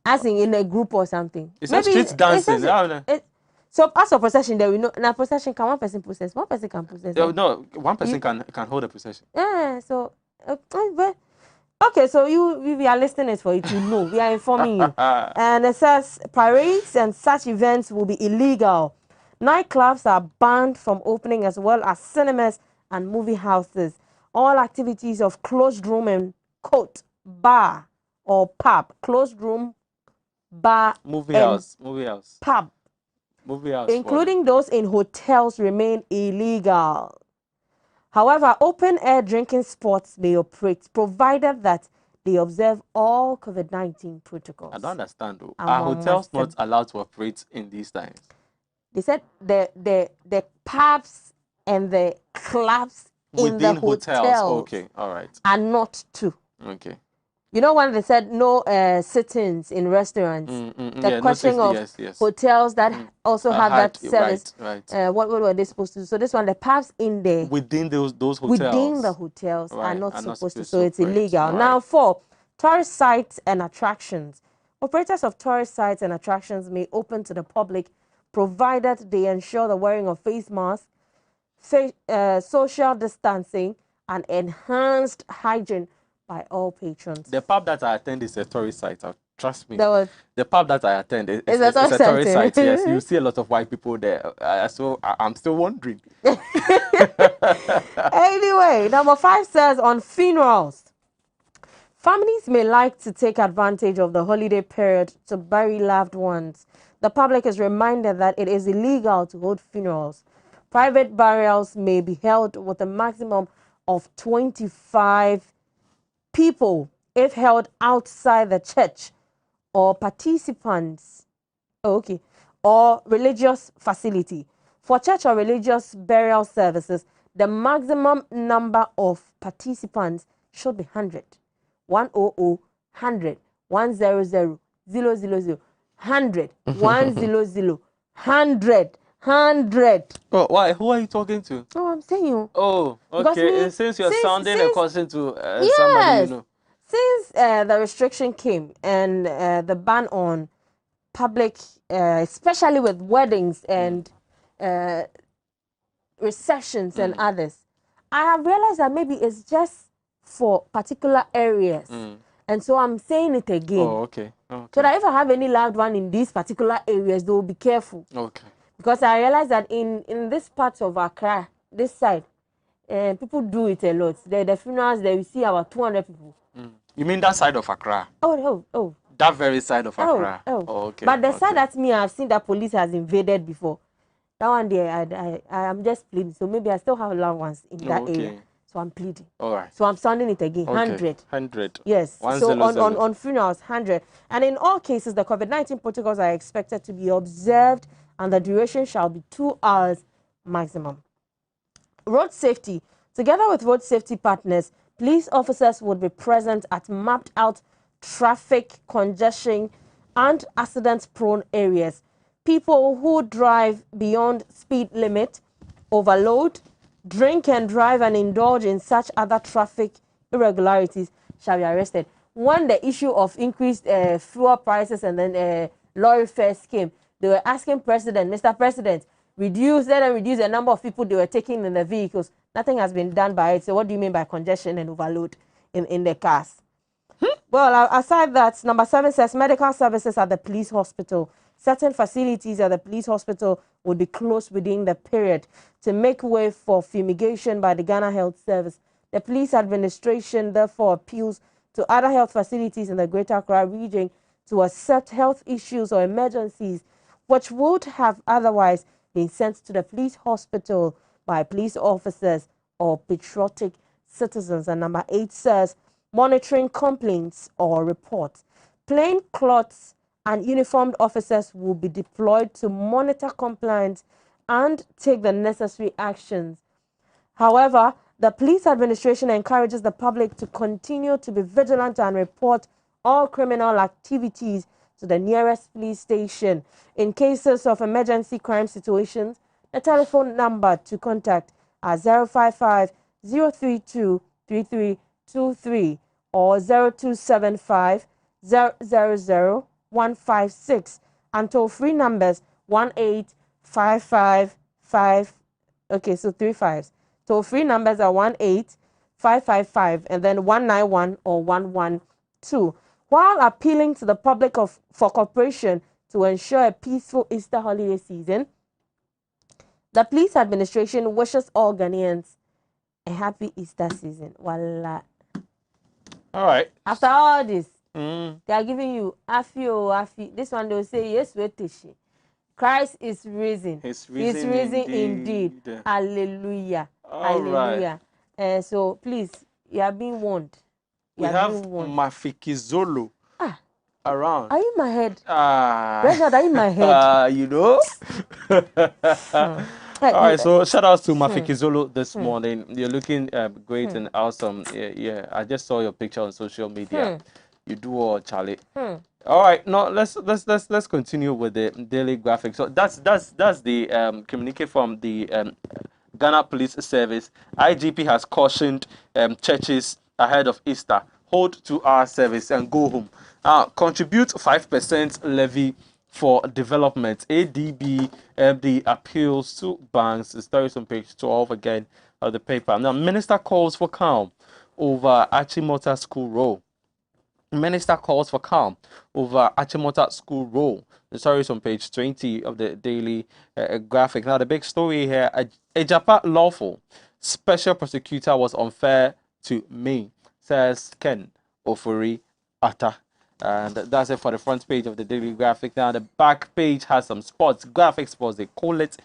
As in a group or something. It's maybe street dancing. So as a procession, there we know. Now procession, can one person process? One person can process. No, one person can hold a procession. Yeah. So okay, so we are listening it for you to know. We are informing you. And it says parades and such events will be illegal. Nightclubs are banned from opening, as well as cinemas and movie houses. All activities of closed room and bar or pub, closed room, bar, movie house, pub, movie house, including those in hotels, remain illegal. However, open-air drinking spots may operate, provided that they observe all COVID-19 protocols. I don't understand, though. Are hotels not allowed to operate in these times? They said the pubs and the clubs in the hotels okay, all right, are not to. Okay. You know when they said no sit-ins in restaurants, the question of hotels that also have that service. Right. What were they supposed to do? So this one, the pubs in there within those hotels, within the hotels are not supposed to. So it's illegal. Now 4, Tourist sites and attractions. Operators of tourist sites and attractions may open to the public provided they ensure the wearing of face masks, social distancing, and enhanced hygiene by all patrons. The pub that I attend is a tourist site. Trust me. The pub that I attend is a a tourist site. Yes, you see a lot of white people there. So I'm still wondering. Anyway, number 5 says on funerals. Families may like to take advantage of the holiday period to bury loved ones. The public is reminded that it is illegal to hold funerals. Private burials may be held with a maximum of 25 people if held outside the church or participants, or religious facility. For church or religious burial services, the maximum number of participants should be 100. 100, 100, 100, 000, 100, 100, 100. Oh, why? Who are you talking to? Oh, I'm saying you. Oh, okay. Since you're sounding a cousin to somebody you know. Since the restriction came and the ban on public, especially with weddings and receptions and others, I have realized that maybe it's just for particular areas. And so I'm saying it again. Oh, okay. So that if I have any loved one in these particular areas, they will be careful. Okay. Because I realize that in this part of Accra, this side, people do it a lot. The funerals, there we see about 200 people. You mean that side of Accra? Oh. That very side of Accra? Oh. Okay. But the side that me, I've seen that police has invaded before. That one there, I am just pleading. So maybe I still have loved ones in that area. So I'm pleading. All right. So I'm sounding it again. 100. 100. Yes. 100. So on funerals, 100. And in all cases, the COVID-19 protocols are expected to be observed and the duration shall be 2 hours maximum. Road safety. Together with road safety partners, police officers would be present at mapped out traffic congestion and accident-prone areas. People who drive beyond speed limit, overload, drink and drive and indulge in such other traffic irregularities shall be arrested. When the issue of increased fuel prices and then lorry fares came, they were asking President, Mr. President, let them reduce the number of people they were taking in the vehicles. Nothing has been done by it. So what do you mean by congestion and overload in the cars? Well, aside that, number 7 says medical services at the police hospital. Certain facilities at the police hospital would be closed within the period to make way for fumigation by the Ghana Health Service. The police administration therefore appeals to other health facilities in the Greater Accra region to accept health issues or emergencies which would have otherwise been sent to the police hospital by police officers or patriotic citizens. And number 8 says monitoring complaints or reports. Plain clothes and uniformed officers will be deployed to monitor compliance and take the necessary actions. However, the police administration encourages the public to continue to be vigilant and report all criminal activities to the nearest police station. In cases of emergency crime situations, the telephone number to contact are 055 032 3323 or 0275 000 156 and toll-free numbers 18555. Okay, so 3 5s. Toll-free numbers are 18555 and then 191 or 112. While appealing to the public for cooperation to ensure a peaceful Easter holiday season, the police administration wishes all Ghanaians a happy Easter season. Voila. All right. After all this, they are giving you afi. This one they will say, yes, wait. Christ is risen. He's risen indeed. Hallelujah. Hallelujah. Right. So please, you are being warned. We have Mafikizolo around. Are you in my head? Reginald, are you in my head? You know. All right, so shout out to Mafikizolo this morning. You're looking great and awesome. Yeah, I just saw your picture on social media. You do all, Charlie. All right, now let's continue with the daily graphic. So that's the communique from the Ghana Police Service. IGP has cautioned churches ahead of Easter. hold to our service and go home. Contribute 5% levy for development. ADB MD appeals to banks. The story is on page 12 again of the paper. Now, minister calls for calm over Achimota School roll. Minister calls for calm over Achimota School roll. The story is on page 20 of the daily graphic. Now, the big story here, a Japan lawful special prosecutor was unfair to me, says Ken Ofori Atta. And that's it for the front page of the daily graphic. Now, the back page has some sports, graphic sports, they call it.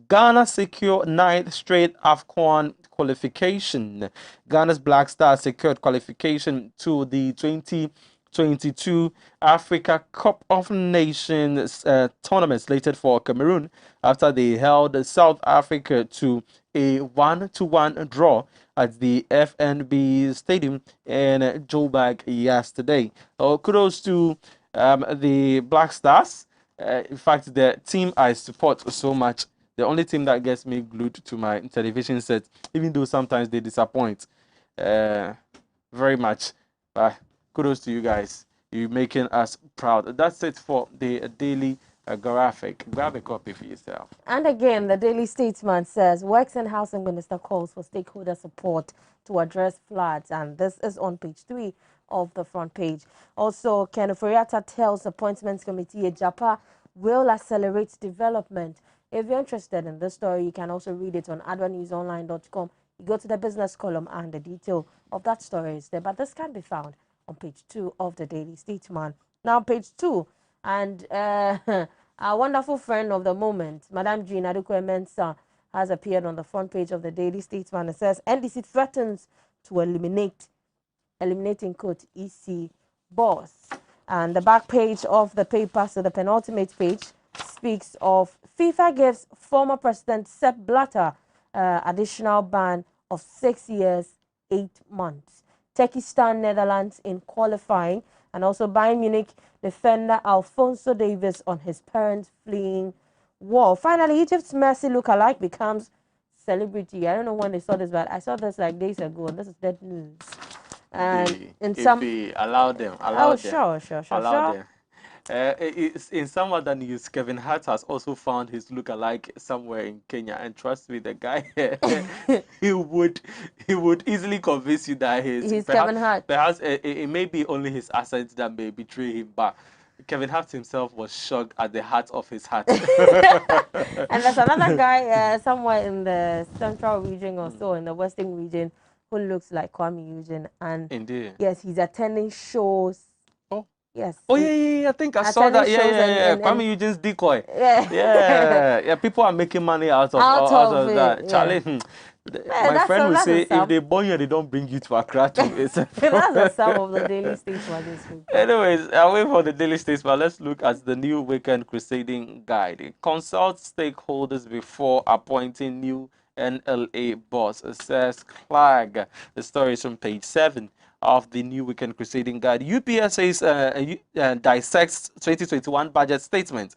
Ghana secure ninth straight AFCON qualification. Ghana's Black Stars secured qualification to the 2022 Africa Cup of Nations tournament slated for Cameroon after they held South Africa to a 1-1 draw at the FNB Stadium in Joburg yesterday. Kudos to the Black Stars. In fact, the team I support so much, the only team that gets me glued to my television set, even though sometimes they disappoint very much. But kudos to you guys. You're making us proud. That's it for the daily graphic. Grab a copy for yourself. And again, the Daily Statesman says, Works and Housing Minister calls for stakeholder support to address floods. And this is on page 3 of the front page. Also, Ken Ofori-Atta tells Appointments Committee Japa will accelerate development. If you're interested in this story, you can also read it on adwanewsonline.com. You go to the business column and the detail of that story is there. But this can be found on page 2 of the Daily Statesman. Now, page 2, and our wonderful friend of the moment, Madam Jean Aduko-Mensah, has appeared on the front page of the Daily Statesman. It says, NDC threatens to eliminating quote EC boss. And the back page of the paper, so the penultimate page, speaks of FIFA gives former President Sepp Blatter additional ban of 6 years, 8 months. Turkistan, Netherlands in qualifying, and also Bayern Munich defender Alphonso Davies on his parents fleeing war. Finally, Egypt's Messi lookalike becomes celebrity. I don't know when they saw this, but I saw this like days ago, and this is dead news. And if we allow them, sure. them. In some other news, Kevin Hart has also found his lookalike somewhere in Kenya, and trust me, the guy he would easily convince you that he's Kevin Hart. Perhaps it may be only his accent that may betray him, but Kevin Hart himself was shocked at the heart of his heart. And there's another guy somewhere in the central region or so, in the western region, who looks like Kwame Eugene. And indeed, yes, he's attending shows. Oh. Yes. Oh yeah. I think I saw that. Yeah. Kwame Eugene's decoy. Yeah. People are making money out of that. Charlie. My friend will say, if they born you, they don't bring you to Accra to That's the sum of the Daily Statesman this week. Anyways, away from the Daily Statesman, let's look at the new weekend crusading guide. It consults stakeholders before appointing new NLA boss, says Clag. The story is on page 7 of the new weekend crusading guide. UPSA's dissects 2021 budget statement.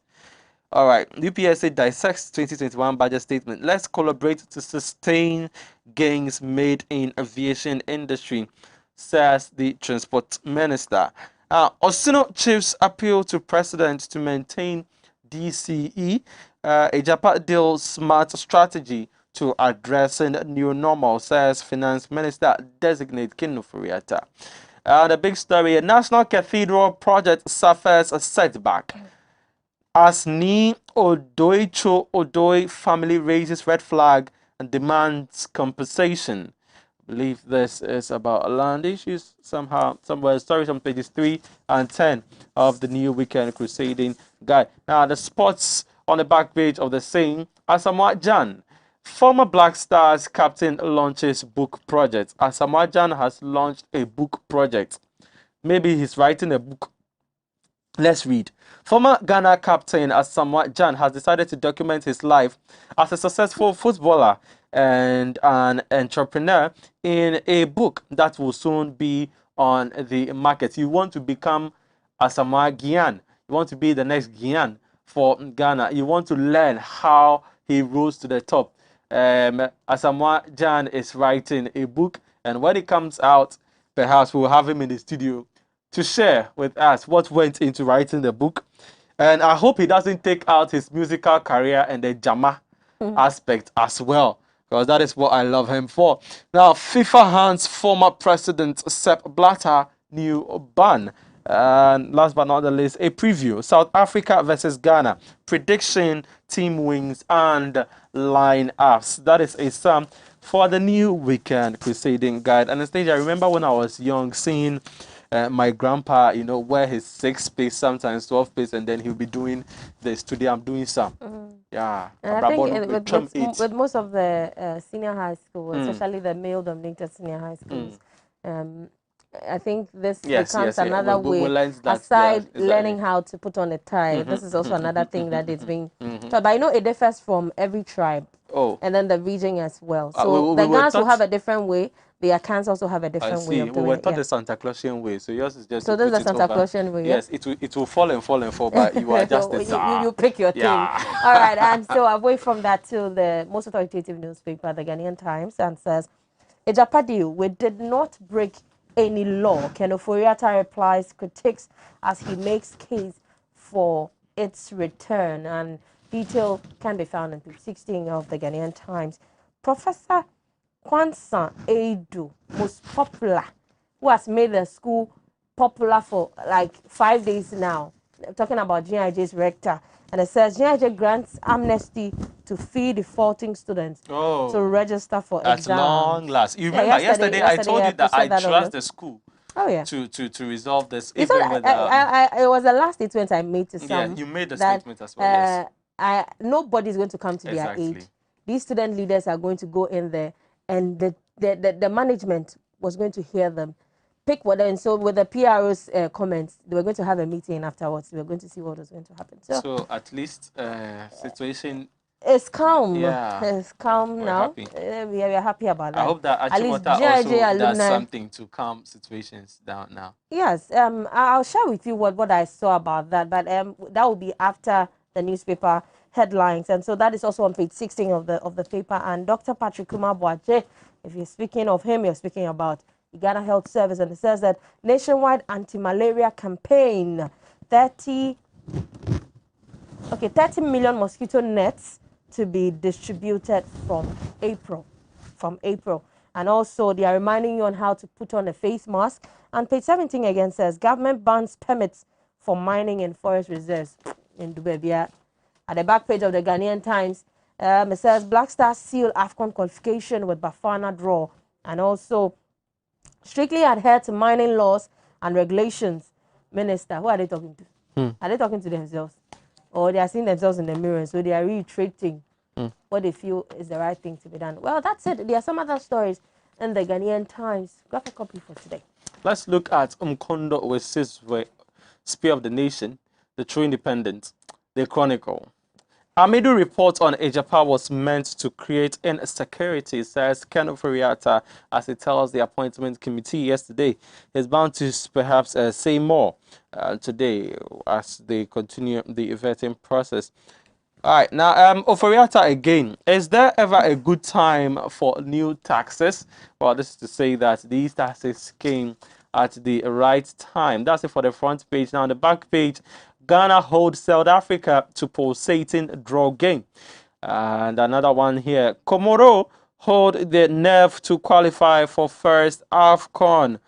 All right, UPSA dissects 2021 budget statement. Let's collaborate to sustain gains made in aviation industry, says the transport minister. Osino chiefs appeal to president to maintain DCE. A Japan deal smart strategy to addressing new normal, says finance minister designate Ken Ofori-Atta. The big story: a national cathedral project suffers a setback as Ni Odoi family raises red flag and demands compensation. I believe this is about land issues somewhere. Stories on pages 3 and 10 of the new weekend crusading guide. Now, the sports on the back page of the same. Asamoah Gyan, former Black Stars captain, launches book project. Asamoah Gyan has launched a book project. Maybe he's writing a book. Let's read. Former Ghana captain Asamoah Gyan has decided to document his life as a successful footballer and an entrepreneur in a book that will soon be on the market. You want to become Asamoah Gyan. You want to be the next Gyan for Ghana. You want to learn how he rose to the top. Asamoah Gyan is writing a book, and when it comes out, perhaps we'll have him in the studio to share with us what went into writing the book. And I hope he doesn't take out his musical career and the Jama aspect as well, because that is what I love him for. Now, FIFA hands former President Sepp Blatter new ban. And last but not the least, a preview. South Africa versus Ghana. Prediction, team wins, and line-ups. That is a sum for the new weekend crusading guide. And Anastasia, I remember when I was young seeing my grandpa, wear his 6 piece, sometimes 12 piece, and then he'll be doing the studio. I'm doing some. Yeah. And I think with most of the senior high school, especially the male-dominated senior high schools, I think this becomes another way, aside learning how to put on a tie. This is also another thing that is being taught. But I know it differs from every tribe. And then the region as well. So the Gans will have a different way. The Akans also have a different way of doing it. We were taught the Santa Clausian way, so yours is just. So this is the Santa Clausian way. Yes, it will fall and fall and fall, but you are just you pick your thing. All right, and so away from that to the most authoritative newspaper, the Ghanaian Times, and says, "Ejapadi, we did not break any law." Ken Ofori-Atta replies critics as he makes case for its return, and detail can be found in page 16 of the Ghanaian Times. Professor Kwanzaa Edu, most popular, who has made the school popular for like 5 days now. I'm talking about GIJ's rector. And it says GIJ grants amnesty to fee defaulting students to register for exams. At long last. You remember yesterday I told you that I trust the school to resolve this. Even with, it was the last statement I made to some. Yeah, you made the statement as well, yes. Nobody's going to come to their aid. These student leaders are going to go in there, and the management was going to hear them, pick what, and so with the PRO's comments, they were going to have a meeting afterwards. We were going to see what was going to happen. So at least situation is calm. Yeah, it's calm now. We are happy about that. I hope that at least GIJ also does something to calm situations down now. Yes. I'll share with you what I saw about that, but that will be after the newspaper headlines, and so that is also on page 16 of the paper. And Dr. Patrick Kumar Boache, if you're speaking of him, you're speaking about the Ghana Health Service, and it says that nationwide anti-malaria campaign, 30 million mosquito nets to be distributed from April. And also they are reminding you on how to put on a face mask. And page 17 again says government bans permits for mining in forest reserves in Dubai. At the back page of the Ghanaian Times, it says Black Stars seal AFCON qualification with Bafana draw, and also strictly adhere to mining laws and regulations. Minister, who are they talking to? Are they talking to themselves? Or they are seeing themselves in the mirror, so they are reiterating what they feel is the right thing to be done. Well, that's it. There are some other stories in the Ghanaian Times. Grab a copy for today. Let's look at Umkondo Wesizwe, Spear of the Nation, the True Independent, the Chronicle. Amidu report on Ejapa was meant to create insecurity, says Ken Ofori-Atta, as he tells the appointment committee yesterday. He's bound to perhaps say more today as they continue the vetting process. All right, now Ofori-Atta again. Is there ever a good time for new taxes? Well, this is to say that these taxes came at the right time. That's it for the front page. Now, on the back page, Ghana holds South Africa to pulsating draw game. And another one here. Comoro hold the nerve to qualify for first AFCON.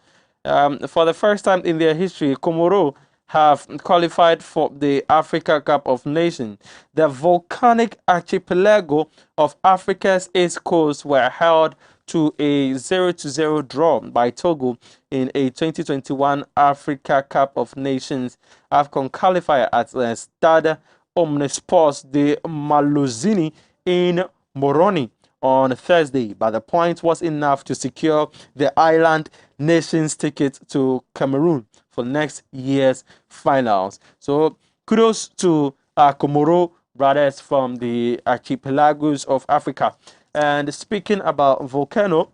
For the first time in their history, Comoro have qualified for the Africa Cup of Nations. The volcanic archipelago of Africa's east coast were held to a 0-0 draw by Togo in a 2021 Africa Cup of Nations AFCON qualifier at the Stade Omnisports de Maluzini in Moroni on Thursday, but the point was enough to secure the island nation's ticket to Cameroon for next year's finals. So kudos to Comoro brothers from the archipelagos of Africa. And speaking about volcano,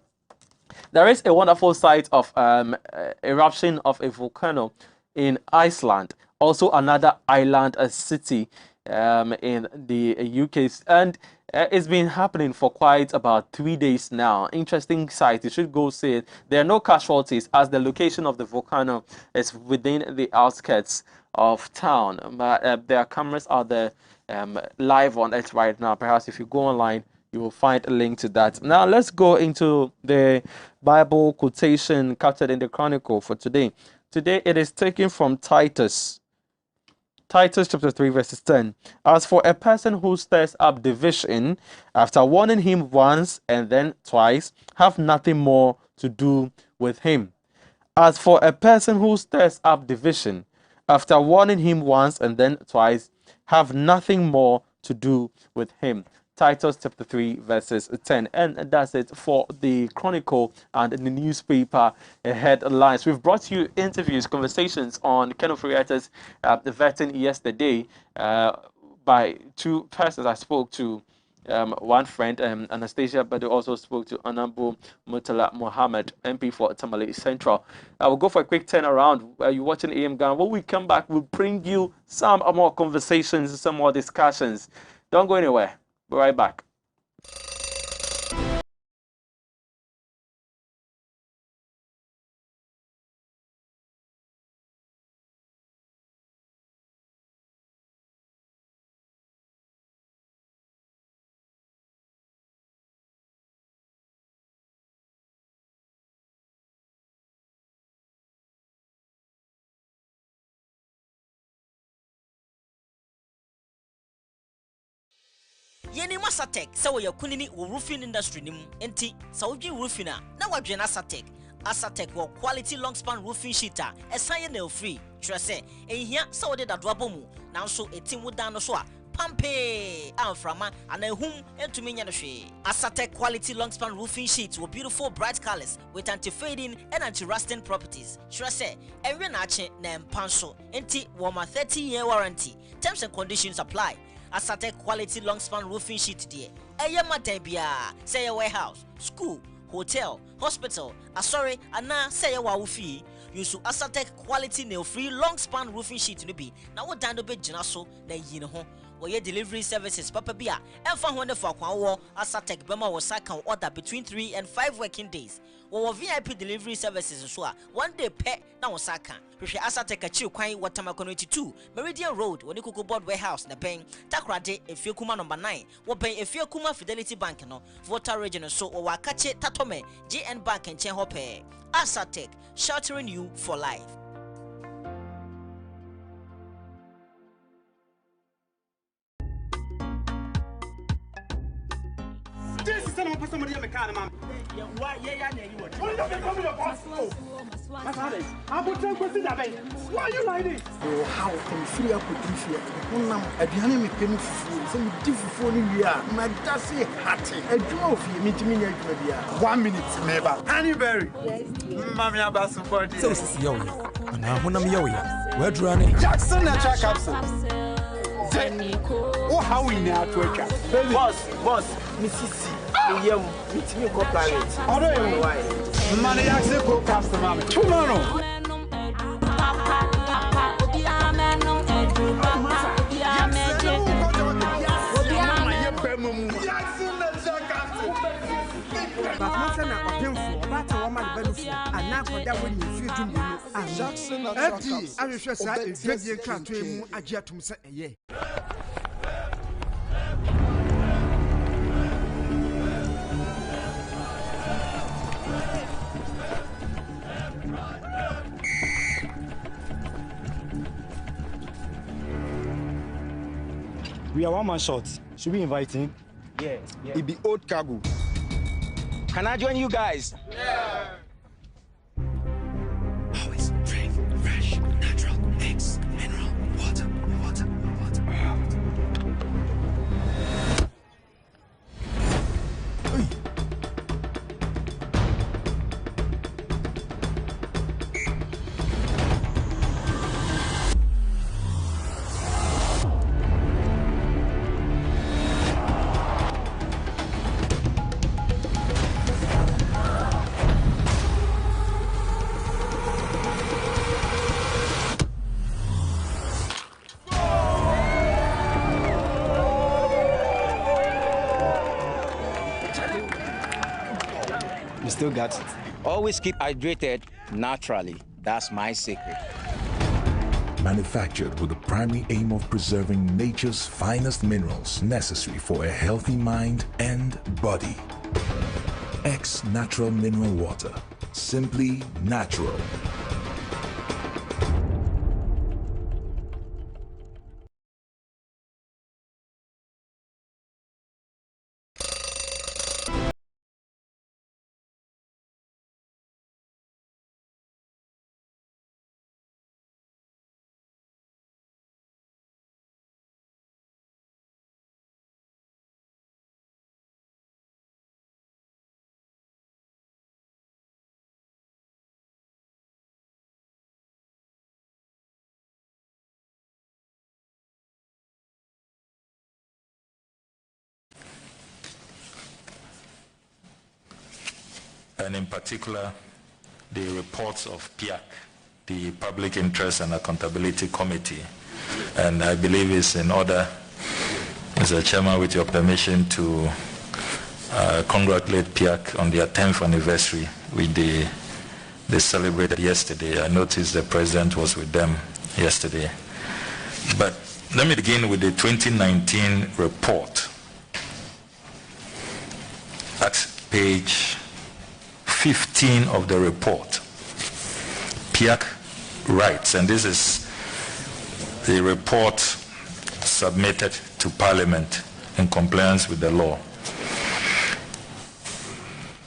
there is a wonderful site of eruption of a volcano in Iceland. Also another island city in the UK, and it's been happening for quite about 3 days now. Interesting sight. You should go see it. There are no casualties as the location of the volcano is within the outskirts of town, but there are cameras out there live on it right now. Perhaps if you go online, you will find a link to that. Now let's go into the Bible quotation captured in the Chronicle for today. Today it is taken from Titus chapter 3 verses 10. As for a person who stirs up division, after warning him once and then twice, have nothing more to do with him. As for a person who stirs up division, after warning him once and then twice, have nothing more to do with him. Titus chapter 3 verses 10. And that's it for the Chronicle and the newspaper headlines. We've brought you interviews, conversations on Ken of Reactors vetting yesterday by two persons I spoke to. One friend, Anastasia, but they also spoke to Anambu Mutala Mohammed, MP for Tamale Central. I will go for a quick turnaround. You're watching AM Ghana. When we come back, we'll bring you some more conversations, some more discussions. Don't go anywhere. Be right back. Yeni Masatek, so your kunini or roofing industry nim enti Saudi roofina na wadwen Asatek. Asatek wo quality long span roofing sheeter esan nail free trese ehia so de dadoabo mu nanso etim wodan no so a pampe amframa anahum entumi nya no hwe. Asatek quality long span roofing sheets with beautiful bright colors with anti-fading and anti-rusting properties. Trese enwe na ache na empanso enti wo ma 30-year warranty. Terms and conditions apply. Asatek quality long span roofing sheet dear. Eye madan bia, say a warehouse, school, hotel, hospital, sorry, ana say a wawufi. Use Asatek quality nail free long span roofing sheet no be. Na wo dan do be gina so na yin ho. Your delivery services papa bia. Emfa ho ne for akwan wo Asatek bema wo can order between 3 and 5 working days. Wo VIP delivery services so a 1 day pe na wo saka. Hwehwe Asatek achi kwan Watermark 22 Meridian Road woni Cocoa Board Warehouse na pen Takrade Efiekuma number 9 wo pen Efiekuma Fidelity Bank no Voter Region so wo wakache Tatome GN Bank enchen ho pe. Asatek, sheltering you for life. This is somebody somebody in the car, man. Why? Yeah. You want? Why are you like this? Oh, how can free up with this? I didn't make any food. So you different for you. My dad's a hat. I drove you. Meet me 1 minute, maybe. Honeyberry. Mammy, I'm about to support you. So, yo, and I'm on yo. Where do I need Jackson? That track capsule. Oh, how we now to a cat. Boss, Mrs. Meet me corporate. I don't know why. Money actually go past the mommy. Tomorrow. We are one man short. Should we invite him? Yeah. It be old cargo. Can I join you guys? Yeah. Always drink fresh, natural eggs, mineral water. still got it. Always keep hydrated naturally. That's my secret. Manufactured with the primary aim of preserving nature's finest minerals necessary for a healthy mind and body. X Natural Mineral Water. Simply natural. And in particular, the reports of PIAC, the Public Interest and Accountability Committee. And I believe it's in order, Mr. Chairman, with your permission, to congratulate PIAC on their 10th anniversary, which they celebrated yesterday. I noticed the President was with them yesterday. But let me begin with the 2019 report. At page 15 of the report, PIAC writes, and this is the report submitted to Parliament in compliance with the law.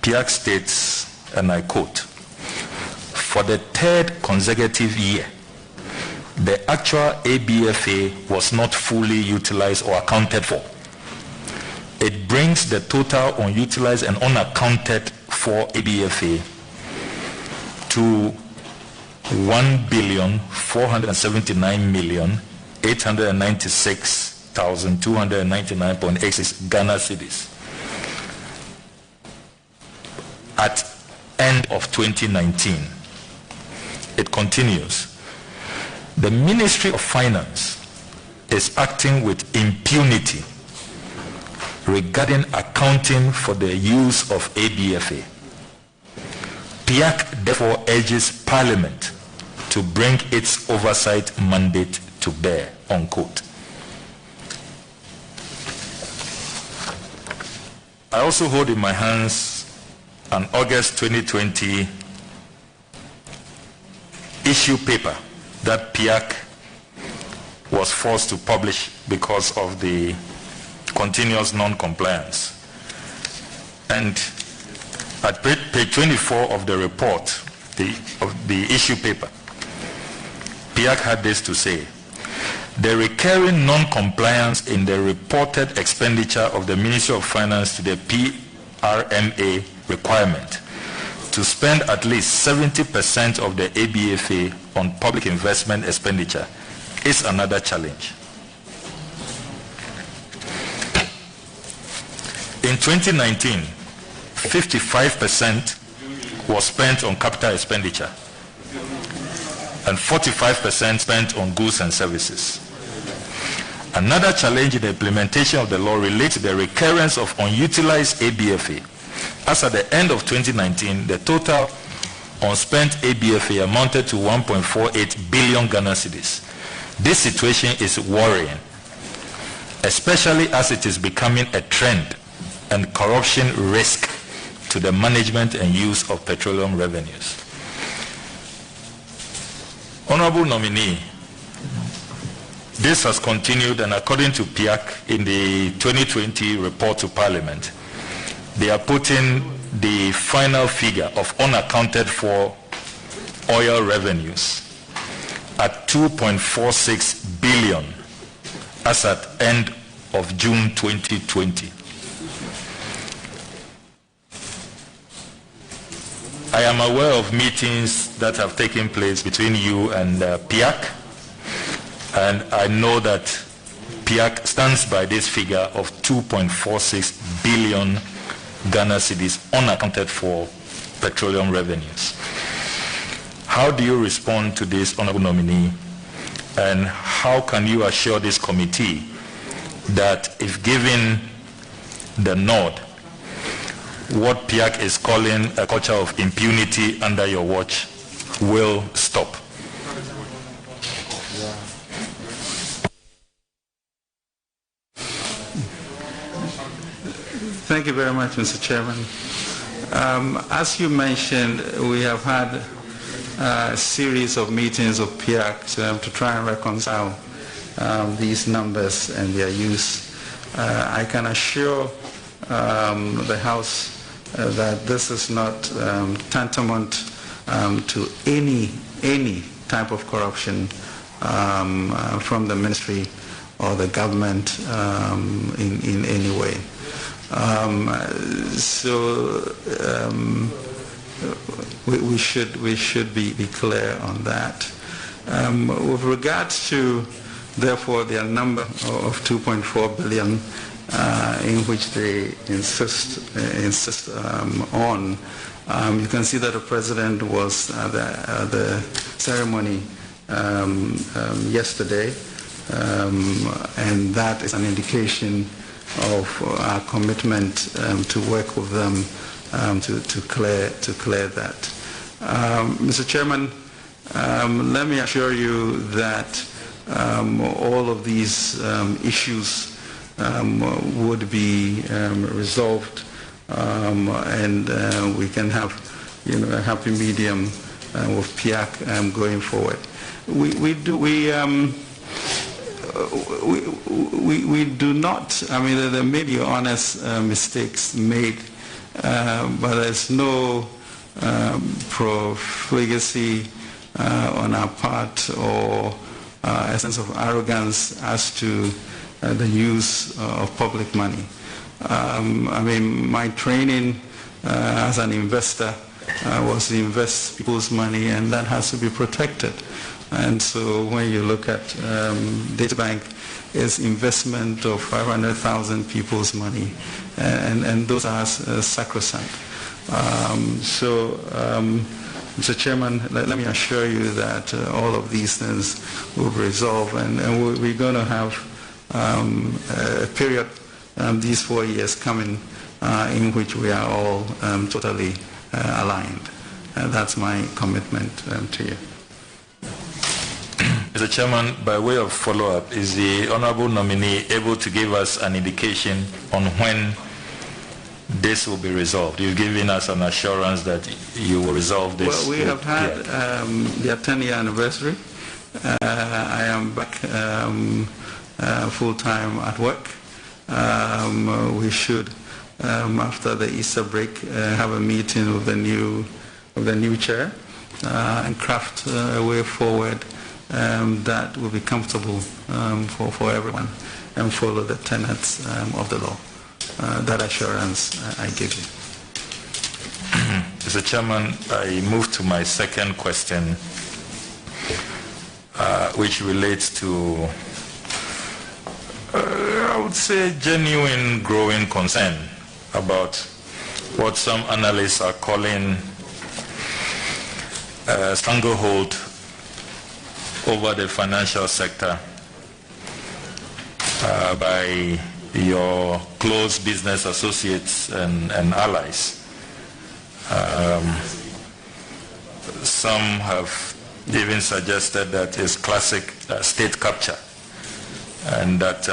PIAC states, and I quote, "For the third consecutive year, the actual ABFA was not fully utilized or accounted for. It brings the total unutilized and unaccounted for ABFA to 1,479,896,299.86 Ghana cedis at end of 2019. It continues, the Ministry of Finance is acting with impunity regarding accounting for the use of ABFA. PIAC therefore urges Parliament to bring its oversight mandate to bear," unquote. I also hold in my hands an August 2020 issue paper that PIAC was forced to publish because of the continuous non-compliance. And at page 24 of the report, of the issue paper, PIAC had this to say: the recurring non-compliance in the reported expenditure of the Ministry of Finance to the PRMA requirement to spend at least 70% of the ABFA on public investment expenditure is another challenge. In 2019, 55% was spent on capital expenditure and 45% spent on goods and services. Another challenge in the implementation of the law relates to the recurrence of unutilized ABFA. As at the end of 2019, the total unspent ABFA amounted to 1.48 billion Ghana cedis. This situation is worrying, especially as it is becoming a trend and corruption risk to the management and use of petroleum revenues. Honorable nominee, this has continued, and according to PIAC in the 2020 report to Parliament, they are putting the final figure of unaccounted for oil revenues at 2.46 billion as at end of June 2020. I am aware of meetings that have taken place between you and PIAC, and I know that PIAC stands by this figure of 2.46 billion Ghana cedis unaccounted for petroleum revenues. How do you respond to this, honorable nominee, and how can you assure this committee that if given the nod, what PIAC is calling a culture of impunity under your watch will stop. Thank you very much, Mr. Chairman. As you mentioned, we have had a series of meetings of PIAC to try and reconcile these numbers and their use. I can assure the House that this is not tantamount to any type of corruption from the ministry or the government in any way. We should be clear on that. With regards to, therefore, their number of 2.4 billion, in which they insist on, you can see that the president was at the ceremony yesterday, and that is an indication of our commitment to work with them to clear that. Mr. Chairman, let me assure you that all of these issues would be resolved, and we can have, a happy medium with PIAC going forward. We do not, there may be honest mistakes made, but there's no profligacy on our part or a sense of arrogance as to the use of public money. My training as an investor was to invest people's money, and that has to be protected. And so when you look at Data Bank, it's investment of 500,000 people's money, and those are sacrosanct. Mr. Chairman, let me assure you that all of these things will resolve, and we're going to have a period, these 4 years coming, in which we are all totally aligned. That's my commitment to you. Mr. Chairman, by way of follow-up, is the honorable nominee able to give us an indication on when this will be resolved? You've given us an assurance that you will resolve this. Well, we have had their 10-year anniversary. I am back full-time at work. We should, after the Easter break, have a meeting with the new chair and craft a way forward that will be comfortable for everyone and follow the tenets of the law. That assurance I give you. Mr. Chairman, I move to my second question, which relates to, I would say, genuine growing concern about what some analysts are calling a stranglehold over the financial sector by your close business associates and allies. Some have even suggested that it's classic state capture, and that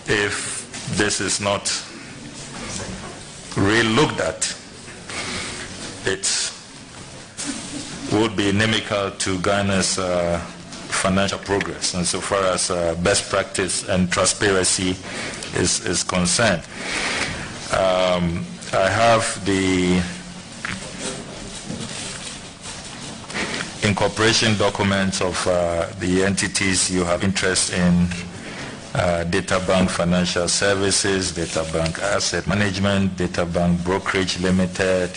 if this is not re-looked at, it would be inimical to Ghana's financial progress, and so far as best practice and transparency is concerned. I have the incorporation documents of the entities you have interest in: Data Bank Financial Services, Data Bank Asset Management, Data Bank Brokerage Limited,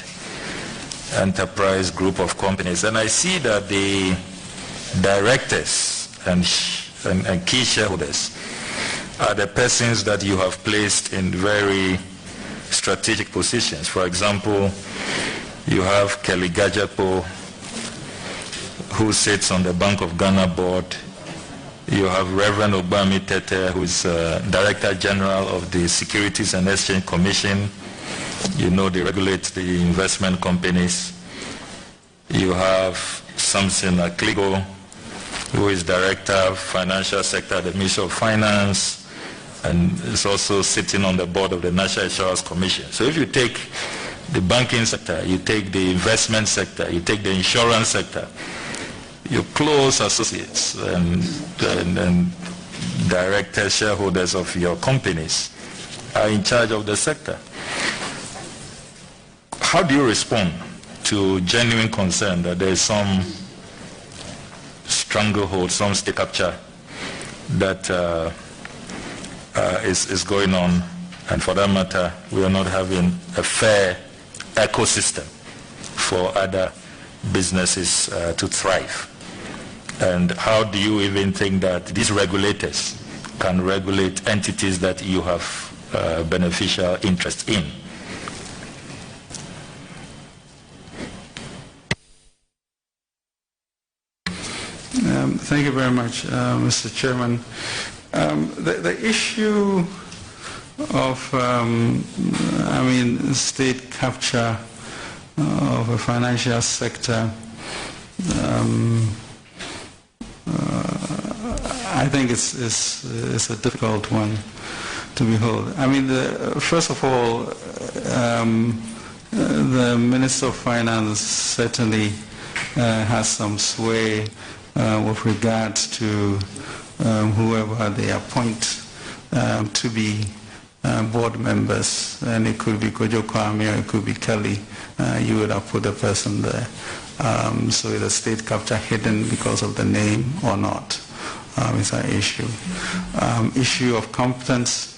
Enterprise Group of Companies. And I see that the directors and key shareholders are the persons that you have placed in very strategic positions. For example, you have Kelly Gajapo, who sits on the Bank of Ghana board. You have Reverend Obami Tete, who is Director General of the Securities and Exchange Commission. You know they regulate the investment companies. You have something like Kligo, who is Director of Financial Sector at the Ministry of Finance, and is also sitting on the board of the National Insurance Commission. So if you take the banking sector, you take the investment sector, you take the insurance sector, your close associates and directors, shareholders of your companies are in charge of the sector. How do you respond to genuine concern that there is some stranglehold, some state capture that is going on, and for that matter, we are not having a fair ecosystem for other businesses to thrive? And how do you even think that these regulators can regulate entities that you have beneficial interest in? Thank you very much, Mr. Chairman. The issue of, state capture of a financial sector, I think it's a difficult one to behold. First of all, the Minister of Finance certainly has some sway with regards to whoever they appoint to be board members, and it could be Kojo Kwame or it could be Kelly. You would have put a person there. So is the state capture hidden because of the name or not? Is an issue. Issue of competence,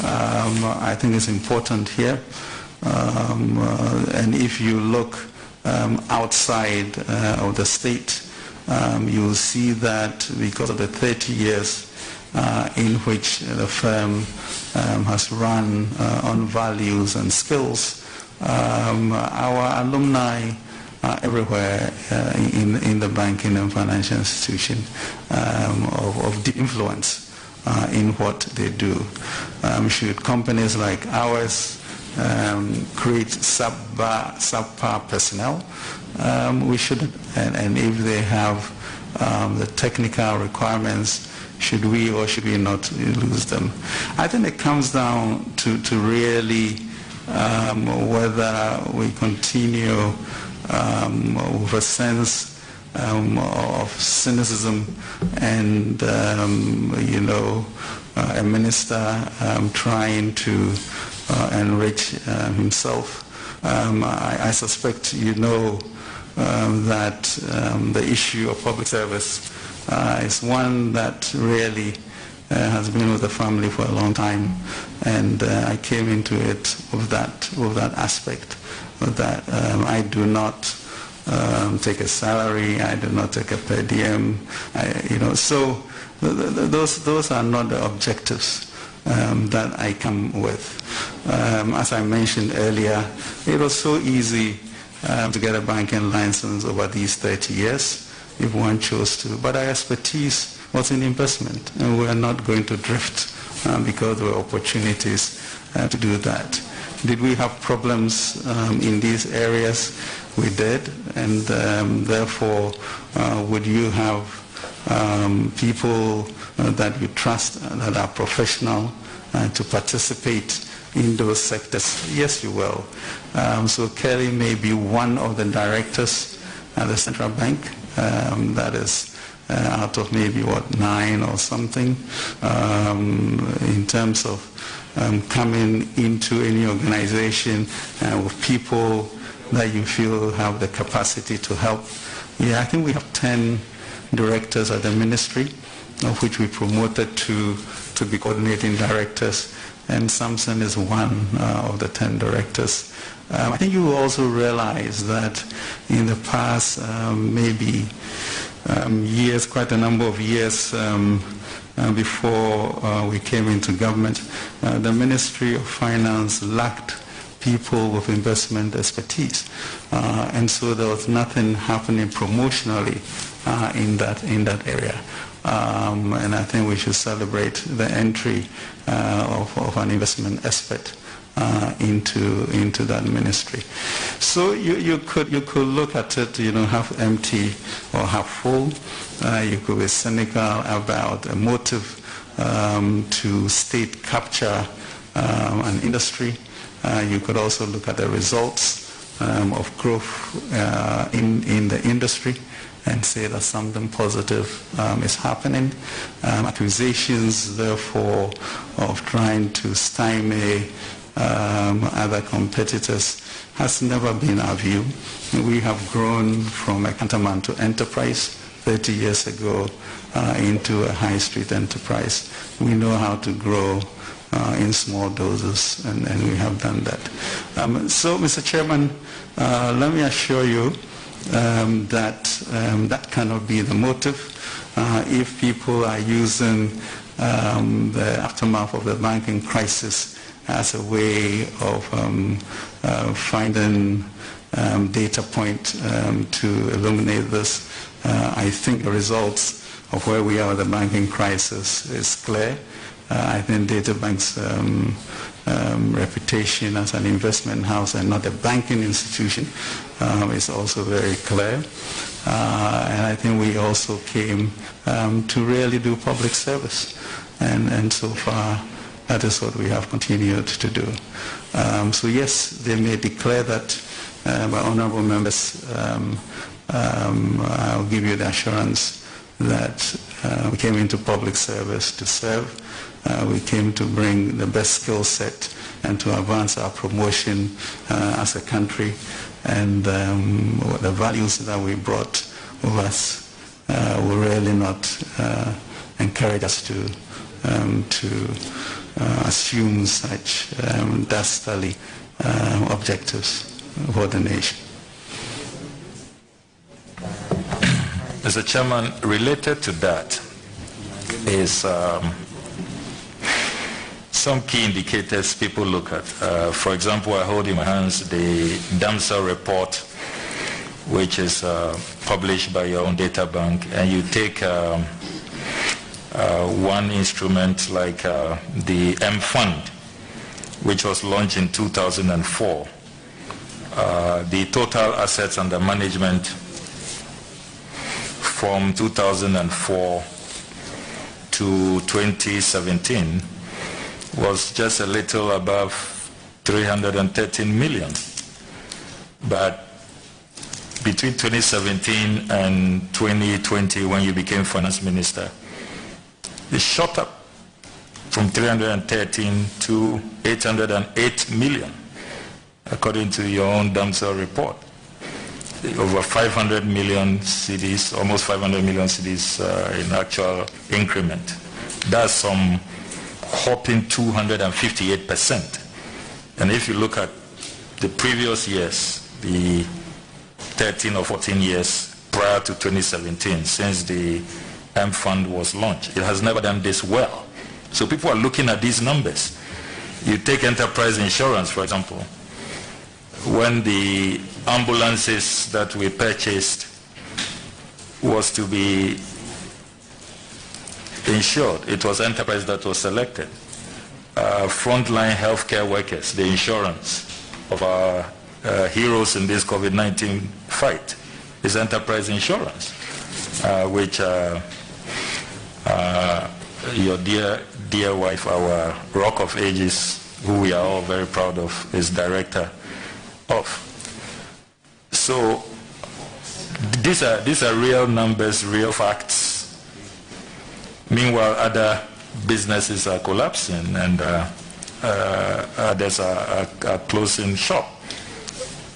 I think is important here. And if you look outside of the state, you'll see that because of the 30 years in which the firm has run on values and skills, our alumni are everywhere in the banking and financial institution of deep influence in what they do. Should companies like ours create subpar personnel? We shouldn't. And if they have the technical requirements, should we or should we not lose them? I think it comes down to really whether we continue with a sense of cynicism and, a minister trying to enrich himself. I suspect that the issue of public service is one that really has been with the family for a long time, and I came into it with that aspect, that I do not take a salary, I do not take a per diem, so those are not the objectives that I come with. As I mentioned earlier, it was so easy to get a banking license over these 30 years if one chose to, but our expertise was in investment, and we are not going to drift because there were opportunities to do that. Did we have problems in these areas? We did, and therefore would you have people that you trust that are professional to participate in those sectors? Yes, you will. So Kelly may be one of the directors at the central bank. That is out of maybe 9 or something in terms of coming into any organization with people that you feel have the capacity to help. Yeah, I think we have 10 directors at the ministry, of which we promoted to be coordinating directors, and Samson is one of the 10 directors. I think you will also realize that in the past maybe years, quite a number of years before we came into government, the Ministry of Finance lacked people with investment expertise, and so there was nothing happening promotionally in that area. And I think we should celebrate the entry of an investment expert into that ministry. So you could look at it, half empty or half full. You could be cynical about a motive to state capture an industry. You could also look at the results of growth in the industry and say that something positive is happening. Accusations, therefore, of trying to stymie other competitors has never been our view. We have grown from a cattleman to enterprise 30 years ago into a high street enterprise. We know how to grow in small doses, and we have done that. So, Mr. Chairman, let me assure you that that cannot be the motive. If people are using the aftermath of the banking crisis as a way of finding data point to illuminate this, I think the results of where we are with the banking crisis is clear. I think DataBank's reputation as an investment house and not a banking institution is also very clear. And I think we also came to really do public service. And so far, that is what we have continued to do. So yes, they may declare that, but honorable members, I'll give you the assurance that we came into public service to serve. We came to bring the best skill set and to advance our promotion as a country. And the values that we brought with us will really not encourage us to assume such dastardly objectives for the nation. Mr. Chairman, related to that is some key indicators people look at. For example, I hold in my hands the Damsel report, which is published by your own data bank, and you take one instrument like the M Fund, which was launched in 2004. The total assets under management from 2004 to 2017 was just a little above 313 million. But between 2017 and 2020, when you became finance minister, it shot up from 313 to 808 million, according to your own Damsel report. Over 500 million cedis, almost 500 million cedis in actual increment. That's some whopping 258%. And if you look at the previous years, the 13 or 14 years prior to 2017, since the M Fund was launched, it has never done this well. So people are looking at these numbers. You take enterprise insurance, for example. When the ambulances that we purchased was to be insured, it was enterprise that was selected. Frontline healthcare workers, the insurance of our heroes in this COVID-19 fight is enterprise insurance, which your dear wife, our Rock of Ages, who we are all very proud of, is director of. So these are real numbers, real facts. Meanwhile, other businesses are collapsing and others are closing shop.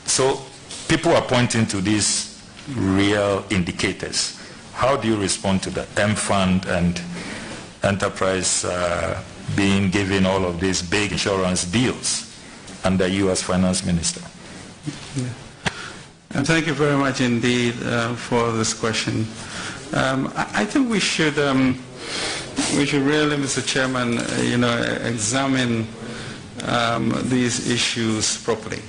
So people are pointing to these real indicators. How do you respond to that? M Fund and enterprise being given all of these big insurance deals under you as finance minister? Yeah. And thank you very much indeed for this question. I think we should really, Mr. Chairman, examine these issues properly.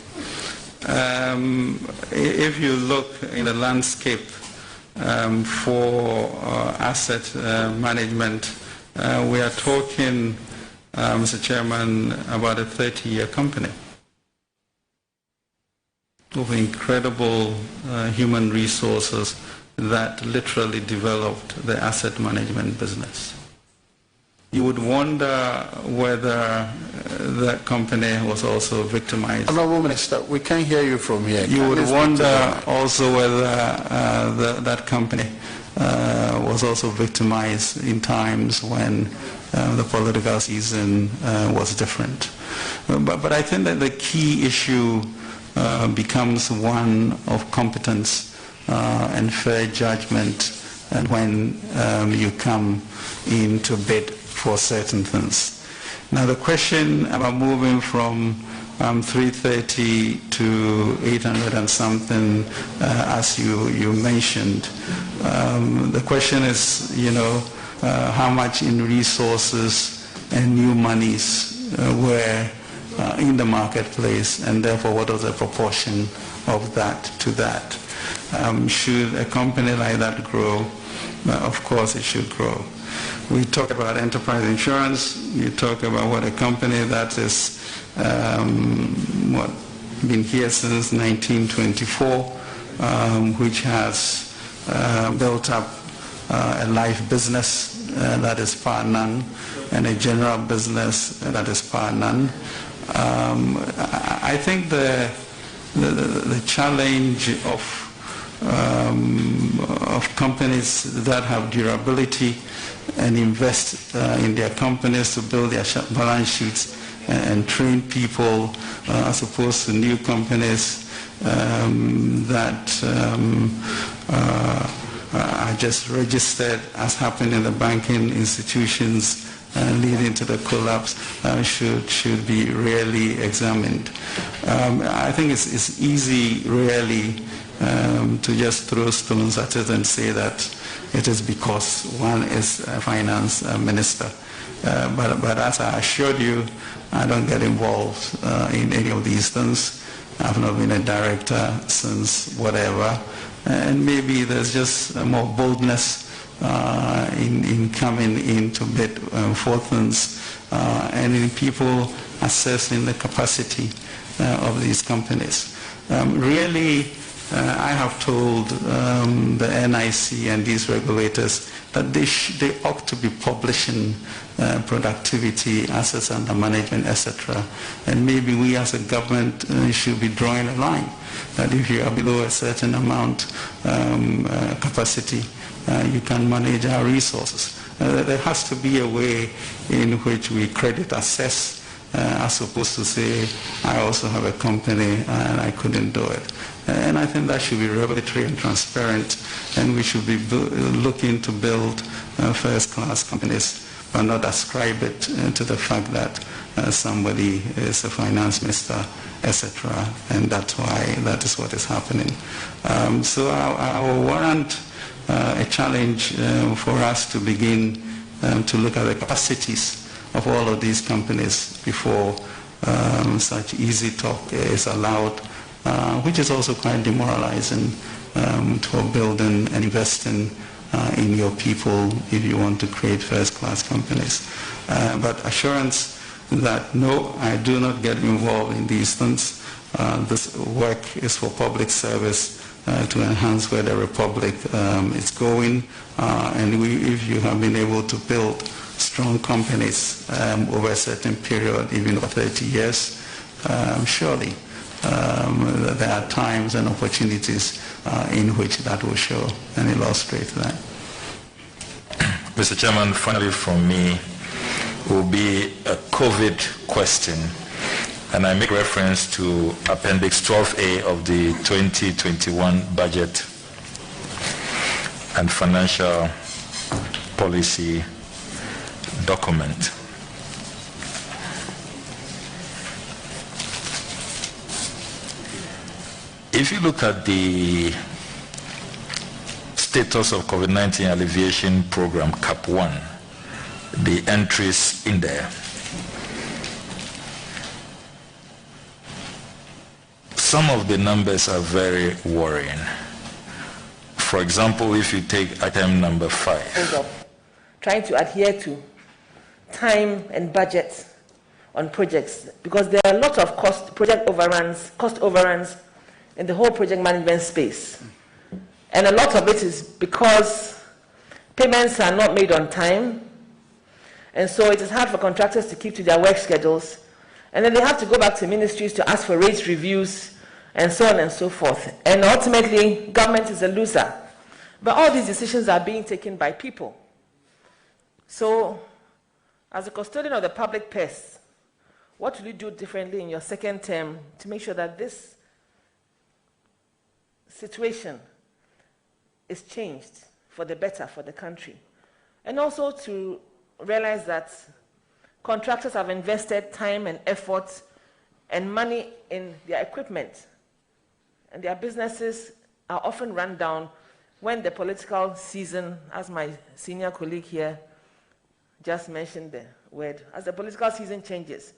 If you look in the landscape for asset management, we are talking Mr. Chairman, about a 30-year company of incredible human resources that literally developed the asset management business. You would wonder whether that company was also victimized. Honourable Minister, we can't hear you from here. You would wonder also whether that company was also victimized in times when the political season was different. But I think that the key issue becomes one of competence and fair judgment, and when you come in to bid for certain things. Now the question about moving from 330 to 800 and something, as you mentioned, the question is, how much in resources and new monies were in the marketplace, and therefore what was the proportion of that to that. Should a company like that grow? Of course it should grow. We talk about enterprise insurance. You talk about what a company that is been here since 1924, which has built up a life business that is par none, and a general business that is par none. I think the challenge of companies that have durability and invest in their companies to build their balance sheets and train people, as opposed to new companies that are just registered, as happened in the banking institutions, leading to the collapse, should be really examined. I think it's easy, really, to just throw stones at it and say that it is because one is a finance minister. But as I assured you, I don't get involved in any of these things. I've not been a director since whatever. And maybe there's just more boldness in coming in to bid for things, and in people assessing the capacity of these companies. Really, I have told the NIC and these regulators that they ought to be publishing productivity, assets under management, etc. And maybe we as a government should be drawing a line that if you are below a certain amount capacity, you can manage our resources. There has to be a way in which we credit assess, as opposed to say, I also have a company and I couldn't do it. And I think that should be regulatory and transparent, and we should be looking to build first-class companies, but not ascribe it to the fact that somebody is a finance minister, etc. And that's why that is what is happening. So I will warrant a challenge for us to begin to look at the capacities of all of these companies before such easy talk is allowed, which is also quite demoralizing to building and investing in your people if you want to create first-class companies. But assurance that no, I do not get involved in these things. This work is for public service to enhance where the Republic is going. And if you have been able to build strong companies over a certain period, even over 30 years, surely there are times and opportunities in which that will show and illustrate that. Mr. Chairman, finally from me will be a COVID question, and I make reference to Appendix 12A of the 2021 budget and financial policy document. If you look at the status of COVID-19 alleviation program, CAP 1, the entries in there, some of the numbers are very worrying. For example, if you take item number 5. Trying to adhere to time and budget on projects, because there are a lot of cost overruns in the whole project management space. And a lot of it is because payments are not made on time, and so it is hard for contractors to keep to their work schedules. And then they have to go back to ministries to ask for rate reviews, and so on and so forth. And ultimately, government is a loser. But all these decisions are being taken by people. So, as a custodian of the public purse, what will you do differently in your second term to make sure that this situation is changed for the better for the country? And also to realize that contractors have invested time and effort and money in their equipment, and their businesses are often run down when the political season, as my senior colleague here just mentioned the word, as the political season changes.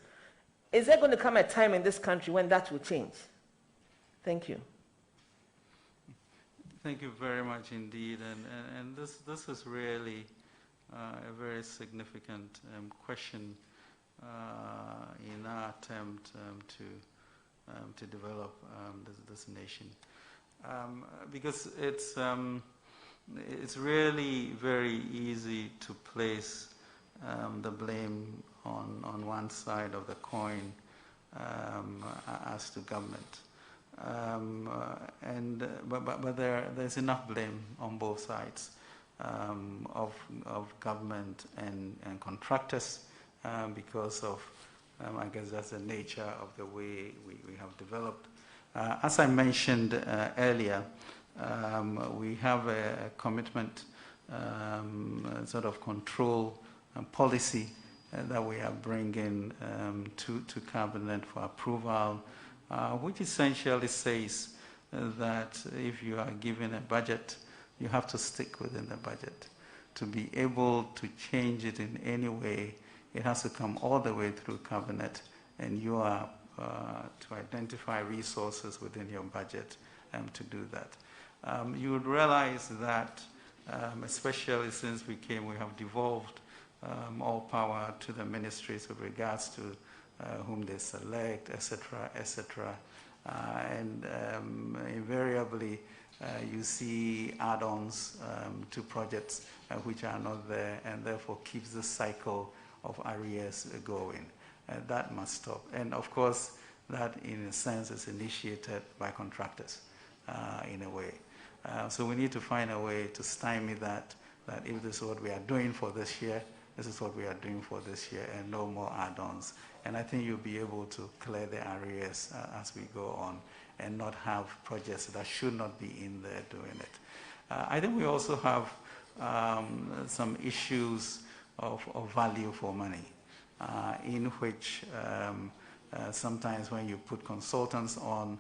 Is there going to come a time in this country when that will change? Thank you. Thank you very much indeed, and this is really a very significant question in our attempt to develop this nation, because it's really very easy to place the blame on one side of the coin as to government. But there's enough blame on both sides of government and contractors because of, I guess that's the nature of the way we have developed. As I mentioned earlier, we have a commitment, sort of control policy that we are bringing to Cabinet for approval, which essentially says that if you are given a budget, you have to stick within the budget. To be able to change it in any way, it has to come all the way through Cabinet, and you are to identify resources within your budget to do that. You would realize that, especially since we have devolved all power to the ministries with regards to whom they select, etc., etc. And invariably, you see add-ons to projects which are not there, and therefore keeps the cycle of arrears going. That must stop. And of course, that in a sense is initiated by contractors in a way. So we need to find a way to stymie that if this is what we are doing for this year, this is what we are doing for this year, and no more add-ons. And I think you'll be able to clear the arrears as we go on and not have projects that should not be in there doing it. I think we also have some issues of value for money, in which sometimes when you put consultants on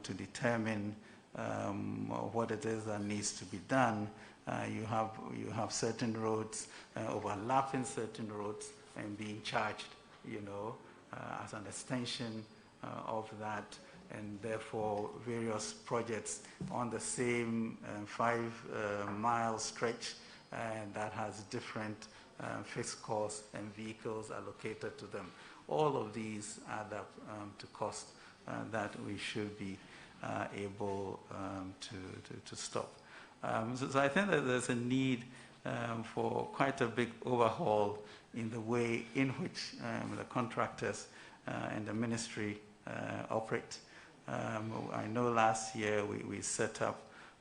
to determine what it is that needs to be done, you have certain roads overlapping certain roads and being charged, as an extension of that, and therefore various projects on the same 5-mile stretch that has different fixed costs and vehicles allocated to them. All of these add up to cost that we should be able to stop. So I think that there's a need for quite a big overhaul in the way in which the contractors and the ministry operate. I know last year we set up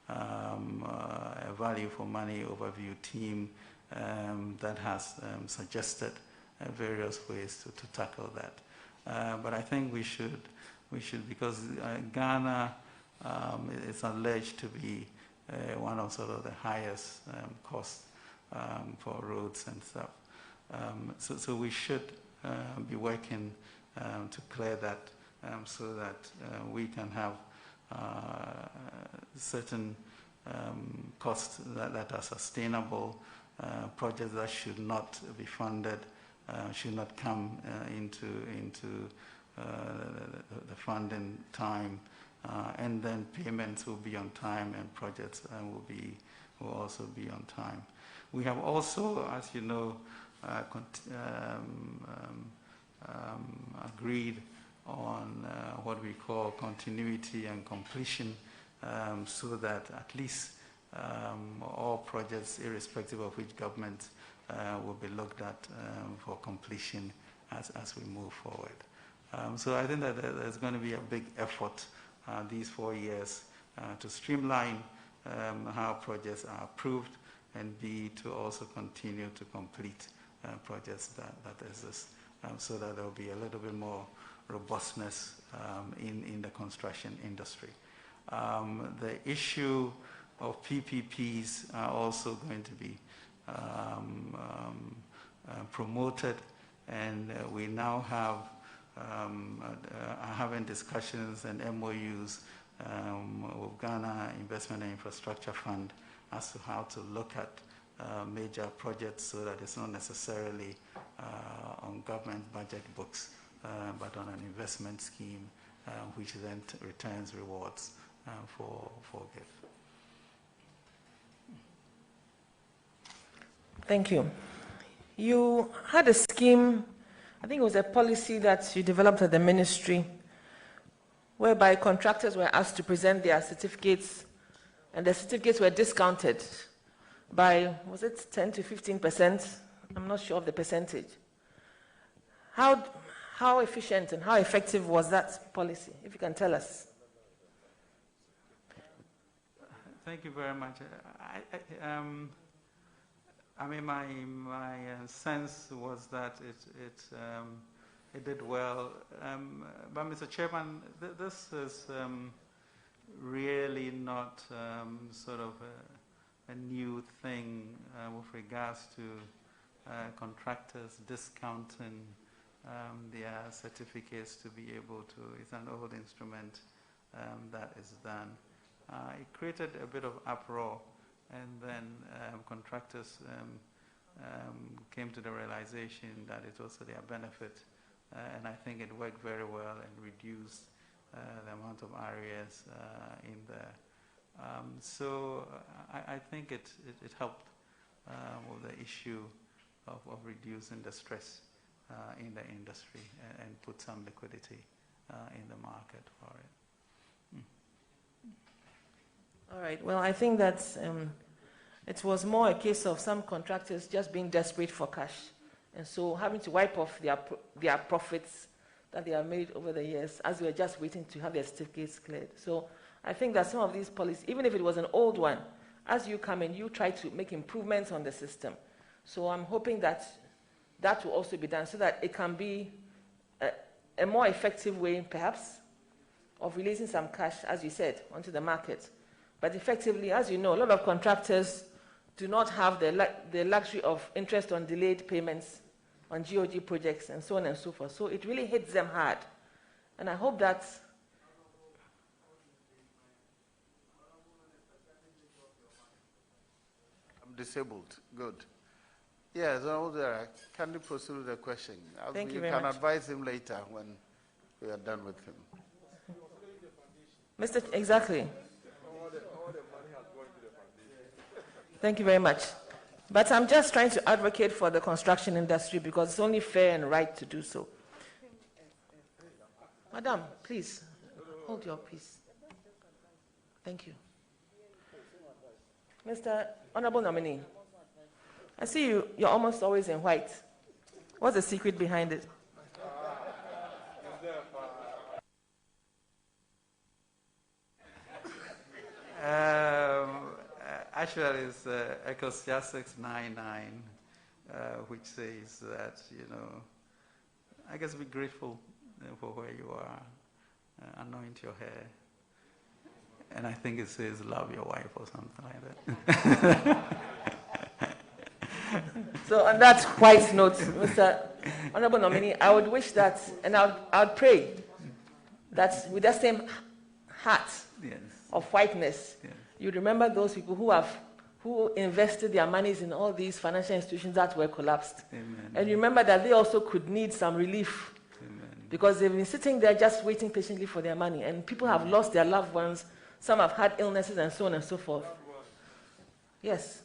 a value for money overview team that has suggested various ways to tackle that. But I think we should, because Ghana is alleged to be one of sort of the highest costs for roads and stuff. So we should be working to clear that so that we can have certain costs that are sustainable, projects that should not be funded, should not come into the funding time, and then payments will be on time and projects will also be on time. We have also, as you know, agreed on what we call continuity and completion, so that at least all projects, irrespective of which government, will be looked at for completion as we move forward. So I think that there's going to be a big effort these 4 years to streamline how projects are approved, and B, to also continue to complete projects that exist, so that there will be a little bit more robustness in the construction industry. The issue of PPPs are also going to be promoted, and we now have having discussions and MOUs with Ghana Investment and Infrastructure Fund as to how to look at major projects, so that it's not necessarily on government budget books, but on an investment scheme which then returns rewards for GIF. Thank you. You had a scheme, I think it was a policy that you developed at the ministry, whereby contractors were asked to present their certificates, and the certificates were discounted by, was it 10 to 15%? I'm not sure of the percentage. How efficient and how effective was that policy, if you can tell us? Thank you very much. I mean, my sense was that it did well. But Mr. Chairman, this is really not sort of a new thing with regards to contractors discounting their certificates to be able to. It's an old instrument that is done. It created a bit of uproar, and then contractors came to the realization that it was to their benefit, and I think it worked very well and reduced the amount of areas in there. So I think it helped with the issue of reducing the stress in the industry, and put some liquidity in the market for it. All right. Well, I think that it was more a case of some contractors just being desperate for cash, and so having to wipe off their profits that they have made over the years, as we were just waiting to have their certificates cleared. So I think that some of these policies, even if it was an old one, as you come in, you try to make improvements on the system. So I'm hoping that that will also be done, so that it can be a more effective way, perhaps, of releasing some cash, as you said, onto the market. But effectively, as you know, a lot of contractors do not have the luxury of interest on delayed payments on GOG projects and so on and so forth. So it really hits them hard. And I hope that I'm disabled. Good. Yes, can you proceed with the question? Thank you very much. You can advise him later when we are done with him. Exactly. Thank you very much. But I'm just trying to advocate for the construction industry, because it's only fair and right to do so. Madam, please, hold your peace. Thank you. Mr. Honorable Nominee, I see you're almost always in white. What's the secret behind it? Actually, it's Ecclesiastes 9:9, which says that, I guess be grateful for where you are, anoint your hair, and I think it says love your wife or something like that. So on that white note, Mr. Honorable Nominee, I would wish that, and I would pray that with that same heart of whiteness, you remember those people who invested their monies in all these financial institutions that were collapsed. Amen. And remember that they also could need some relief. Amen. Because they've been sitting there just waiting patiently for their money, and people have lost their loved ones, some have had illnesses and so on and so forth. Yes.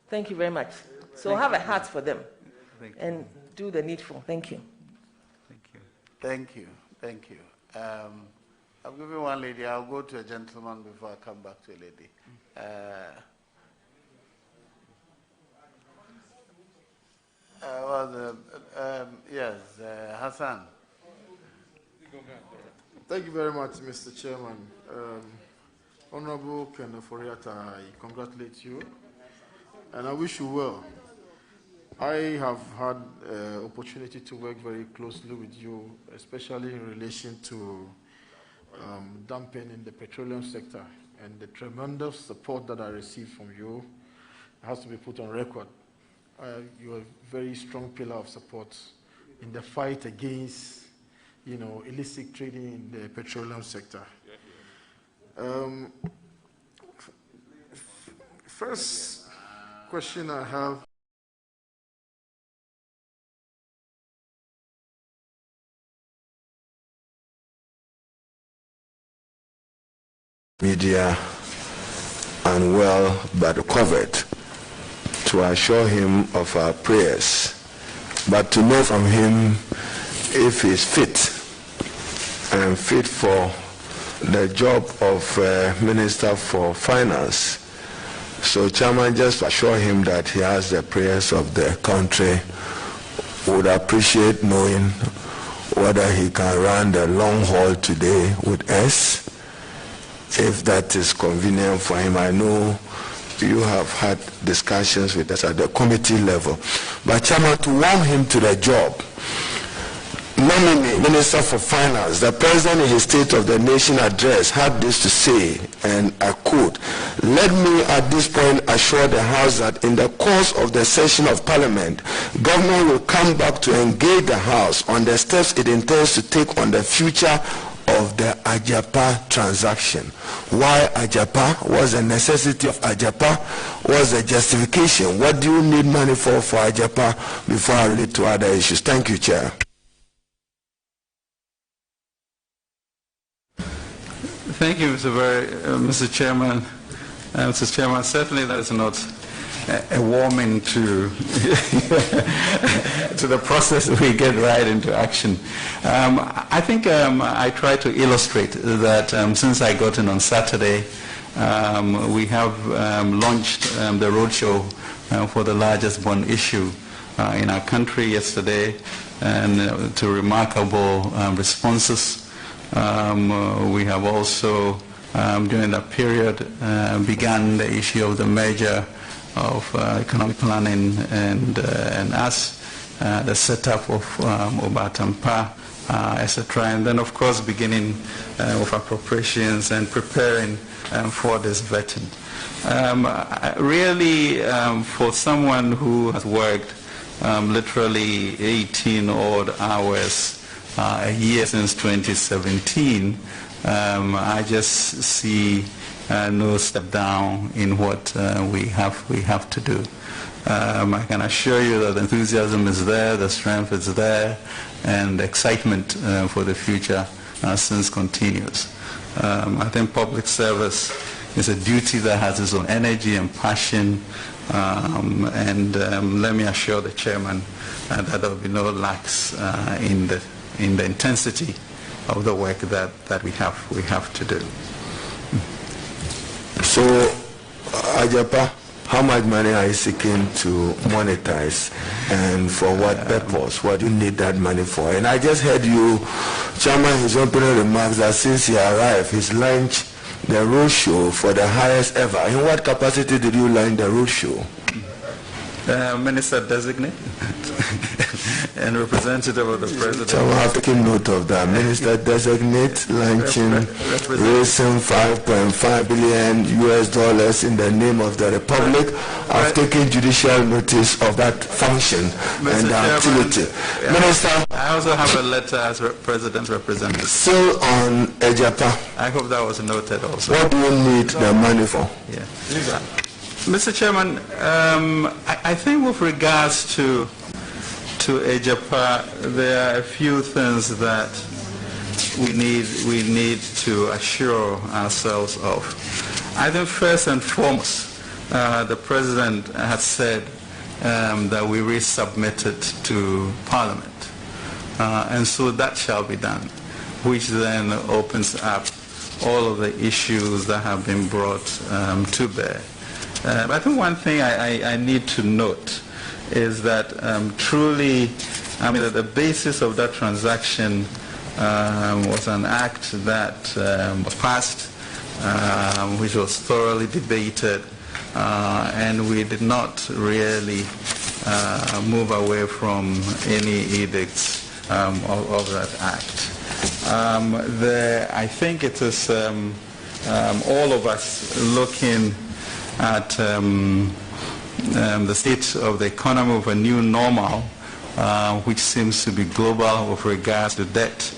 Thank you very much. So have a heart for them. and do the needful. Thank you. Thank you. Thank you. I'll give you one lady. I'll go to a gentleman before I come back to a lady. Yes, Hassan. Thank you very much, Mr. Chairman. Honorable Kenneth Foriata, I congratulate you and I wish you well. I have had opportunity to work very closely with you, especially in relation to dumping in the petroleum sector, and the tremendous support that I received from you has to be put on record. You are a very strong pillar of support in the fight against, illicit trading in the petroleum sector. First question I have. Media unwell but covered, to assure him of our prayers, but to know from him if he's fit and fit for the job of Minister for Finance. So Chairman, just assure him that he has the prayers of the country. Would appreciate knowing whether he can run the long haul today with us, if that is convenient for him. I know you have had discussions with us at the committee level. But Chairman, to warm him to the job, nominee Minister for Finance, the President in his State of the Nation address had this to say, and I quote, "Let me at this point assure the House that in the course of the session of Parliament, government will come back to engage the House on the steps it intends to take on the future of the Ajapa transaction." Why Ajapa? What's the necessity of Ajapa? What's the justification? What do you need money for Ajapa before I relate to other issues? Thank you, Chair. Thank you, Mr. Chairman. Mr. Chairman, certainly that is not a warming to to the process. We get right into action. I think I try to illustrate that since I got in on Saturday, we have launched the roadshow for the largest bond issue in our country yesterday, and to remarkable responses. We have also, during that period, began the issue of the merger of economic planning and us, the setup of Obatampa, etc. And then, of course, beginning with appropriations and preparing for this vetting. Really, for someone who has worked literally 18 odd hours a year since 2017, I just see no step down in what we have to do. I can assure you that the enthusiasm is there, the strength is there, and the excitement for the future since continues. I think public service is a duty that has its own energy and passion, and let me assure the chairman that there will be no lacks in the intensity of the work that we have to do. So, Ajapa, how much money are you seeking to monetize, and for what purpose? What do you need that money for? And I just heard you, Chairman, his opening remarks that since he arrived, he's launched the roadshow for the highest ever. In what capacity did you launch the roadshow? Minister designate and representative of the president. So I have taken note of that. Minister designate launching raising $5.5 billion in the name of the Republic. I've taken judicial notice of that function and activity. Yeah. Minister, I also have a letter as President's representative. Still on Ajapa. I hope that was noted also. What do you need the money for? Yeah. Mr. Chairman, I think with regards to Ajapa, there are a few things that we need to assure ourselves of. I think first and foremost, the President has said that we resubmit it to Parliament. And so that shall be done, which then opens up all of the issues that have been brought to bear. I think one thing I need to note is that truly, that the basis of that transaction was an act that was passed, which was thoroughly debated, and we did not really move away from any edicts of that act. I think it is all of us looking at the state of the economy of a new normal, which seems to be global with regards to debt,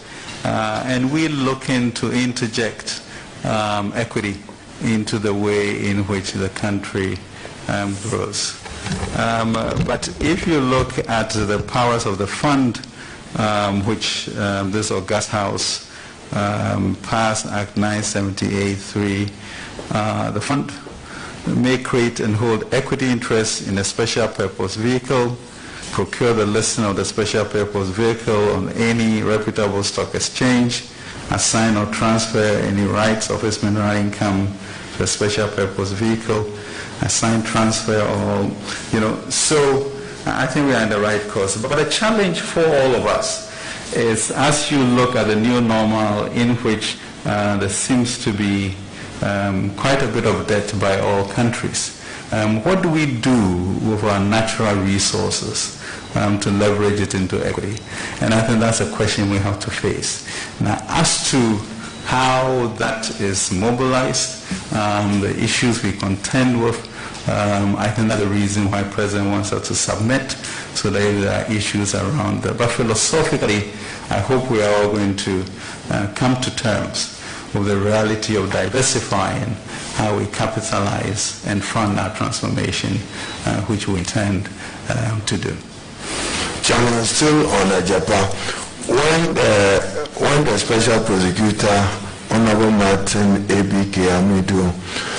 and we're looking to interject equity into the way in which the country grows. But if you look at the powers of the fund, which this august House passed Act 978(3), the fund may create and hold equity interests in a special purpose vehicle, procure the listing of the special purpose vehicle on any reputable stock exchange, assign or transfer any rights of its mineral income to a special purpose vehicle, assign, transfer, or, so I think we are in the right course. But the challenge for all of us is, as you look at the new normal in which there seems to be quite a bit of debt by all countries, what do we do with our natural resources to leverage it into equity? And I think that's a question we have to face. Now, as to how that is mobilized, the issues we contend with, I think that's the reason why the President wants us to submit, so that there are issues around that. But philosophically, I hope we are all going to come to terms with the reality of diversifying how we capitalize and fund our transformation, which we intend to do. Chairman, still on Japan, when the Special Prosecutor, Honorable Martin A.B.K. Amidu,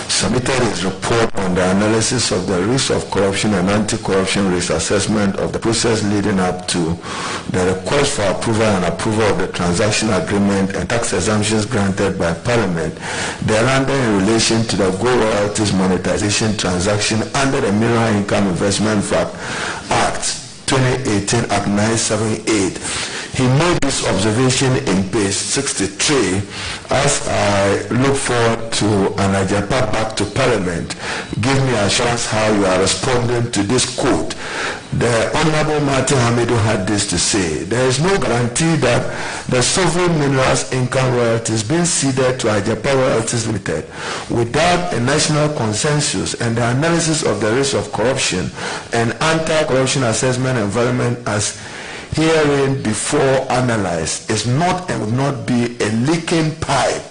submitted his report on the analysis of the risk of corruption and anti-corruption risk assessment of the process leading up to the request for approval and approval of the transaction agreement and tax exemptions granted by Parliament, thereunder in relation to the gold royalties monetization transaction under the Mineral Income Investment Act 2018, Act 978. He made this observation in page 63. As I look forward to an Ajapa back to Parliament, give me assurance how you are responding to this quote. The Honorable Martin Hamidu had this to say: there is no guarantee that the sovereign minerals income royalties being ceded to Ajapa Royalties Limited without a national consensus and the analysis of the risk of corruption and anti-corruption assessment environment as herein before analyzed is not and will not be a leaking pipe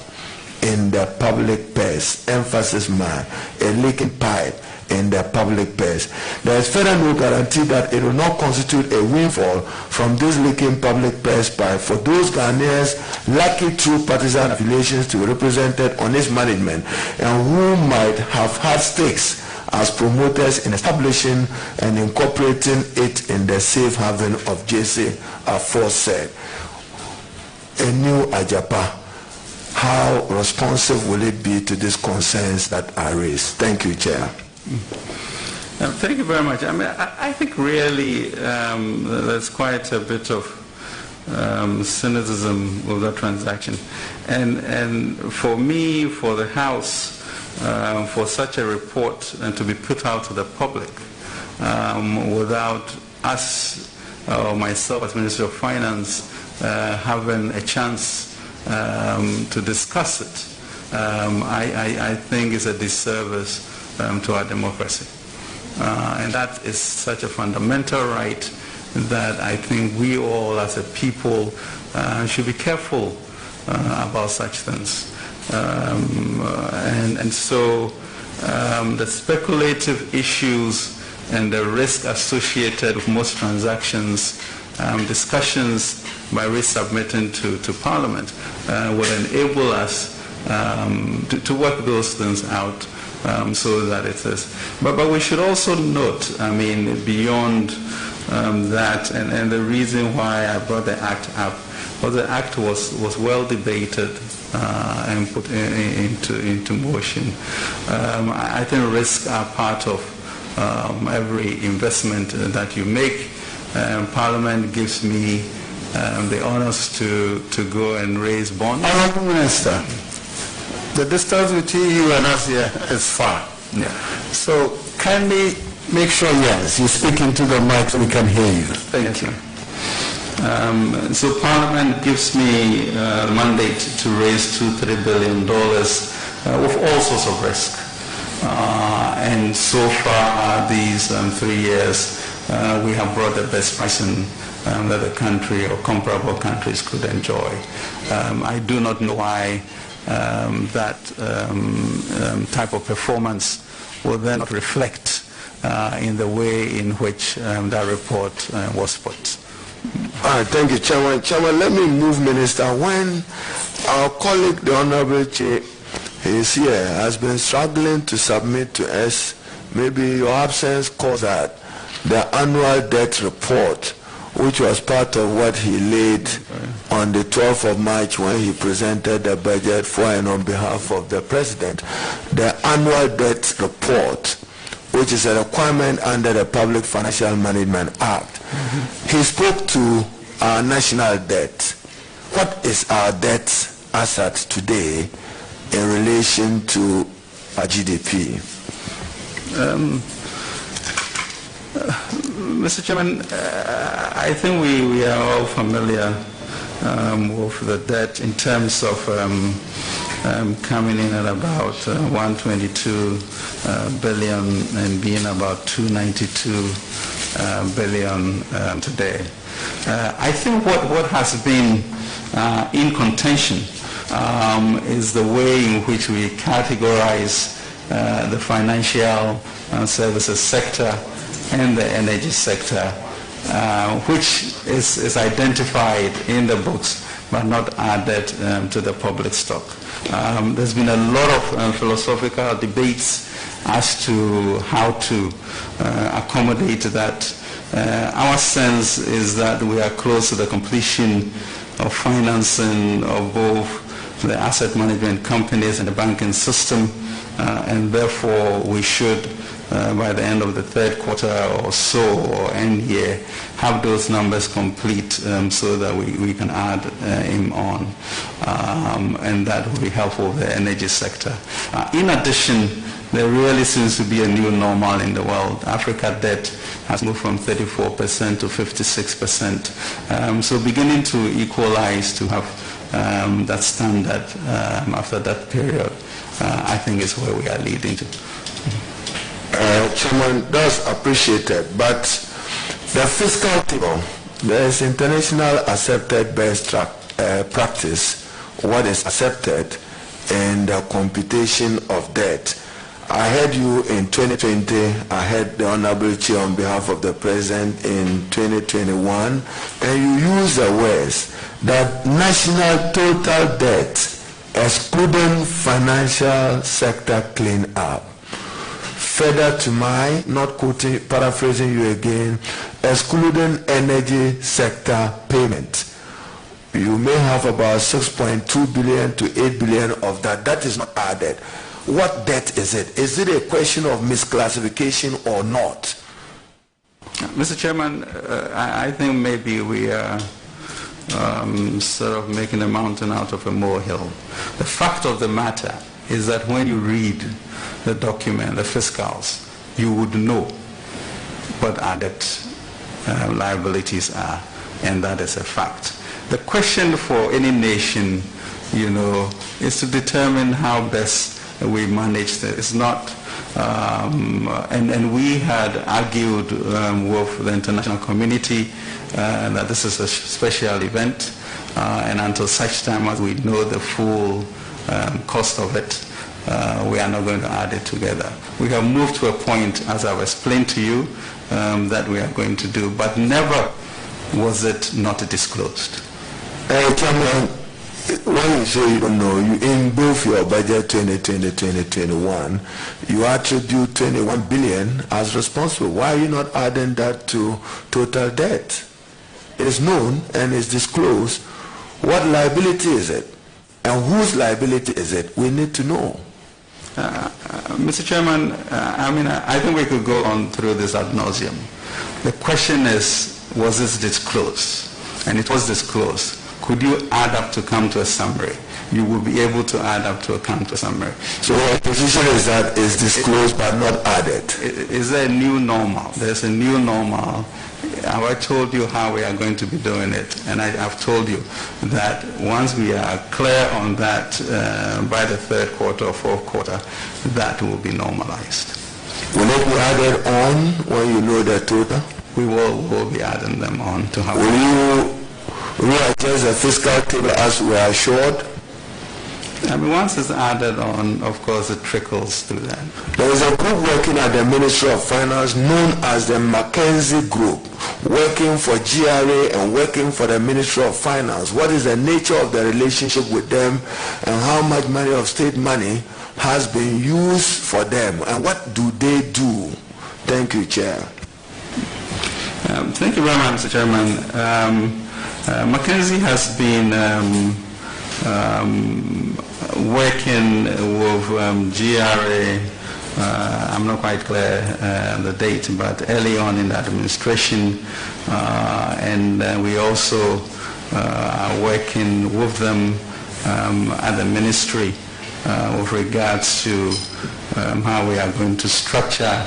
in the public purse. Emphasis man, a leaking pipe in the public purse. There is further no guarantee that it will not constitute a windfall from this leaking public purse pipe for those Ghanaians lacking true partisan affiliations to be represented on its management and who might have had stakes as promoters in establishing and incorporating it in the safe haven of JC aforesaid. A new Ajapa, how responsive will it be to these concerns that are raised? Thank you, Chair. Thank you very much. I think really there's quite a bit of cynicism with that transaction. And for me, for the House, for such a report and to be put out to the public without us or myself as Minister of Finance having a chance to discuss it, I think is a disservice to our democracy. And that is such a fundamental right that I think we all as a people should be careful about such things. And so the speculative issues and the risk associated with most transactions, discussions by resubmitting to Parliament would enable us to work those things out so that it is. But we should also note, I mean, beyond that, and the reason why I brought the Act up, well, the Act was well debated and put into motion. I think risks are part of every investment that you make. Parliament gives me the honors to go and raise bonds. Honourable Minister, the distance between you and us here is far. Yeah. So kindly make sure, yes, you speak into the mic so we can hear you. Thank you. So Parliament gives me the mandate to raise $2-3 billion with all sorts of risk. And so far, these 3 years, we have brought the best pricing that the country or comparable countries could enjoy. I do not know why that type of performance will then not reflect in the way in which that report was put. All right, thank you, Chairman. Chairman, let me move, Minister. When our colleague, the Honorable Che, is here, has been struggling to submit to us, maybe your absence caused that, the annual debt report, which was part of what he laid on the 12th of March when he presented the budget for and on behalf of the President. The annual debt report, which is a requirement under the Public Financial Management Act. He spoke to our national debt. What is our debt asset today in relation to our GDP? Mr. Chairman, I think we are all familiar with the debt in terms of coming in at about 122 billion and being about 292 billion today. I think what has been in contention is the way in which we categorize the financial services sector and the energy sector, which is identified in the books but not added to the public stock. There's been a lot of philosophical debates as to how to accommodate that. Our sense is that we are close to the completion of financing of both the asset management companies and the banking system, and therefore we should, by the end of the third quarter or so, or end year, have those numbers complete so that we can add him on. And that will be helpful for the energy sector. In addition, there really seems to be a new normal in the world. Africa debt has moved from 34% to 56%. So beginning to equalize to have that standard after that period, I think is where we are leading to. Chairman, that's appreciated, but the fiscal table, there is international accepted best practice, what is accepted in the computation of debt. I heard you in 2020, I heard the Honorable Chair on behalf of the President in 2021, and you use the words that national total debt, excluding financial sector clean-up. Further to my, not quoting, paraphrasing you again, excluding energy sector payment. You may have about 6.2 billion to 8 billion of that. That is not added. What debt is it? Is it a question of misclassification or not? Mr. Chairman, I think maybe we are sort of making a mountain out of a molehill. The fact of the matter is that when you read the document, the fiscals, you would know what our debt liabilities are, and that is a fact. The question for any nation, is to determine how best we manage this. It's not, and we had argued with the international community that this is a special event, and until such time as we know the full cost of it, we are not going to add it together. We have moved to a point, as I've explained to you, that we are going to do, but never was it not disclosed. Chairman, when you say you don't know, in both your budget 2020-2021, you attribute 21 billion as responsible. Why are you not adding that to total debt? It's known and it's disclosed. What liability is it? And whose liability is it? We need to know. Mr. Chairman, I think we could go on through this ad nauseum. The question is, was this disclosed? And it was disclosed. Could you add up to come to a summary? You will be able to add up to come to a summary. So our position is that it's disclosed but not added. Is there a new normal? There's a new normal. Have I told you how we are going to be doing it? And I've told you that once we are clear on that by the third quarter or fourth quarter, that will be normalized. Will it be added on when you know the total? We will be adding them on to have. Will you readjust the fiscal table as we are assured? Once it's added on, of course, it trickles through that. There is a group working at the Ministry of Finance known as the McKinsey Group, working for GRA and working for the Ministry of Finance. What is the nature of the relationship with them, and how much money of state money has been used for them, and what do they do? Thank you, Chair. Thank you very much, Mr. Chairman. McKinsey has been working with GRA, I'm not quite clear the date, but early on in the administration, and we also are working with them at the ministry with regards to how we are going to structure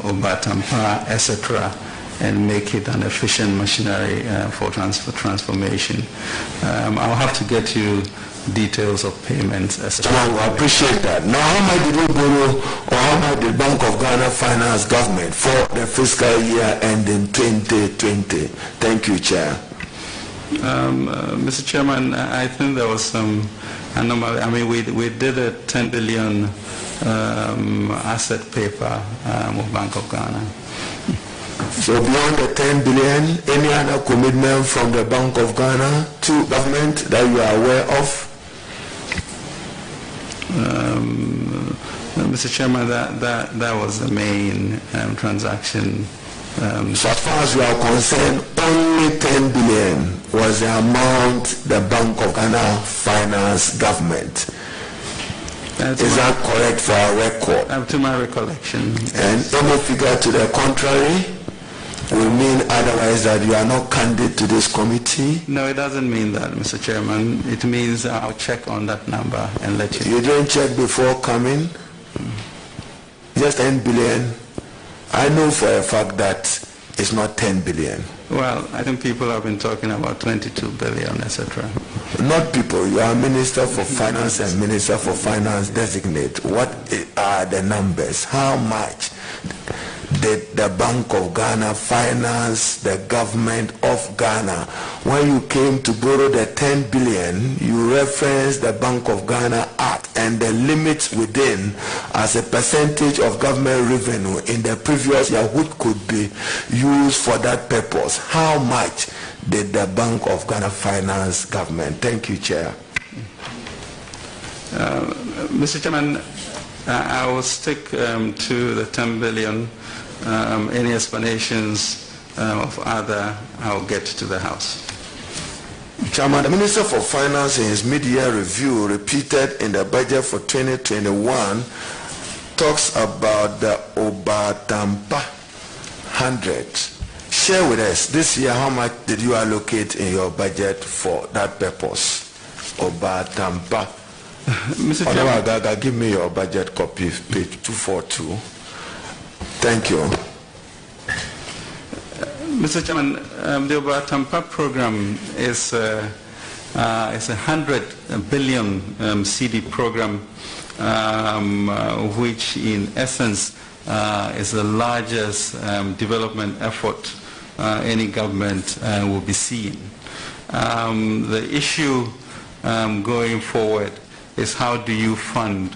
Obatampa, etc., and make it an efficient machinery for transformation. I'll have to get you details of payments, etc. I appreciate that. Now, how much did we borrow, or how much did Bank of Ghana finance government for the fiscal year ending 2020? Thank you, Chair. Mr. Chairman, I think there was some anomaly. We did a 10 billion asset paper with Bank of Ghana. So beyond the 10 billion, any other commitment from the Bank of Ghana to government that you are aware of? Mr. Chairman, that was the main transaction. So as far as you are concerned, only 10 billion was the amount the Bank of Ghana financed government. Is that correct for our record? To my recollection. And any figure to the contrary will mean otherwise that you are not candidate to this committee? No, it doesn't mean that, Mr. Chairman. It means I'll check on that number and let you know. You didn't check before coming? Just 10 billion? I know for a fact that it's not 10 billion. Well, I think people have been talking about 22 billion, etc. Not people. You are Minister for Finance and Minister for Finance designate. What are the numbers? How much did the Bank of Ghana finance the government of Ghana? When you came to borrow the 10 billion, you referenced the Bank of Ghana Act and the limits within as a percentage of government revenue in the previous year which could be used for that purpose. How much did the Bank of Ghana finance government? Thank you, Chair. Mr. Chairman, I will stick to the 10 billion. Any explanations of other, I'll get to the House. Chairman, the Minister for Finance in his mid-year review repeated in the budget for 2021 talks about the Obatampa 100. Share with us this year how much did you allocate in your budget for that purpose? Obatampa. Mr. Chairman, give me your budget copy, page 242. Thank you. Mr. Chairman, the Obatampa program is a 100 billion CD program, which in essence is the largest development effort any government will be seeing. The issue going forward is how do you fund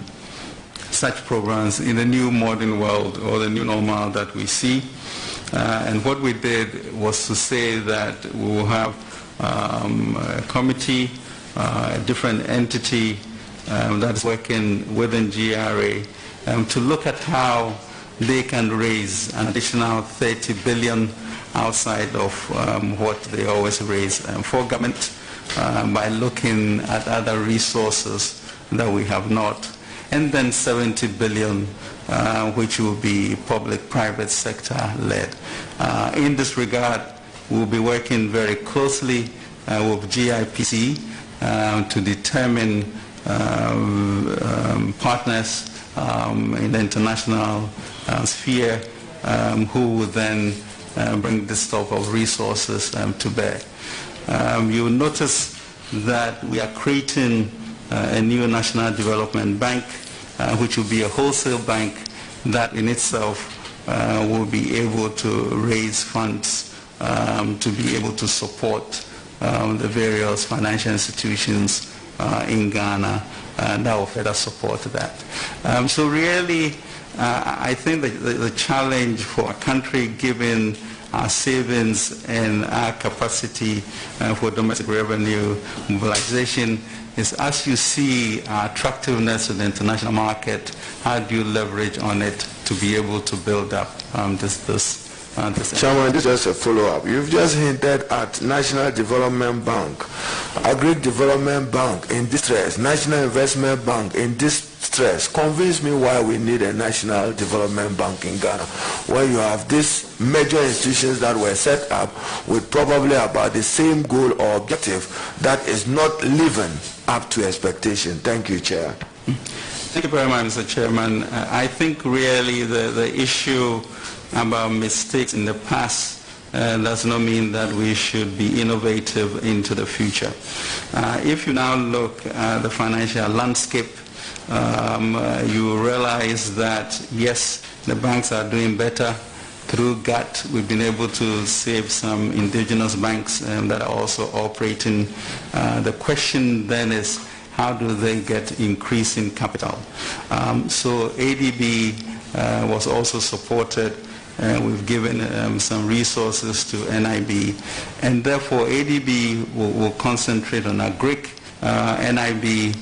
such programs in the new modern world or the new normal that we see. And what we did was to say that we will have a committee a different entity that's working within GRA to look at how they can raise an additional 30 billion outside of what they always raise for government by looking at other resources that we have not, and then 70 billion which will be public-private sector led. In this regard, we'll be working very closely with GIPC to determine partners in the international sphere who will then bring this type of resources to bear. You'll notice that we are creating a new national development bank, which will be a wholesale bank that in itself will be able to raise funds to be able to support the various financial institutions in Ghana that will further support that. So really, I think that the challenge for a country, given our savings and our capacity for domestic revenue mobilization, is as you see our attractiveness to the international market, how do you leverage on it to be able to build up this Chairman, this is just a follow-up. You've just hinted at National Development Bank, Agri Development Bank in distress, National Investment Bank in distress. Convince me why we need a National Development Bank in Ghana, where you have these major institutions that were set up with probably about the same goal or objective that is not living up to expectation. Thank you, Chair. Thank you very much, Mr. Chairman. I think really the issue about mistakes in the past does not mean that we should be innovative into the future. If you now look at the financial landscape, you realize that yes, the banks are doing better. Through GATT, we've been able to save some indigenous banks that are also operating. The question then is, how do they get increase in capital? So ADB was also supported. We've given some resources to NIB, and therefore ADB will concentrate on agric, NIB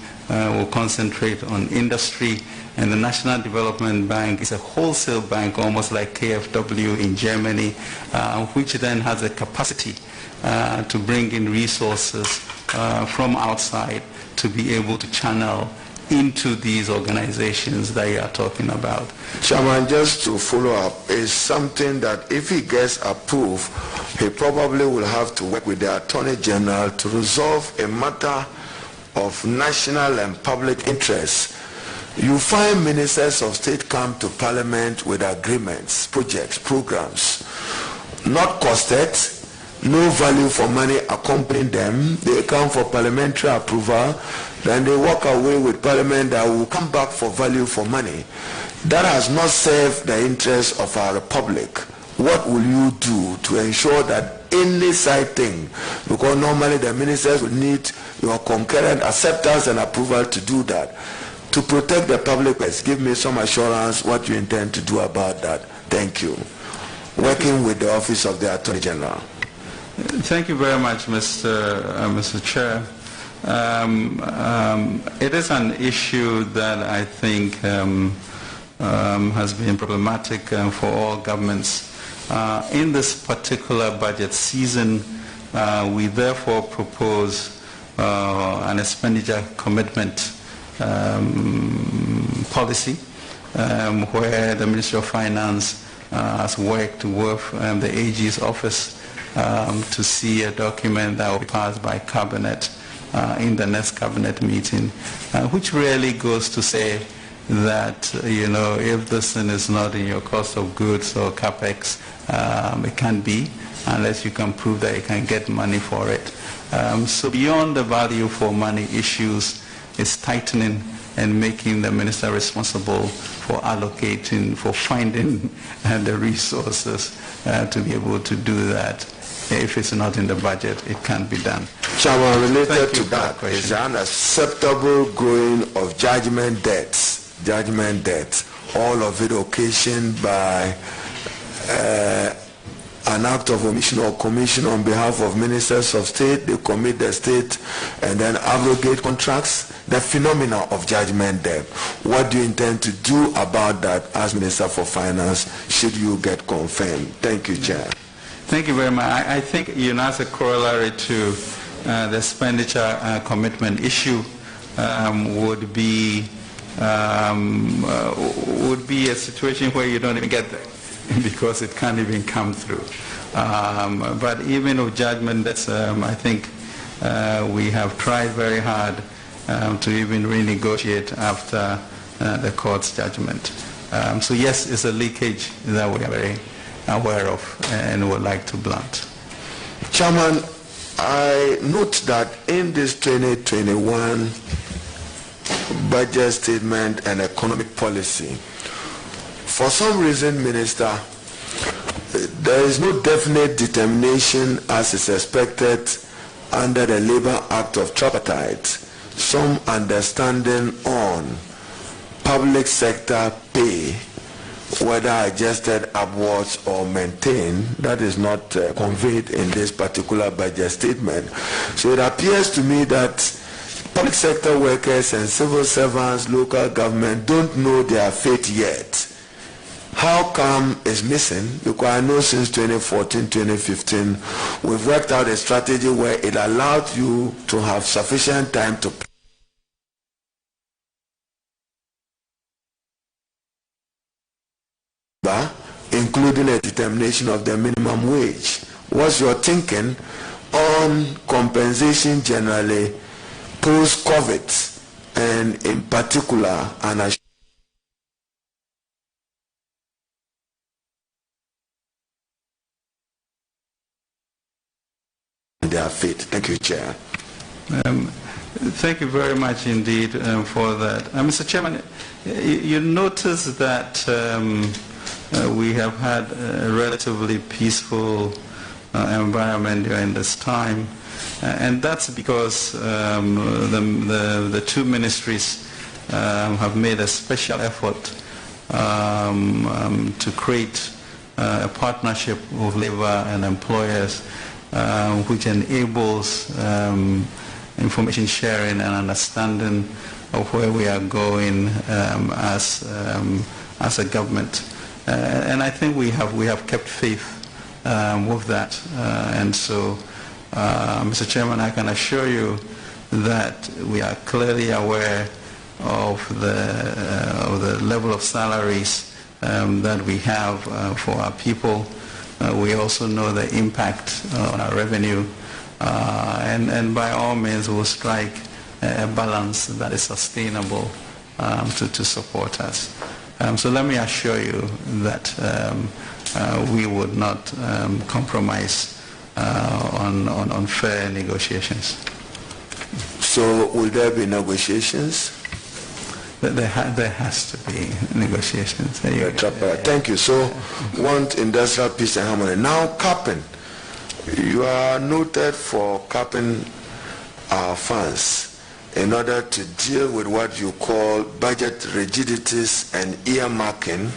will concentrate on industry, and the National Development Bank is a wholesale bank, almost like KfW in Germany, which then has the capacity to bring in resources from outside to be able to channel into these organizations that you are talking about. Chairman, just to follow up, is something that if he gets approved, he probably will have to work with the Attorney General to resolve a matter of national and public interest. You find ministers of state come to Parliament with agreements, projects, programs, not costed, no value for money accompanying them. They come for parliamentary approval, then they walk away with Parliament that will come back for value for money. That has not served the interests of our republic. What will you do to ensure that any side thing, because normally the ministers will need your concurrent acceptance and approval to do that, to protect the public? Give me some assurance what you intend to do about that. Thank you. Working with the Office of the Attorney General. Thank you very much, Mr. Chair. It is an issue that I think has been problematic for all governments. In this particular budget season, we therefore propose an expenditure commitment policy where the Ministry of Finance has worked with the AG's office to see a document that will be passed by Cabinet in the next Cabinet meeting, which really goes to say that, if this thing is not in your cost of goods or capex, it can't be unless you can prove that you can get money for it. So beyond the value for money issues, is tightening and making the minister responsible for allocating, for finding the resources to be able to do that. If it's not in the budget, it can't be done. Chairman, related to that is an unacceptable growing of judgment debts, all of it occasioned by an an act of omission or commission on behalf of ministers of state, they commit the state and then abrogate contracts. The phenomena of judgment debt. What do you intend to do about that as Minister for Finance should you get confirmed? Thank you, Chair. Thank you very much. I think, as a corollary to the expenditure commitment issue would be a situation where you don't even get there because it can't even come through. But even with judgment, that's I think we have tried very hard to even renegotiate after the court's judgment. So yes, it's a leakage that we are very aware of and would like to blunt. Chairman, I note that in this 2021 budget statement and economic policy, for some reason, Minister, there is no definite determination as is expected under the Labour Act of Tripartite, some understanding on public sector pay, whether adjusted upwards or maintained. That is not conveyed in this particular budget statement. So it appears to me that public sector workers and civil servants, local government don't know their fate yet. How come it's missing? Because I know since 2014, 2015, we've worked out a strategy where it allowed you to have sufficient time to including a determination of the minimum wage. What's your thinking on compensation generally post-COVID and in particular an their fate? Thank you, Chair. Thank you very much indeed for that. Mr. Chairman, you notice that we have had a relatively peaceful environment during this time, and that's because the two ministries have made a special effort to create a partnership with labor and employers which enables information sharing and understanding of where we are going as a government. And I think we have kept faith with that. And so, Mr. Chairman, I can assure you that we are clearly aware of the level of salaries that we have for our people. We also know the impact on our revenue. And by all means, we'll strike a balance that is sustainable to support us. So let me assure you that we would not compromise on fair negotiations. So will there be negotiations? There has to be negotiations. Thank you. So want industrial peace and harmony. Now capping. You are noted for capping our funds in order to deal with what you call budget rigidities and earmarking.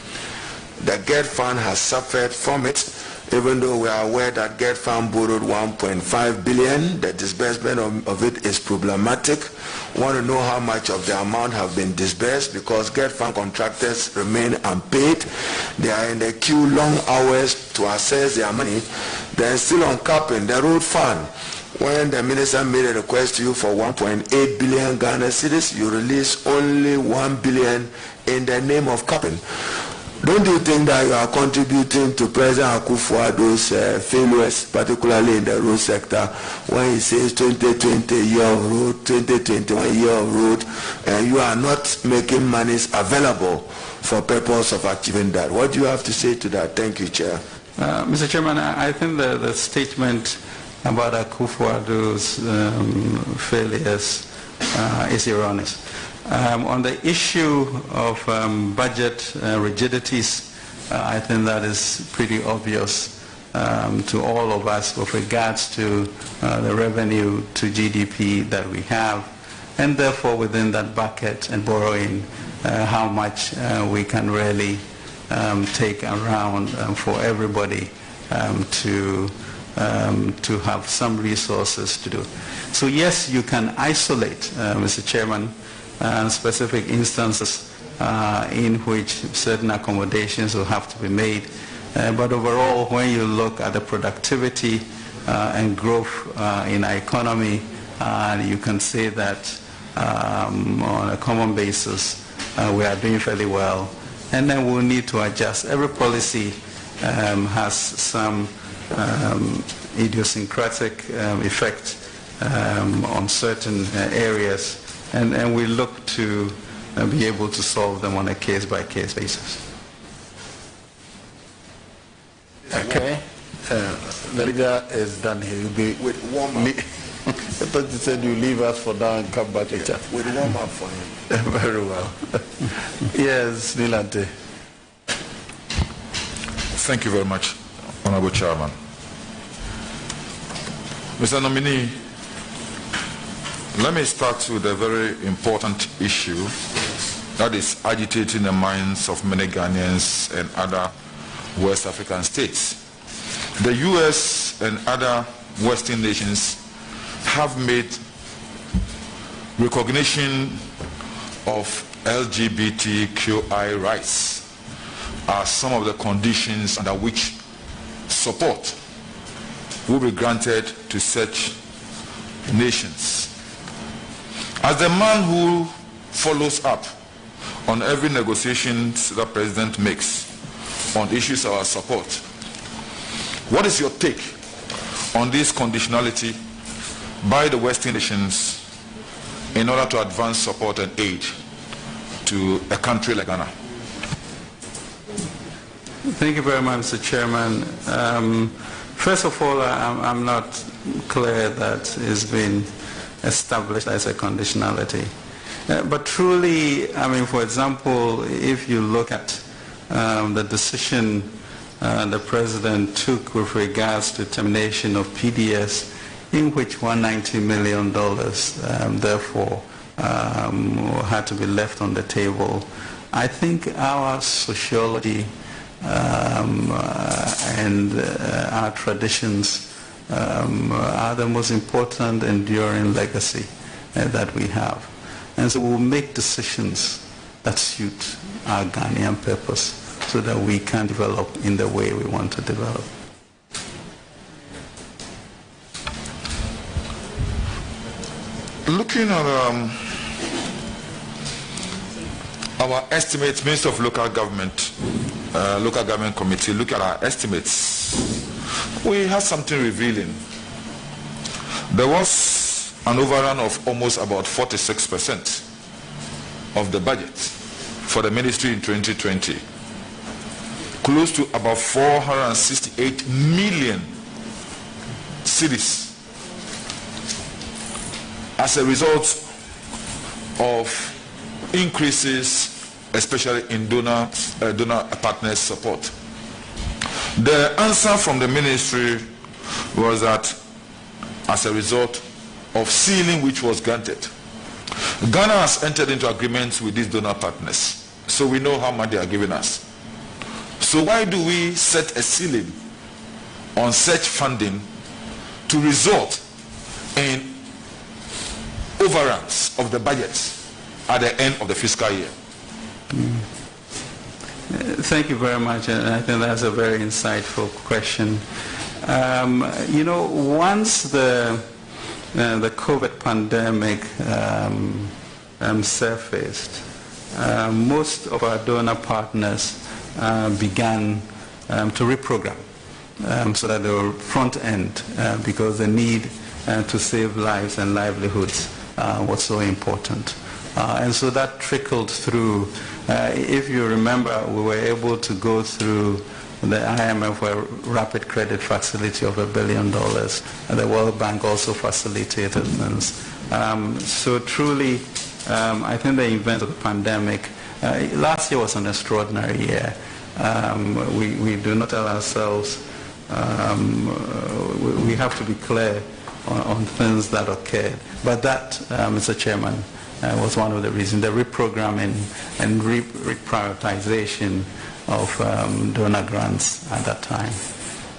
The GET fund has suffered from it, even though we are aware that GET fund borrowed 1.5 billion. The disbursement of it is problematic. Want to know how much of the amount have been disbursed, because GET fund contractors remain unpaid. They are in the queue long hours to access their money. Then still on capping the road fund. When the minister made a request to you for 1.8 billion Ghana cedis, you released only 1 billion in the name of capping. Don't you think that you are contributing to President Akufo-Addo's failures, particularly in the road sector, when he says 2020 year of road, 2021 year of road, and you are not making monies available for purpose of achieving that? What do you have to say to that? Thank you, Chair. Mr. Chairman, I think the statement about Akufo-Addo's failures is erroneous. On the issue of budget rigidities, I think that is pretty obvious to all of us with regards to the revenue to GDP that we have, and therefore within that bucket and borrowing, how much we can really take around for everybody to have some resources to do. So yes, you can isolate, Mr. Chairman, specific instances in which certain accommodations will have to be made. But overall, when you look at the productivity and growth in our economy, you can say that on a common basis, we are doing fairly well. And then we'll need to adjust. Every policy has some idiosyncratic effect on certain areas, and we look to be able to solve them on a case-by-case basis. Okay. The leader is done here. You'll be with warm up. I thought you said you leave us for now and come back later. With warm up for him. Very well. Yes, Nilante. Thank you very much, Honorable Chairman. Mr. Nominee, let me start with a very important issue that is agitating the minds of many Ghanaians and other West African states. The U.S. and other Western nations have made recognition of LGBTQI rights as some of the conditions under which support will be granted to such nations. As the man who follows up on every negotiation that the President makes on issues of our support, what is your take on this conditionality by the Western nations in order to advance support and aid to a country like Ghana? Thank you very much, Mr. Chairman. First of all, I'm not clear that it's been established as a conditionality. But truly, I mean, for example, if you look at the decision the President took with regards to termination of PDS, in which $190 million therefore had to be left on the table, I think our sociology and our traditions are the most important enduring legacy that we have. And so we'll make decisions that suit our Ghanaian purpose so that we can develop in the way we want to develop. Looking at our estimates, Minister of Local Government Committee, look at our estimates, we have something revealing. There was an overrun of almost about 46% of the budget for the ministry in 2020, close to about 468 million cedis as a result of increases, especially in donor partners' support. The answer from the ministry was that as a result of ceiling which was granted, Ghana has entered into agreements with these donor partners, so we know how much they are giving us. So why do we set a ceiling on such funding to result in overruns of the budgets at the end of the fiscal year? Thank you very much, and I think that's a very insightful question. You know, once the COVID pandemic surfaced, most of our donor partners began to reprogram so that they were front end because the need to save lives and livelihoods was so important. And so that trickled through. If you remember, we were able to go through the IMF rapid credit facility of $1 billion, and the World Bank also facilitated things. So truly, I think the event of the pandemic, last year was an extraordinary year. We do not tell ourselves, we have to be clear on things that occurred. But that, Mr. Chairman, was one of the reasons, the reprogramming and reprioritization of donor grants at that time.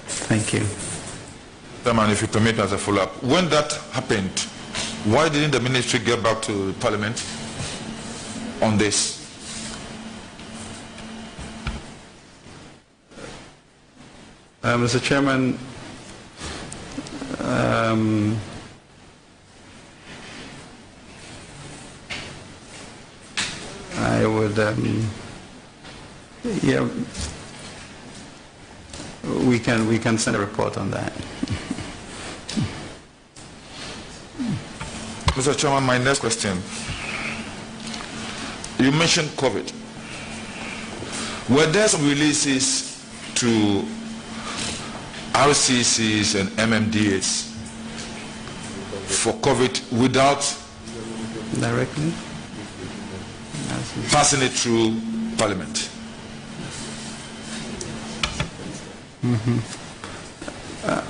Thank you. Chairman, if you permit as a follow-up, when that happened, why didn't the ministry get back to Parliament on this? Mr. Chairman, I would, yeah, we can send a report on that. Mr. Chairman, my next question. You mentioned COVID. Were there some releases to RCCs and MMDAs for COVID without directly passing it through Parliament?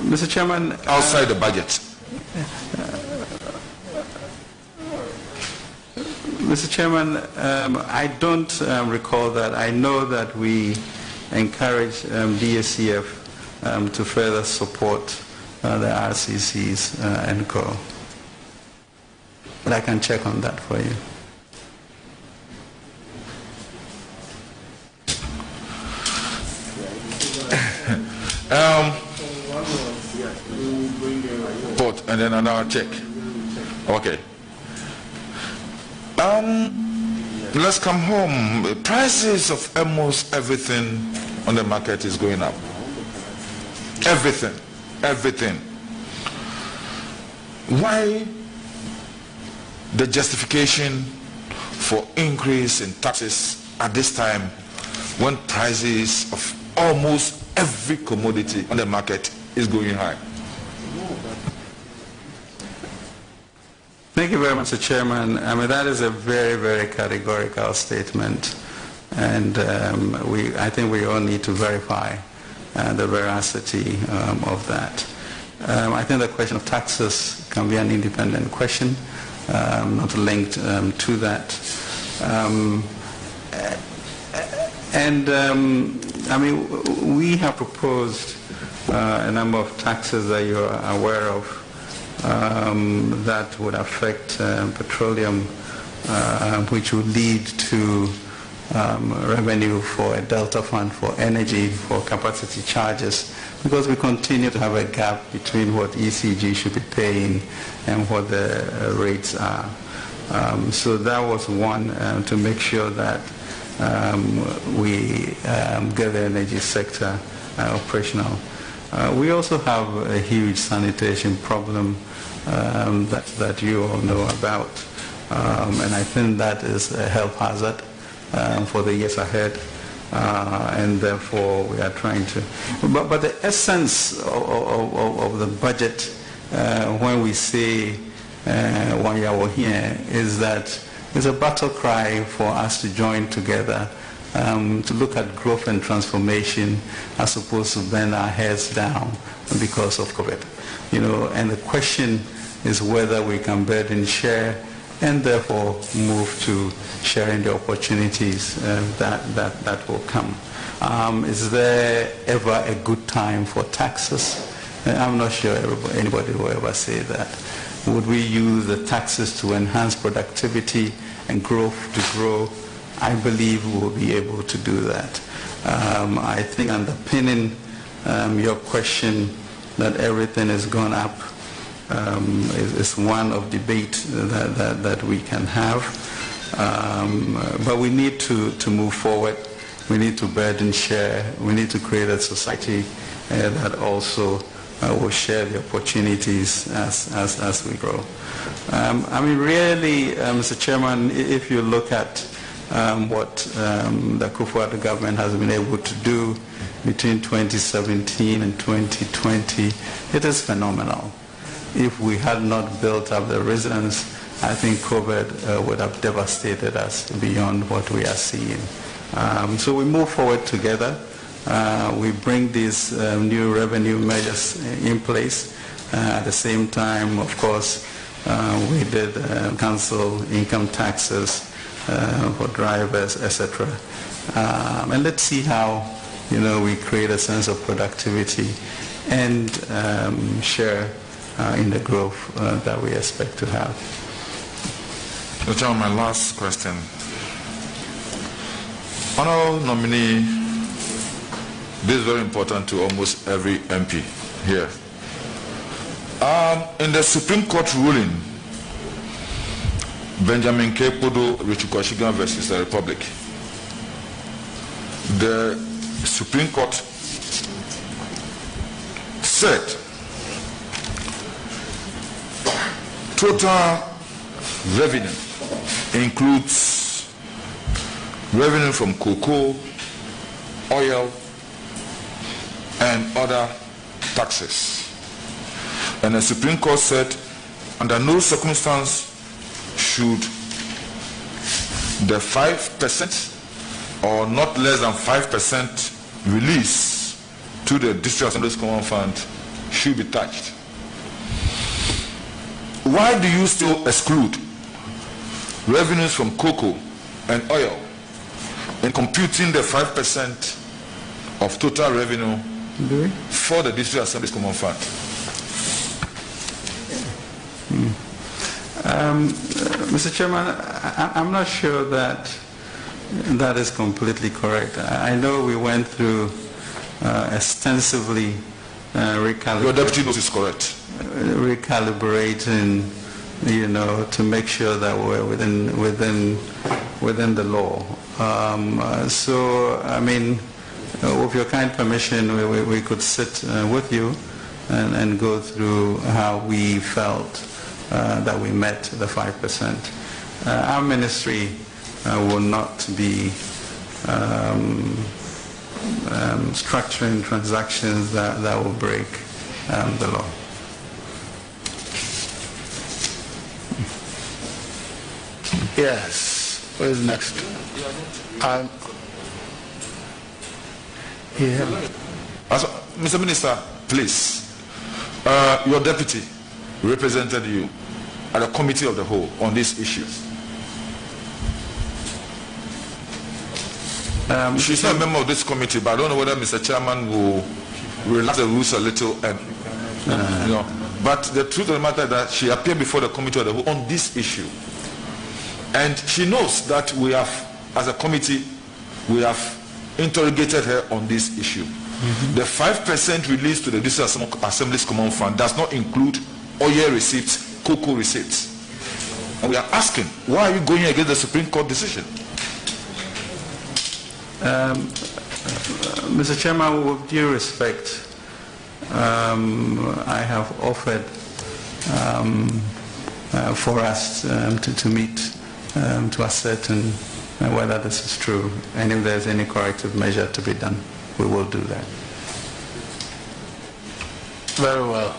Mr. Chairman, outside the budget. Mr. Chairman, I don't recall that. I know that we encourage DSCF to further support the RCCs and co. But I can check on that for you. Port and then another check. Okay. Let's come home. Prices of almost everything on the market is going up. Everything. Why the justification for increase in taxes at this time when prices of almost every commodity on the market is going high? Thank you very much, Mr. Chairman. I mean, that is a very, very categorical statement, and I think we all need to verify the veracity of that. I think the question of taxes can be an independent question, not linked to that. I mean, we have proposed a number of taxes that you are aware of that would affect petroleum, which would lead to revenue for a Delta Fund for energy, for capacity charges, because we continue to have a gap between what ECG should be paying and what the rates are. So that was one, to make sure that we get the energy sector operational. We also have a huge sanitation problem that you all know about, and I think that is a health hazard for the years ahead, and therefore we are trying to. But the essence of the budget, when we say one year here, is that it's a battle cry for us to join together to look at growth and transformation as opposed to bend our heads down because of COVID. You know, and the question is whether we can burden share and therefore move to sharing the opportunities that will come. Is there ever a good time for taxes? I'm not sure anybody will ever say that. Would we use the taxes to enhance productivity and growth to grow? I believe we will be able to do that. I think underpinning your question that everything has gone up is one of debate that we can have. But we need to move forward. We need to burden share. We need to create a society that also will share the opportunities as we grow. I mean, really, Mr. Chairman, if you look at what the Akufo-Addo government has been able to do between 2017 and 2020, it is phenomenal. If we had not built up the resilience, I think COVID would have devastated us beyond what we are seeing. So we move forward together. We bring these new revenue measures in place. At the same time, of course, we did cancel income taxes for drivers, etc. And let's see how, we create a sense of productivity and share in the growth that we expect to have. Mr. Chairman, my last question. Honorable nominee, this is very important to almost every MP here. In the Supreme Court ruling, Benjamin K. Podo Richukwashigan versus the Republic, the Supreme Court said total revenue includes revenue from cocoa, oil, and other taxes. And the Supreme Court said under no circumstance should the 5% or not less than 5% release to the District Assembly's Common Fund should be touched. Why do you still exclude revenues from cocoa and oil in computing the 5% of total revenue for the District Assembly's Common Fund? Mr. Chairman, I'm not sure that that is completely correct. I know we went through extensively recalibrating. Your deputy knows is correct. Recalibrating, you know, to make sure that we're within the law. So, I mean, with your kind permission, we could sit with you and go through how we felt that we met the 5%. Our ministry will not be structuring transactions that will break the law. Yes. Who is next? Yeah. Mr. Minister, please. Your deputy represented you at the committee of the whole on this issue. She's not a member of this committee, but I don't know whether Mr. Chairman will relax the rules a little and you know. But the truth of the matter is that she appeared before the committee of the whole on this issue. And she knows that we have, as a committee, we have interrogated her on this issue. The 5% released to the District Assembly's Common Fund does not include oil receipts, cocoa receipts. And we are asking, why are you going against the Supreme Court decision? Mr. Chairman, with due respect, I have offered for us to meet to ascertain whether this is true, and if there's any corrective measure to be done, we will do that. Very well.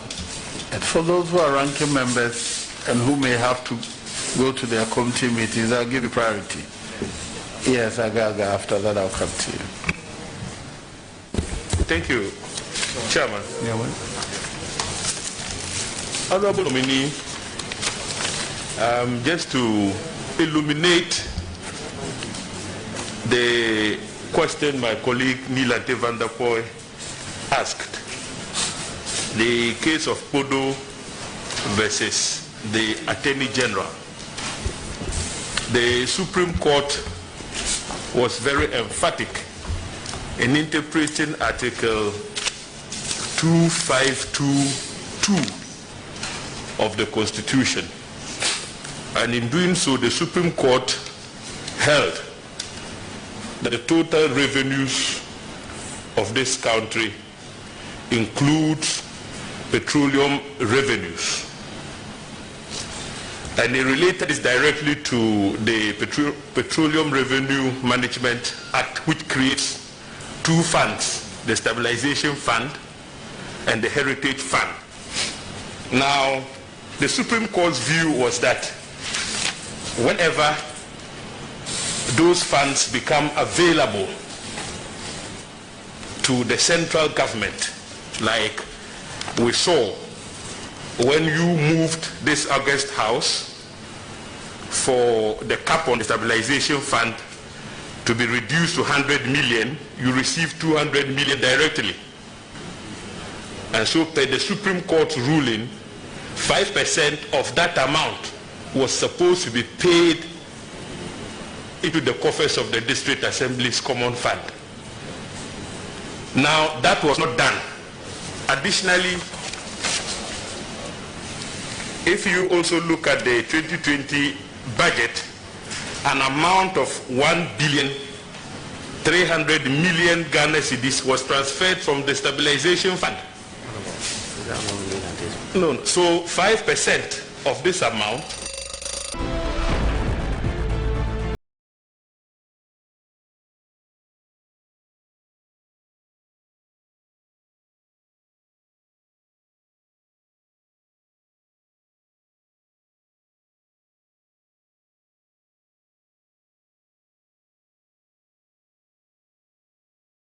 And for those who are ranking members and who may have to go to their committee meetings, I'll give you priority. Yes, Agaga, after that I'll come to you. Thank you, Chairman. Yeah, well. Honorable nominee, just to illuminate the question my colleague Nilante van der Poy asked, the case of Podo versus the Attorney General. The Supreme Court was very emphatic in interpreting Article 2522 of the Constitution. And in doing so, the Supreme Court held that the total revenues of this country includes petroleum revenues. And they related this directly to the Petroleum Revenue Management Act, which creates two funds, the Stabilization Fund and the Heritage Fund. Now, the Supreme Court's view was that whenever those funds become available to the central government, like we saw when you moved this August House for the cap on the Stabilization Fund to be reduced to 100 million, you receive 200 million directly. And so per the Supreme Court ruling, 5% of that amount was supposed to be paid into the coffers of the District Assembly's Common Fund. Now, that was not done. Additionally, if you also look at the 2020 budget, an amount of 1,300,000,000 Ghana cedis was transferred from the Stabilization Fund. No, so 5% of this amount